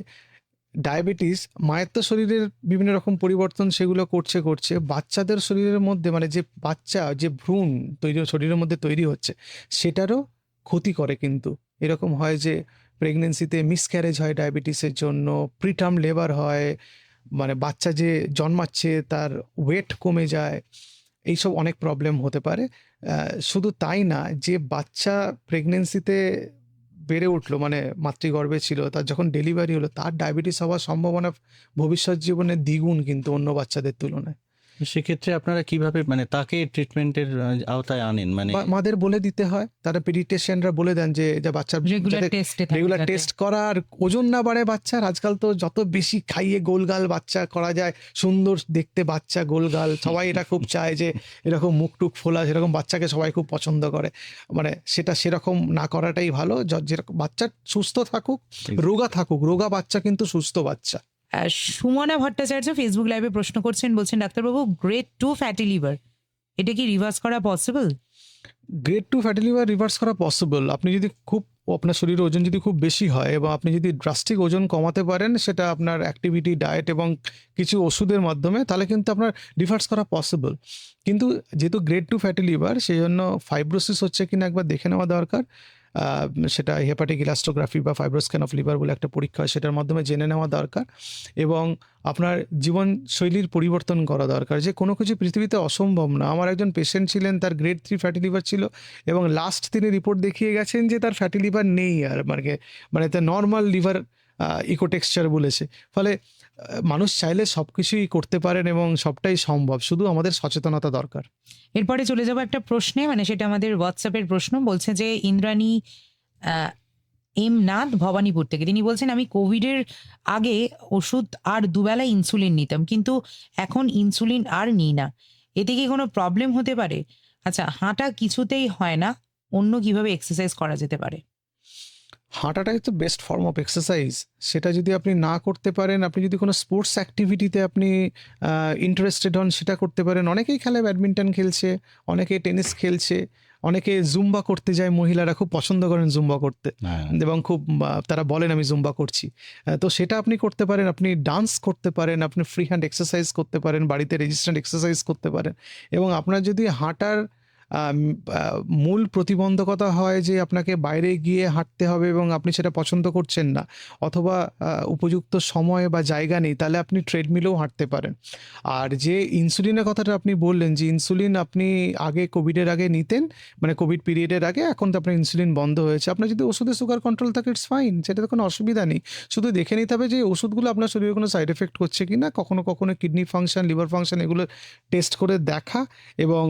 ডায়াবেটিস মায়ের তো শরীরের বিভিন্ন রকম পরিবর্তন সেগুলো করছে বাচ্চাদের শরীরের মধ্যে, মানে যে ভ্রূণ শরীরের মধ্যে তৈরি হচ্ছে সেটারও ক্ষতি করে। কিন্তু এরকম হয় যে প্রেগনেন্সিতে মিসক্যারেজ হয় ডায়াবেটিসের জন্য, প্রিটার্ম লেবার হয়, মানে বাচ্চা যে জন্মাচ্ছে তার ওয়েট কমে যায়, এইসব অনেক প্রবলেম হতে পারে। শুধু তাই না, যে বাচ্চা প্রেগনেন্সিতে বেড়ে উঠলো, মানে মাতৃগর্ভে ছিল, তার যখন ডেলিভারি হলো তার ডায়াবেটিস হওয়ার সম্ভাবনা ভবিষ্যৎ জীবনে দ্বিগুণ কিন্তু অন্য বাচ্চাদের তুলনায়। সেক্ষেত্রে আপনারা কিভাবে মানে তাকে ট্রিটমেন্টের আওতায় আনেন? মানে মাদের বলে দিতে হয়, তারা পেডিয়াট্রিশিয়ানরা বলে দেন যে বাচ্চার রেগুলার টেস্টে রেগুলার টেস্ট করা, আর ওজন না বাড়ে বাচ্চার। আজকাল তো যত বেশি খাইয়ে গোলগাল বাচ্চা করা যায়, সুন্দর দেখতে বাচ্চা গোলগাল, সবাই এটা খুব চায় যে এরকম মুখটুক ফোলা, সেরকম বাচ্চাকে সবাই খুব পছন্দ করে। মানে সেটা সেরকম না করাটাই ভালো। যেরকম বাচ্চা সুস্থ থাকুক, রোগা বাচ্চা কিন্তু সুস্থ বাচ্চা। সুমনা ভট্টাচার্য ফেসবুক লাইভে প্রশ্ন করছেন, বলছেন ডাক্তারবাবু গ্রেড 2 ফ্যাটি লিভার এটা কি রিভার্স করা possible? Grade 2 fatty liver reverse করা পসিবল। আপনি যদি আপনার শরীরের ওজন যদি খুব বেশি হয় এবং আপনি যদি ড্রাস্টিক ওজন কমাতে পারেন, সেটা আপনার অ্যাক্টিভিটি, ডায়েট এবং কিছু ওষুধের মাধ্যমে, তাহলে কিন্তু আপনার রিভার্স করা পসিবল। কিন্তু যেহেতু গ্রেড 2 ফ্যাটি লিভার, সেই জন্য ফাইব্রোসিস হচ্ছে কিনা একবার দেখে নেওয়া দরকার। সেটা হেপাটিক ইলাস্টোগ্রাফি বা ফাইব্রোস্ক্যান অফ লিভার বলে একটা পরীক্ষা হয়, সেটার মাধ্যমে জেনে নেওয়া দরকার। এবং আপনার জীবনশৈলীর পরিবর্তন করা দরকার। যে কোনো কিছু পৃথিবীতে অসম্ভব না। আমার একজন পেশেন্ট ছিলেন, তার গ্রেড 3 ফ্যাটি লিভার ছিল এবং লাস্ট তিনি রিপোর্ট দেখিয়ে গেছেন যে তার ফ্যাটি লিভার নেই আর, মানে তার নর্মাল লিভার ইকোটেক্সচার বলেছে। ফলে মানুষ চাইলে সব কিছুই করতে পারেন এবং সবটাই সম্ভব, শুধু আমাদের সচেতনতা দরকার। এরপরে চলে যাবো একটা প্রশ্নে, মানে সেটা আমাদের হোয়াটসঅ্যাপের প্রশ্ন। বলছে যে ইন্দ্রাণী এম নাথ ভবানীপুর থেকে, তিনি বলছেন আমি কোভিডের আগে ওষুধ আর দুবেলা ইনসুলিন নিতাম, কিন্তু এখন ইনসুলিন আর নিই না, এতে কি কোনো প্রবলেম হতে পারে? আচ্ছা, হাঁটা কিছুতেই হয় না, অন্য কিভাবে এক্সারসাইজ করা যেতে পারে? হাঁটাটাই তো বেস্ট ফর্ম অফ এক্সারসাইজ। সেটা যদি আপনি না করতে পারেন, আপনি যদি কোনো স্পোর্টস অ্যাক্টিভিটিতে আপনি ইন্টারেস্টেড হন, সেটা করতে পারেন। অনেকেই খেলে, ব্যাডমিন্টন খেলছে, অনেকে টেনিস খেলছে, অনেকে জুম্বা করতে যায়, মহিলারা খুব পছন্দ করেন জুম্বা করতে এবং খুব তারা বলেন আমি জুম্বা করছি। তো সেটা আপনি করতে পারেন, আপনি ডান্স করতে পারেন, আপনি ফ্রি হ্যান্ড এক্সারসাইজ করতে পারেন, বাড়িতে রেজিস্ট্যান্ট এক্সারসাইজ করতে পারেন। এবং আপনার যদি হাঁটার আম, মূল প্রতিবন্ধকতা হয় যে আপনাকে বাইরে গিয়ে হাঁটতে হবে এবং আপনি সেটা পছন্দ করছেন না, অথবা উপযুক্ত সময় বা জায়গা নেই, তাহলে আপনি ট্রেডমিলেও হাঁটতে পারেন। আর যে ইনসুলিনের কথাটা আপনি বললেন, যে ইনসুলিন আপনি আগে কোভিডের আগে নিতেন, মানে কোভিড পিরিয়ডের আগে, এখন তো আপনার ইনসুলিন বন্ধ হয়েছে। আপনার যদি ওষুধে সুগার কন্ট্রোল থাকে, ইটস ফাইন, সেটাতে কোনো অসুবিধা নেই। শুধু দেখে নিতে হবে যে এই ওষুধগুলো আপনার শরীরে কোনো সাইড এফেক্ট করছে কি না, কখনো কখনো কিডনি ফাংশন, লিভার ফাংশন এগুলো টেস্ট করে দেখা, এবং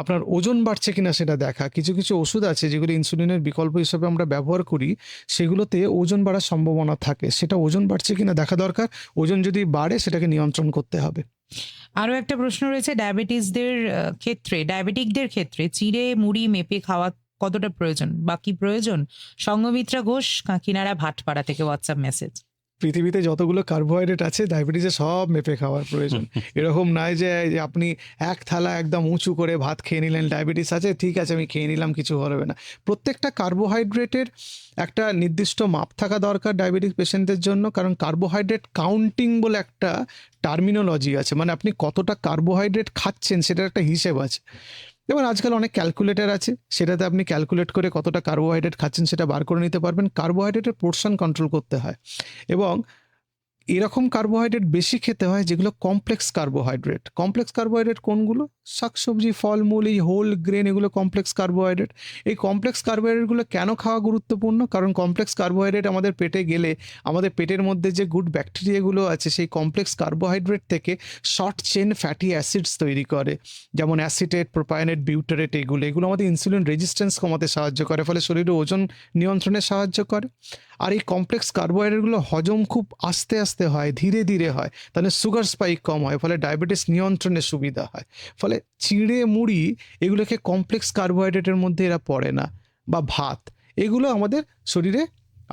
আপনার ওজন বাড়ছে কিনা সেটা দেখা। কিছু কিছু ওষুধ আছে যেগুলো ইনসুলিনের বিকল্প হিসেবে আমরা ব্যবহার করি, সেগুলোতে ওজন বাড়ার সম্ভাবনা থাকে, সেটা ওজন বাড়ছে কিনা দেখা দরকার। ওজন যদি বাড়ে সেটাকে নিয়ন্ত্রণ করতে হবে। আরো একটা প্রশ্ন রয়েছে, ডায়াবেটিকদের ক্ষেত্রে চিড়ে মুড়ি মেপে খাওয়া কতটা প্রয়োজন বা কি প্রয়োজন? সঙ্গমিত্রা ঘোষ, কাকিনাড়া, ভাটপাড়া থেকে হোয়াটসঅ্যাপ মেসেজ। পৃথিবীতে যতগুলো কার্বোহাইড্রেট আছে ডায়াবেটিসে সব মেপে খাওয়ার প্রয়োজন। এরকম নয় যে যে আপনি এক থালা একদম উঁচু করে ভাত খেয়ে নিলেন, ডায়াবেটিস আছে ঠিক আছে আমি খেয়ে নিলাম, কিছু হবে না। প্রত্যেকটা কার্বোহাইড্রেটের একটা নির্দিষ্ট মাপ থাকা দরকার ডায়াবেটিস পেশেন্টদের জন্য, কারণ কার্বোহাইড্রেট কাউন্টিং বলে একটা টার্মিনোলজি আছে, মানে আপনি কতটা কার্বোহাইড্রেট খাচ্ছেন সেটার একটা হিসেব আছে। যেমন আজকাল অনেক ক্যালকুলেটর আছে, সেটাতে আপনি ক্যালকুলেট করে কতটা কার্বোহাইড্রেট খাচ্ছেন সেটা বার করে নিতে পারবেন। কার্বোহাইড্রেটের পোর্শন কন্ট্রোল করতে হয়, এবং এরকম কার্বোহাইড্রেট বেশি খেতে হয় যেগুলো কমপ্লেক্স কার্বোহাইড্রেট। কমপ্লেক্স কার্বোহাইড্রেট কোনগুলো? শাকসবজি, ফলমূল, এই হোল গ্রেন, এগুলো কমপ্লেক্স কার্বোহাইড্রেট। এই কমপ্লেক্স কার্বোহাইড্রেটগুলো কেন খাওয়া গুরুত্বপূর্ণ? কারণ কমপ্লেক্স কার্বোহাইড্রেট আমাদের পেটে গেলে আমাদের পেটের মধ্যে যে গুড ব্যাকটেরিয়াগুলো আছে সেই কমপ্লেক্স কার্বোহাইড্রেট থেকে শর্ট চেন ফ্যাটি অ্যাসিডস তৈরি করে, যেমন অ্যাসিটেট, প্রোপায়নেট, বিউটারেট, এগুলো আমাদের ইনসুলিন রেজিস্ট্যান্স কমাতে সাহায্য করে, ফলে শরীরে ওজন নিয়ন্ত্রণে সাহায্য করে। আর এই কমপ্লেক্স কার্বোহাইড্রেটগুলো হজম খুব আস্তে আস্তে হয়, ধীরে ধীরে হয়, তাহলে সুগার স্পাইক কম হয়, ফলে ডায়াবেটিস নিয়ন্ত্রণে সুবিধা হয়। ফলে চিড়ে মুড়ি এগুলোকে কমপ্লেক্স কার্বোহাইড্রেটের মধ্যে এরা পড়ে না, বা ভাত, এগুলো আমাদের শরীরে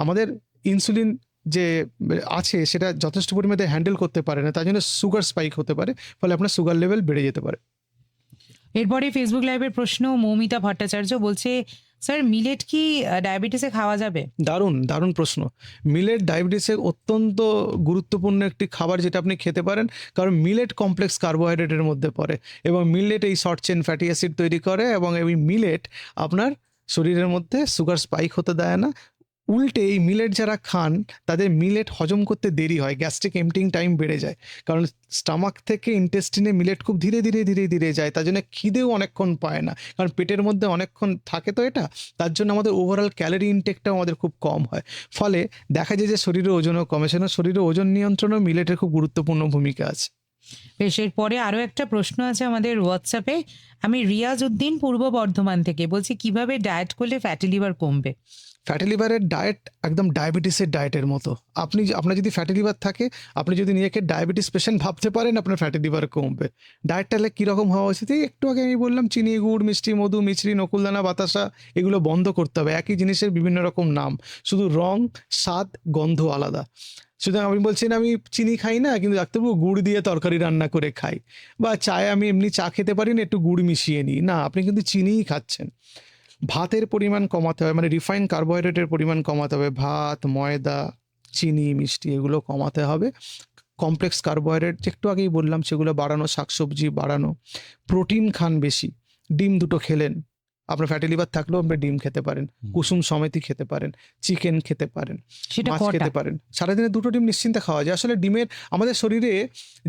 আমাদের ইনসুলিন যে আছে সেটা যথেষ্ট পরিমাণে হ্যান্ডেল করতে পারে না, তার জন্য সুগার স্পাইক হতে পারে, ফলে আপনার সুগার লেভেল বেড়ে যেতে পারে। এরপরে ফেসবুক লাইভের প্রশ্ন, মৌমিতা ভট্টাচার্য বলছে, স্যার মিলেট কি ডায়াবেটিসে খাওয়া যাবে? দারুণ দারুণ প্রশ্ন। মিলেট ডায়াবেটিসের অত্যন্ত গুরুত্বপূর্ণ একটি খাবার যেটা আপনি খেতে পারেন, কারণ মিলেট কমপ্লেক্স কার্বোহাইড্রেটের মধ্যে পড়ে, এবং মিলেট এই শর্ট চেন ফ্যাটি অ্যাসিড তৈরি করে, এবং এই মিলেট আপনার শরীরের মধ্যে সুগার স্পাইক হতে দেয় না। উল্টে এই মিলেট যারা খান তাদের মিলেট হজম করতে দেরি হয়, গ্যাস্ট্রিক এমটিং টাইম বেড়ে যায়, কারণ স্টামাক থেকে ইন্টেস্টিনে মিলেট খুব ধীরে ধীরে ধীরে ধীরে যায়, তার জন্য খিদেও অনেকক্ষণ পায় না, কারণ পেটের মধ্যে অনেকক্ষণ থাকে তো এটা, তার জন্য আমাদের ওভারঅল ক্যালোরি ইনটেকটাও আমাদের খুব কম হয়, ফলে দেখা যায় যে শরীরের ওজনও কমে। সেজন্য শরীরের ওজন নিয়ন্ত্রণেও মিলেটের খুব গুরুত্বপূর্ণ ভূমিকা আছে। বেশ, এরপরে আরো একটা প্রশ্ন আছে আমাদের হোয়াটসঅ্যাপে। আমি রিয়াজ উদ্দিন, পূর্ব বর্ধমান থেকে বলছি, কিভাবে ডায়েট করলে ফ্যাটি লিভার কমবে? ফ্যাটি লিভারের ডায়েট একদম ডায়াবেটিসের ডায়েটের মতো। আপনার যদি ফ্যাটি লিভার থাকে, আপনি যদি নিজেকে ডায়াবেটিস পেশেন্ট ভাবতে পারেন, আপনার ফ্যাটি লিভার কমবে। ডায়েটটা কীরকম হওয়া উচিত? এই একটু আগে আমি বললাম, চিনি, গুড়, মিষ্টি, মধু, মিছরি, নকুলদানা, বাতাসা, এগুলো বন্ধ করতে হবে। একই জিনিসের বিভিন্ন রকম নাম, শুধু রং, স্বাদ, গন্ধ আলাদা। সুতরাং আমি বলছি না আমি চিনি খাই না, কিন্তু ডাক্তারবাবু গুড় দিয়ে তরকারি রান্না করে খাই, বা চায়ে আমি এমনি চা খেতে পারি না, একটু গুড় মিশিয়ে নিই, না, আপনি কিন্তু চিনিই খাচ্ছেন। ভাতের পরিমাণ কমাতে হবে, মানে রিফাইন্ড কার্বোহাইড্রেটের পরিমাণ কমাতে হবে, ভাত, ময়দা, চিনি, মিষ্টি, এগুলো কমাতে হবে। কমপ্লেক্স কার্বোহাইড্রেট একটু আগেই বললাম সেগুলো বাড়ানো, শাকসবজি বাড়ানো, প্রোটিন খান বেশি, ডিম দুটো খেলেন, আপনার ফ্যাটি লিভার থাকলেও আপনি ডিম খেতে পারেন, কুসুম সমেতি খেতে পারেন, চিকেন খেতে পারেন, সেটা মাছ কটা? খেতে পারেন। সারাদিনে 2টো ডিম নিশ্চিন্তে খাওয়া যায়। আসলে ডিমের আমাদের শরীরে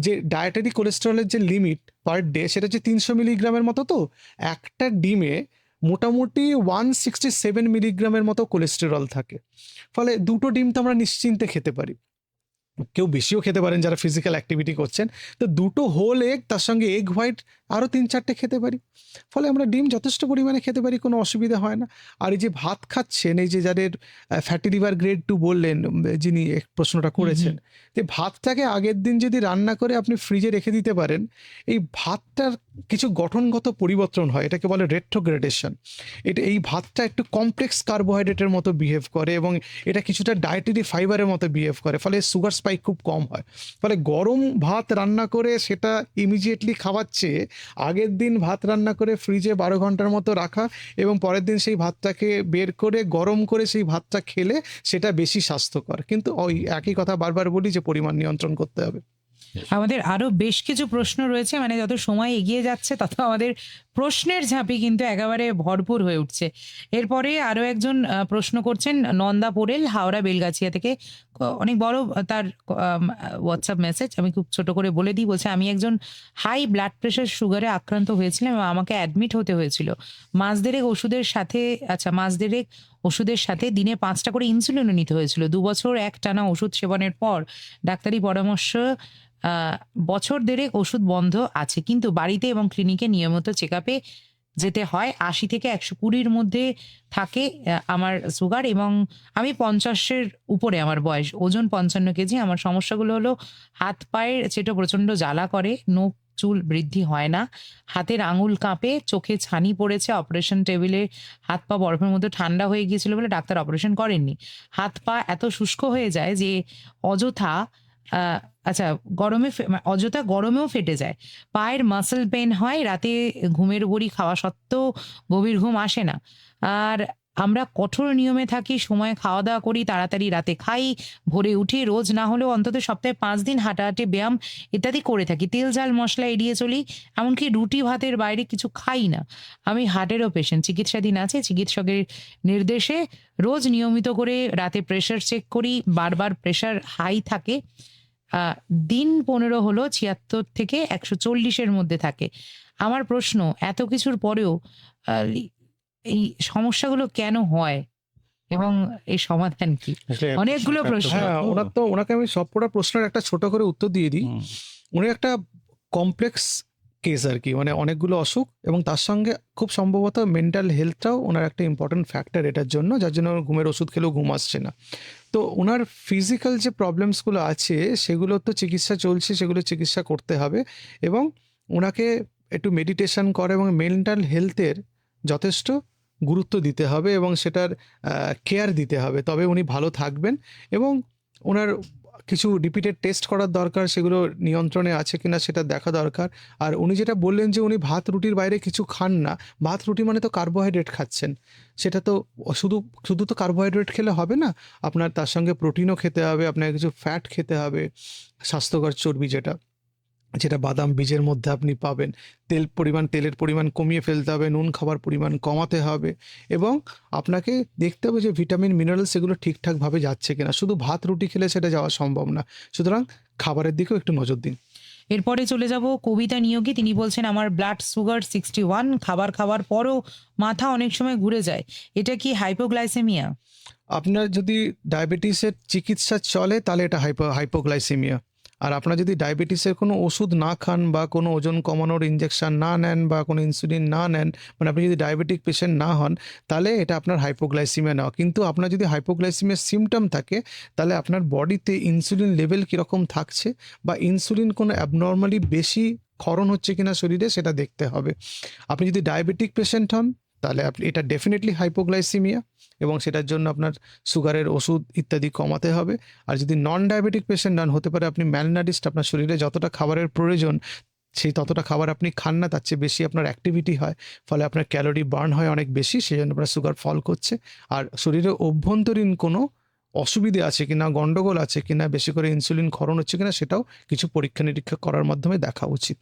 যে ডায়েটারি কোলেস্টেরলের যে লিমিট পার ডে, সেটা হচ্ছে 300 মিলিগ্রামের মতো। তো একটা ডিমে মোটামুটি 167 মিলিগ্রামের মতো কোলেস্টেরল থাকে, ফলে 2টো ডিম তো আমরা নিশ্চিন্তে খেতে পারি। কেউ বেশিও খেতে পারেন যারা ফিজিক্যাল অ্যাক্টিভিটি করছেন, তো 2টো হোল এগ, তার সঙ্গে এগ হোয়াইট আরও 3-4টে খেতে পারি, ফলে আমরা ডিম যথেষ্ট পরিমাণে খেতে পারি, কোনো অসুবিধা হয় না। আর এই যে ভাত খাচ্ছেন, এই যে যাদের ফ্যাটি লিভার গ্রেড 2 বললেন, যিনি প্রশ্নটা করেছেন, যে ভাতটাকে আগের দিন যদি রান্না করে আপনি ফ্রিজে রেখে দিতে পারেন, এই ভাতটার কিছু গঠনগত পরিবর্তন হয়, এটাকে বলে রেট্রোগ্রেডেশন। এই ভাতটা একটু কমপ্লেক্স কার্বোহাইড্রেটের মতো বিহেভ করে, এবং এটা কিছুটা ডায়েটারি ফাইবারের মতো বিহেভ করে, ফলে সুগার স্পাইক খুব কম হয়। ফলে গরম ভাত রান্না করে সেটা ইমিডিয়েটলি খাওয়াচ্ছে, আগের দিন ভাত রান্না করে ফ্রিজে 12 ঘন্টার মতো রাখা, এবং পরের দিন সেই ভাতটাকে বের করে গরম করে সেই ভাতটা খেলে সেটা বেশি স্বাস্থ্যকর। কিন্তু ওই একই কথা বারবার বলি যে পরিমাণ নিয়ন্ত্রণ করতে হবে। আমাদের আরো বেশ কিছু প্রশ্ন রয়েছে, মানে যত সময় এগিয়ে যাচ্ছে তত আমাদের প্রশ্নের ঝাঁপি কিন্তু একেবারে ভরপুর হয়ে উঠছে। এরপরে আরো একজন প্রশ্ন করছেন, নন্দা পোরেল, হাওড়া বেলগাছিয়া থেকে। অনেক বড় তার হোয়াটসঅ্যাপ মেসেজ, আমি খুব ছোট করে বলে দিই। বলছে, আমি একজন হাই ব্লাড প্রেশার সুগারে আক্রান্ত হয়েছিলাম এবং আমাকে অ্যাডমিট হতে হয়েছিল। মাস দেড়েক ওষুধের সাথে দিনে 5টা করে ইনসুলিনও নিতে হয়েছিল। 2 বছর একটানা ওষুধ সেবনের পর ডাক্তারি পরামর্শ, বছর দেড়েক ওষুধ বন্ধ আছে, কিন্তু বাড়িতে এবং ক্লিনিকে নিয়মিত চেক আপে যেতে হয়। 80 থেকে 120-র মধ্যে থাকে আমার সুগার, এবং আমি 50-এর উপরে আমার বয়স, ওজন 55 কেজি। আমার সমস্যাগুলো হলো, হাত পায়ের চেটো প্রচন্ড জ্বালা করে, নখ চুল বৃদ্ধি হয় না, হাতের আঙুল কাঁপে, চোখে ছানি পড়েছে, অপারেশন টেবিলে হাত পা বরফের মধ্যে ঠান্ডা হয়ে গিয়েছিল বলে ডাক্তার অপারেশন করেননি। হাত পা এত শুষ্ক হয়ে যায় যে অযথা আহ, আচ্ছা অযথা গরমেও ফেটে যায়। পায়ের মাসল পেন হয়, রাতে ঘুমের বড়ি খাওয়া সত্ত্বেও গভীর ঘুম আসে না। আর আমরা কঠোর নিয়মে থাকি, সময় খাওয়া দাওয়া করি, তাড়াতাড়ি রাতে খাই, ভোরে উঠি, রোজ না হলেও অন্তত সপ্তাহে 5 দিন হাঁটাহাঁটি, ব্যায়াম ইত্যাদি করে থাকি। তেল ঝাল মশলা এড়িয়ে চলি, এমনকি রুটি ভাতের বাইরে কিছু খাই না। আমি হার্টেরও পেশেন্ট, চিকিৎসাধীন আছে। চিকিৎসকের নির্দেশে রোজ নিয়মিত করে রাতে প্রেশার চেক করি, বারবার প্রেশার হাই থাকে। দিন 15 হলো 76 থেকে 140-এর মধ্যে থাকে। আমার প্রশ্ন, এত কিছুর পরেও আহ, এই সমস্যাগুলো কেন হয় এবং এর সমাধান কি? আসলে অনেকগুলো প্রশ্ন। হ্যাঁ, ওনাকে আমি সবকটা প্রশ্নের একটা ছোট করে উত্তর দিয়ে দিই। হুম, উনি একটা কমপ্লেক্স কেস আর কি, মানে অনেকগুলো অসুখ এবং তার সঙ্গে খুব সম্ভবত মেন্টাল হেলথটাও ওনার একটা ইম্পর্টেন্ট ফ্যাক্টর এটার জন্য, যার জন্য ওর ঘুমের ওষুধ খেলেও ঘুম আসছে না। তো ওনার ফিজিক্যাল যে প্রবলেমসগুলো আছে সেগুলো তো চিকিৎসা চলছে, সেগুলো চিকিৎসা করতে হবে এবং ওনাকে একটু মেডিটেশন করে এবং মেন্টাল হেলথের যথেষ্ট গুরুত্ব দিতে হবে এবং সেটার কেয়ার দিতে হবে, তবে উনি ভালো থাকবেন। এবং ওনার কিছু রিপিটেড টেস্ট করার দরকার, সেগুলো নিয়ন্ত্রণে আছে কিনা সেটা দেখা দরকার। আর উনি যেটা বললেন যে উনি ভাত রুটির বাইরে কিছু খান না, ভাত রুটি মানে তো কার্বোহাইড্রেট খাচ্ছেন, সেটা তো শুধু শুধু তো কার্বোহাইড্রেট খেলে হবে না, আপনার তার সঙ্গে প্রোটিনও খেতে হবে, আপনার কিছু ফ্যাট খেতে হবে, স্বাস্থ্যকর চর্বি যেটা যেটা বাদাম বীজের মধ্যে আপনি পাবেন। তেলের পরিমাণ কমিয়ে ফেলতে হবে, নুন খাবার পরিমাণ কমাতে হবে এবং আপনাকে দেখতে হবে যে ভিটামিন মিনারেলস এগুলো ঠিকঠাকভাবে যাচ্ছে কিনা। শুধু ভাত রুটি খেলে সেটা যাওয়া সম্ভব না, সুতরাং খাবারের দিকেও একটু নজর দিন। এরপরে চলে যাব কবিতা নিয়োগী। তিনি বলছেন, আমার ব্লাড সুগার 61, খাবার খাওয়ার পরও মাথা অনেক সময় ঘুরে যায়, এটা কি হাইপোগ্লাইসেমিয়া? আপনার যদি ডায়াবেটিসের চিকিৎসা চলে তাহলে এটা হাইপোগ্লাইসেমিয়া। আর আপনার যদি ডায়াবেটিসের কোনো ওষুধ না খান বা কোনো ওজন কমানোর ইনজেকশন না নেন বা কোনো ইনসুলিন না নেন, মানে আপনি যদি ডায়াবেটিক পেশেন্ট না হন, তাহলে এটা আপনার হাইপোগ্লাইসেমিয়া না। কিন্তু আপনার যদি হাইপোগ্লাইসেমিয়ার সিমটম থাকে, তাহলে আপনার বডিতে ইনসুলিন লেভেল কীরকম থাকছে বা ইনসুলিন কোনো অ্যাবনর্মালি বেশি ক্ষরণ হচ্ছে কিনা শরীরে সেটা দেখতে হবে। আপনি যদি ডায়াবেটিক পেশেন্ট হন তাহলে আপনি এটা ডেফিনেটলি হাইপোগ্লাইসেমিয়া এবং সেটার জন্য আপনার সুগারের ওষুধ ইত্যাদি কমাতে হবে। আর যদি নন ডায়াবেটিক পেশেন্ট হন, হতে পারে আপনি ম্যালনারিস্ট, আপনার শরীরে যতটা খাবারের প্রয়োজন সেই ততটা খাবার আপনি খান না, তার চেয়ে বেশি আপনার অ্যাক্টিভিটি হয়, ফলে আপনার ক্যালোরি বার্ন হয় অনেক বেশি, সেই জন্য আপনার সুগার ফল করছে। আর শরীরে অভ্যন্তরীণ কোনো অসুবিধে আছে কিনা, গন্ডগোল আছে কিনা, বেশি করে ইনসুলিন ক্ষরণ হচ্ছে কিনা, সেটাও কিছু পরীক্ষা নিরীক্ষা করার মাধ্যমে দেখা উচিত।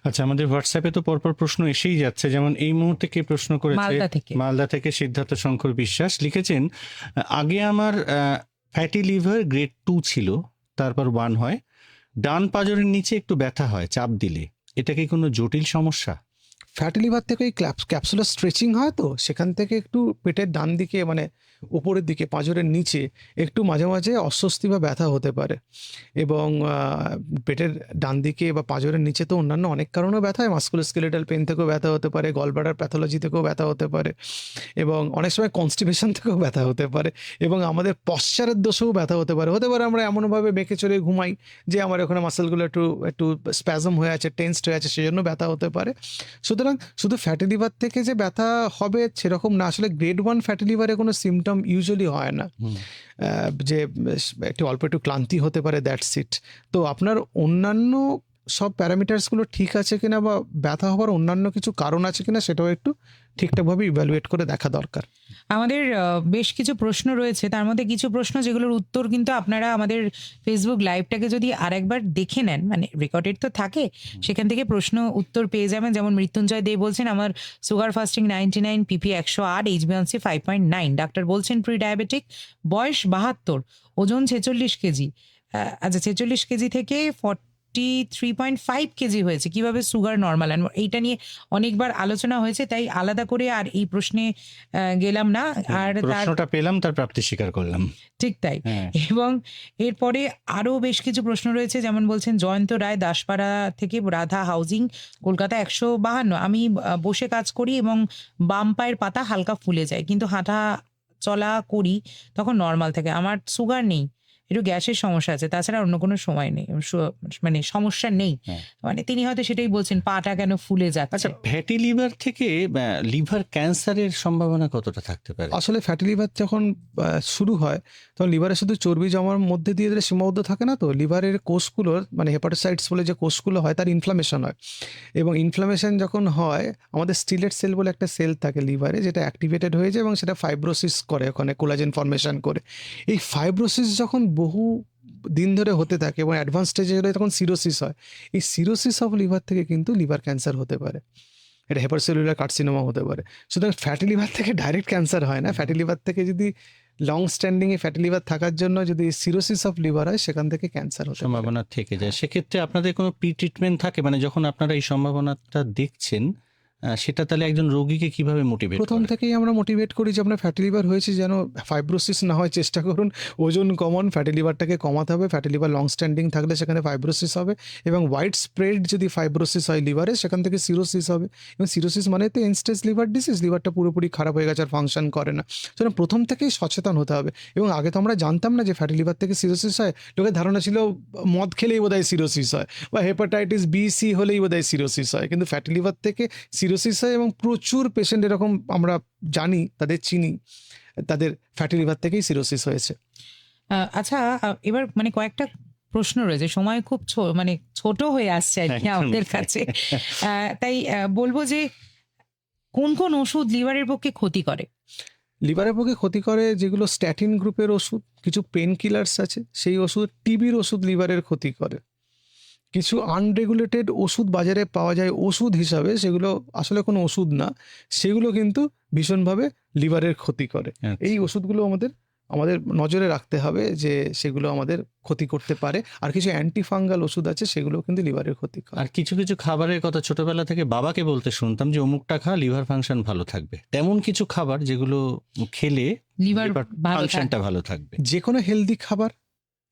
আচ্ছা, আমাদের হোয়াটসঅ্যাপে তো পরপর প্রশ্ন এসেই যাচ্ছে। যেমন এই মুহূর্তে কে প্রশ্ন করেছে, মালদা থেকে। মালদা থেকে সিদ্ধার্থ শঙ্কর বিশ্বাস লিখেছেন, আগে আমার ফ্যাটি লিভার গ্রেড 2 ছিল, তারপর 1 হয়, ডান পাঁজরের নিচে একটু ব্যথা হয় চাপ দিলে, এটা কি কোনো জটিল সমস্যা? ফ্যাটি লিভার থেকে ওই ক্যাপসুলার স্ট্রেচিং হয়, তো সেখান থেকে একটু পেটের ডান দিকে মানে উপরের দিকে পাঁজরের নিচে একটু মাঝে মাঝে অস্বস্তি বা ব্যথা হতে পারে। এবং পেটের ডান দিকে বা পাঁজরের নিচে তো অন্যান্য অনেক কারণেও ব্যথা হয়, মাস্কুলোস্কেলেটাল পেন থেকেও ব্যথা হতে পারে, গলব্লাডার প্যাথোলজি থেকেও ব্যথা হতে পারে এবং অনেক সময় কনস্টিপেশন থেকেও ব্যথা হতে পারে এবং আমাদের পশ্চারের দোষেও ব্যথা হতে পারে। আমরা এমনভাবে বেঁকে চলে ঘুমাই যে আমার ওখানে মাসেলগুলো একটু একটু স্প্যাজম হয়ে আছে, টেন্সড হয়ে আছে, সেই জন্য ব্যথা হতে পারে। সুতরাং শুধু ফ্যাটি লিভার থেকে যে ব্যথা হবে সেরকম না, আসলে গ্রেড 1 ফ্যাটি লিভারে কোনো সিমটম ইউজুয়ালি হয় না, যে একটু অল্প একটু ক্লান্তি হতে পারে, দ্যাটস ইট। তো আপনার অন্যান্য সব প্যারামিটার্সগুলো ঠিক আছে কিনা বা ব্যথা হওয়ার অন্যান্য কিছু কারণ আছে কিনা সেটাও একটু ঠিকঠাকভাবে ইভ্যালুয়েট করে দেখা দরকার। আমাদের বেশ কিছু প্রশ্ন রয়েছে, তার মধ্যে কিছু প্রশ্ন যেগুলোর উত্তর কিন্তু আপনারা আমাদের ফেসবুক লাইভটাকে যদি আরেকবার দেখে নেন, মানে রেকর্ডেড তো থাকে, সেখান থেকে প্রশ্ন উত্তর পেয়ে যাবেন। যেমন মৃত্যুঞ্জয় দে বলছেন, আমার সুগার ফাস্টিং 99, পিপি 108, HbA1c 5.9, ডাক্তার বলছেন প্রি ডায়াবেটিক, বয়স 72, ওজন 46 কেজি। আচ্ছা, 46 কেজি থেকে 43.5 কেজি হয়েছে, কিভাবে সুগার নর্মাল? এইটা নিয়ে অনেকবার আলোচনা হয়েছে, তাই আলাদা করে আর এই প্রশ্নে গেলাম না। আর তার প্রশ্নটা পেলাম, তার প্রাপ্তি স্বীকার করলাম। ঠিক তাই। হ্যাঁ। এবং এরপরে আরো বেশ কিছু প্রশ্ন রয়েছে, যেমন বলছেন জয়ন্ত রায়, দাসপাড়া থেকে, রাধা হাউজিং, কলকাতা, 152, আমি বসে কাজ করি এবং বাম পায়ের পাতা হালকা ফুলে যায়, কিন্তু হাঁটা চলা করি তখন নর্মাল থাকে, আমার সুগার নেই, একটু গ্যাসের সমস্যা আছে, তাছাড়া অন্য কোনো সময় নেই, মানে সমস্যা নেই। হ্যাঁ। মানে তিনি হয়তো সেটাই বলছেন, পাটা কেন ফুলে আচ্ছা, যাচ্ছে। ফ্যাটি লিভার থেকে লিভার ক্যান্সারের সম্ভাবনা কতটা থাকতে পারে? আসলে ফ্যাটি লিভার যখন শুরু হয় তখন লিভারে শুধু চর্বি জমার মধ্যে দিয়ে দিলে সীমাবদ্ধ থাকে না, তো লিভারের কোষগুলোর মানে হেপাটোসাইটস বলে যে কোষগুলো হয় তার ইনফ্লামেশন হয়, এবং ইনফ্লামেশন যখন হয় আমাদের স্টিলেট সেল বলে একটা সেল থাকে লিভারে, যেটা অ্যাক্টিভেটেড হয়ে যায় এবং সেটা ফাইব্রোসিস করে, ওখানে কোলাজেন ফর্মেশন করে। এই ফাইব্রোসিস যখন বহু দিন ধরে হতে থাকে এবং অ্যাডভান্স স্টেজে হলে তখন সিরোসিস হয়। এই সিরোসিস অফ লিভার থেকে কিন্তু লিভার ক্যান্সার হতে পারে, এটা হেপাটোসেলুলার কার্সিনোমা হতে পারে। সুতরাং ফ্যাটি লিভার থেকে ডাইরেক্ট ক্যান্সার হয় না, ফ্যাটি লিভার থেকে যদি লং স্ট্যান্ডিংয়ে ফ্যাটি লিভার থাকার জন্য যদি সিরোসিস অফ লিভার হয় সেখান থেকে ক্যান্সার হতে পারে। সম্ভাবনা থেকে যায়। সেক্ষেত্রে আপনাদের কোনো প্রি ট্রিটমেন্ট থাকে, মানে যখন আপনারা এই সম্ভাবনাটা দেখছেন, সেটা তাহলে একজন রোগীকে কিভাবে মোটিভেট প্রথম করে? থেকেই আমরা মোটিভেট করি যে আপনার ফ্যাটি লিভার হয়েছে, যেন ফাইব্রোসিস না হয় চেষ্টা করুন, ওজন কমান, ফ্যাটি লিভারটাকে কমাতে হবে। ফ্যাটি লিভার লং স্ট্যান্ডিং থাকলে সেখানে ফাইব্রোসিস হবে, এবং হোয়াইট স্প্রেড যদি ফাইব্রোসিস হয় লিভারে সেখান থেকে সিরোসিস হবে, এবং সিরোসিস মানে তো এন্ড স্টেজ লিভার ডিজিজ, লিভারটা পুরোপুরি খারাপ হয়ে গেছে আর ফাংশন করে না। সুতরাং প্রথম থেকেই সচেতন হতে হবে। এবং আগে তো আমরা জানতাম না যে ফ্যাটি লিভার থেকে সিরোসিস হয়, লোকের ধারণা ছিল মদ খেলেই বোধহয় সিরোসিস হয়, বা হেপাটাইটিস বি সি হলেই বোধহয় সিরোসিস হয়, কিন্তু ফ্যাটি লিভার থেকে সিরোসিস হয়, এবং প্রচুর পেশেন্ট এরকম আমরা জানি, তাদের চিনি, তাদের ফ্যাটি লিভার থেকেই সিরোসিস হয়েছে। আচ্ছা, এবার মানে কয়েকটা প্রশ্ন রয়েছে, সময় খুব মানে ছোট হয়ে আসছে আর কি একদমই আমাদের তাই। কাছে। তাই বলবো যে কোন কোন ওষুধ লিভারের পক্ষে ক্ষতি করে? লিভারের পক্ষে ক্ষতি করে যেগুলো স্ট্যাটিন গ্রুপের ওষুধ, কিছু পেন কিলার্স আছে সেই ওষুধ, টিবির ওষুধ লিভারের ক্ষতি করে। কিছু আনরেগুলেটেড ওষুধ বাজারে পাওয়া যায় ওষুধ হিসাবে, সেগুলো আসলে কোনো ওষুধ না, সেগুলো কিন্তু ভীষণভাবে লিভারের ক্ষতি করে। আচ্ছা। এই ওষুধগুলো আমাদের আমাদের নজরে রাখতে হবে যে সেগুলো আমাদের ক্ষতি করতে পারে। আর কিছু অ্যান্টিফাঙ্গাল ওষুধ আছে সেগুলো কিন্তু লিভারের ক্ষতি করে। আর কিছু কিছু খাবারের কথা ছোটবেলা থেকে বাবাকে বলতে শুনতাম যে অমুকটা খা, লিভার ফাংশন ভালো থাকবে। তেমন কিছু খাবার যেগুলো খেলে লিভার লিভার ভালো ফাংশনটা ভালো থাকবে। যে কোনো হেলদি খাবার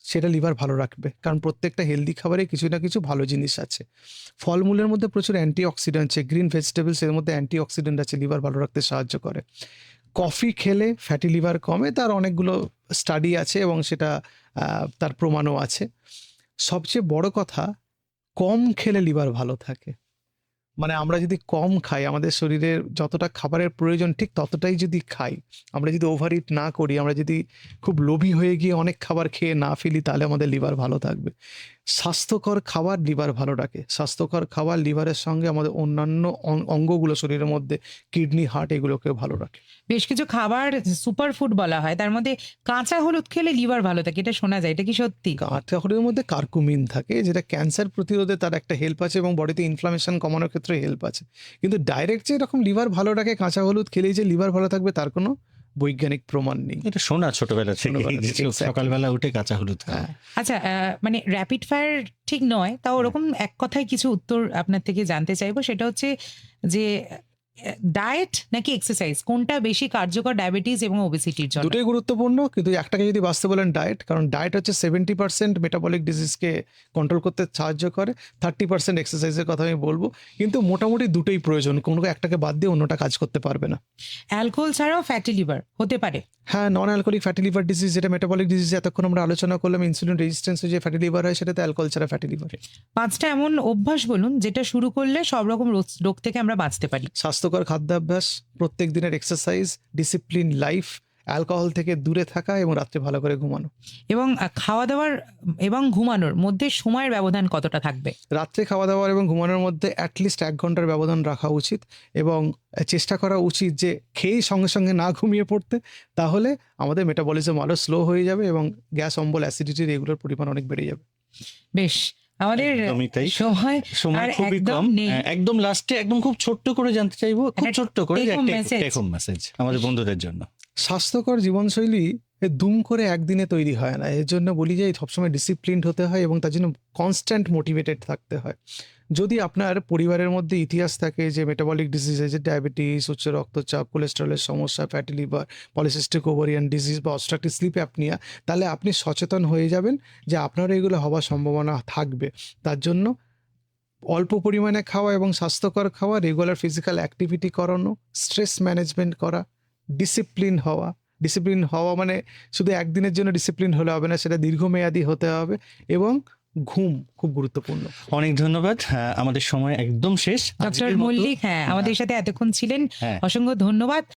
সেটা লিভার ভালো রাখবে, কারণ প্রত্যেকটা হেলদি খাবারে কিছু না কিছু ভালো জিনিস আছে। ফলমূলের মধ্যে প্রচুর অ্যান্টিঅক্সিডেন্ট আছে, গ্রিন ভেজিটেবলস এর মধ্যে অ্যান্টিঅক্সিডেন্ট আছে, লিভার ভালো রাখতে সাহায্য করে। কফি খেলে ফ্যাটি লিভার কমে, তার অনেকগুলো স্টাডি আছে এবং সেটা তার প্রমাণও আছে। সবচেয়ে বড় কথা, কম খেলে লিভার ভালো থাকে। মানে আমরা যদি কম খাই, আমাদের শরীরের যতটা খাবারের প্রয়োজন ঠিক ততটাই যদি খাই, আমরা যদি ওভারইট না করি, আমরা যদি খুব লোভী হয়ে গিয়ে অনেক খাবার খেয়ে না ফেলি, তাহলে আমাদের লিভার ভালো থাকবে। স্বাস্থ্যকর খাবার লিভার ভালো রাখে। স্বাস্থ্যকর খাবার লিভারের সঙ্গে আমাদের অন্যান্য অঙ্গগুলো শরীরের মধ্যে, কিডনি, হার্ট, এগুলোকে ভালো রাখে। বেশ কিছু খাবার সুপার ফুড বলা হয়, তার মধ্যে কাঁচা হলুদ খেলে লিভার ভালো থাকে, এটা শোনা যায়, এটা কি সত্যি? কাঁচা হলুদের মধ্যে কার্কুমিন থাকে, যেটা ক্যান্সার প্রতিরোধে তার একটা হেল্প আছে এবং বডিতে ইনফ্লামেশন কমানোর ক্ষেত্রে হেল্প আছে। কিন্তু ডাইরেক্ট যে এরকম লিভার ভালো রাখে কাঁচা হলুদ খেলেই যে লিভার ভালো থাকবে তার কোনো বৈজ্ঞানিক প্রমাণ নেই। এটা শোনা ছোটবেলা থেকে, ছোটবেলা থেকে, যে exactly. সকালবেলা উঠে কাঁচা হলুদ খাওয়া। হ্যাঁ। আচ্ছা, মানে র্যাপিড ফায়ার ঠিক নয়, তাও ওরকম এক কথায় কিছু উত্তর আপনার থেকে জানতে চাইবো। সেটা হচ্ছে যে ডায়েট নাকি এক্সারসাইজ, কোনটা বেশি কার্যকর ডায়াবেটিস এবং ওবেসিটির জন্য? দুটোই গুরুত্বপূর্ণ, কিন্তু একটাকে যদি বাঁচতে বলেন ডায়েট, কারণ ডায়েট হচ্ছে 70% মেটাবলিক ডিজিজকে কন্ট্রোল করতে সাহায্য করে, 30% এক্সারসাইজের কথা আমি বলবো। কিন্তু মোটামুটি দুটোই প্রয়োজন, কোনো একটাকে বাদ দিয়ে অন্যটা কাজ করতে পারবে না। অ্যালকোহল ছাড়াও ফ্যাটি লিভার হতে পারে? হ্যাঁ, non alcoholic fatty liver disease, যেটা মেটাবলিক ডিজিজ এতক্ষণ আমরা আলোচনা করলাম, ইনসুলিন রেজিস্ট্যান্স যে ফ্যাটি লিভার হয়, সেটাতে অ্যালকোহল ছাড়া ফ্যাটি লিভার। 5টা এমন অভ্যাস বলুন যেটা শুরু করলে সব রকম রোগ থেকে আমরা বাঁচতে পারি। স্বাস্থ্যকর খাদ্যাভ্যাস, প্রত্যেক দিনের এক্সারসাইজ, ডিসিপ্লিন লাইফ, অ্যালকোহল থেকে দূরে থাকা এবং রাত্রে ভালো করে ঘুমানো। এবং খাওয়া দাওয়ার এবং ঘুমানোর মধ্যে সময়ের ব্যবধান কতটা থাকবে? রাত্রে খাওয়া দাওয়ার এবং ঘুমানোর মধ্যে অ্যাটলিস্ট 1 ঘন্টার ব্যবধান রাখা উচিত এবং চেষ্টা করা উচিত যে খেয়েই সঙ্গে সঙ্গে না ঘুমিয়ে পড়তে, তাহলে আমাদের মেটাবলিজম আরও স্লো হয়ে যাবে এবং গ্যাস, অম্বল, অ্যাসিডিটির এগুলোর পরিমাণ অনেক বেড়ে যাবে। বেশ, আমাদের একদমই তাই। সময় সময় আর খুবই একদম কম। নেই। একদম লাস্টে একদম খুব ছোট্ট করে জানতে চাইবো, খুব একটা ছোট্ট করে, take home একটা message। টেক হোম মেসেজ আমাদের বন্ধুদের জন্য। স্বাস্থ্যকর জীবনশৈলী দুম করে একদিনে তৈরি হয় না। এর জন্য বলি যে সবসময় ডিসিপ্লিনড হতে হয় এবং তার জন্য কনস্ট্যান্ট মোটিভেটেড থাকতে হয়। যদি আপনার পরিবারের মধ্যে ইতিহাস থাকে যে মেটাবলিক ডিজিজে, যে ডায়াবেটিস, উচ্চ রক্তচাপ, কোলেস্টেরলের সমস্যা, fatty liver, polycystic ovarian disease বা অবস্ট্রাকটিভ স্লিপ অ্যাপনিয়া, তাহলে আপনি সচেতন হয়ে যাবেন যে আপনারও এগুলো হওয়ার সম্ভাবনা থাকবে। তার জন্য অল্প পরিমাণে খাওয়া এবং স্বাস্থ্যকর খাওয়া, রেগুলার ফিজিক্যাল অ্যাক্টিভিটি করানো, স্ট্রেস ম্যানেজমেন্ট করা, ডিসিপ্লিন হওয়া। ডিসিপ্লিন হওয়া মানে শুধু একদিনের জন্য ডিসিপ্লিন হলে হবে না, সেটা দীর্ঘমেয়াদী হতে হবে এবং ঘুম খুব গুরুত্বপূর্ণ। অনেক ধন্যবাদ। আমাদের সময় একদম শেষ। ডক্টর আজকের মতো- মল্লিক, হ্যাঁ, আমাদের সাথে এতক্ষণ ছিলেন, হ্যাঁ। অসংখ্য ধন্যবাদ।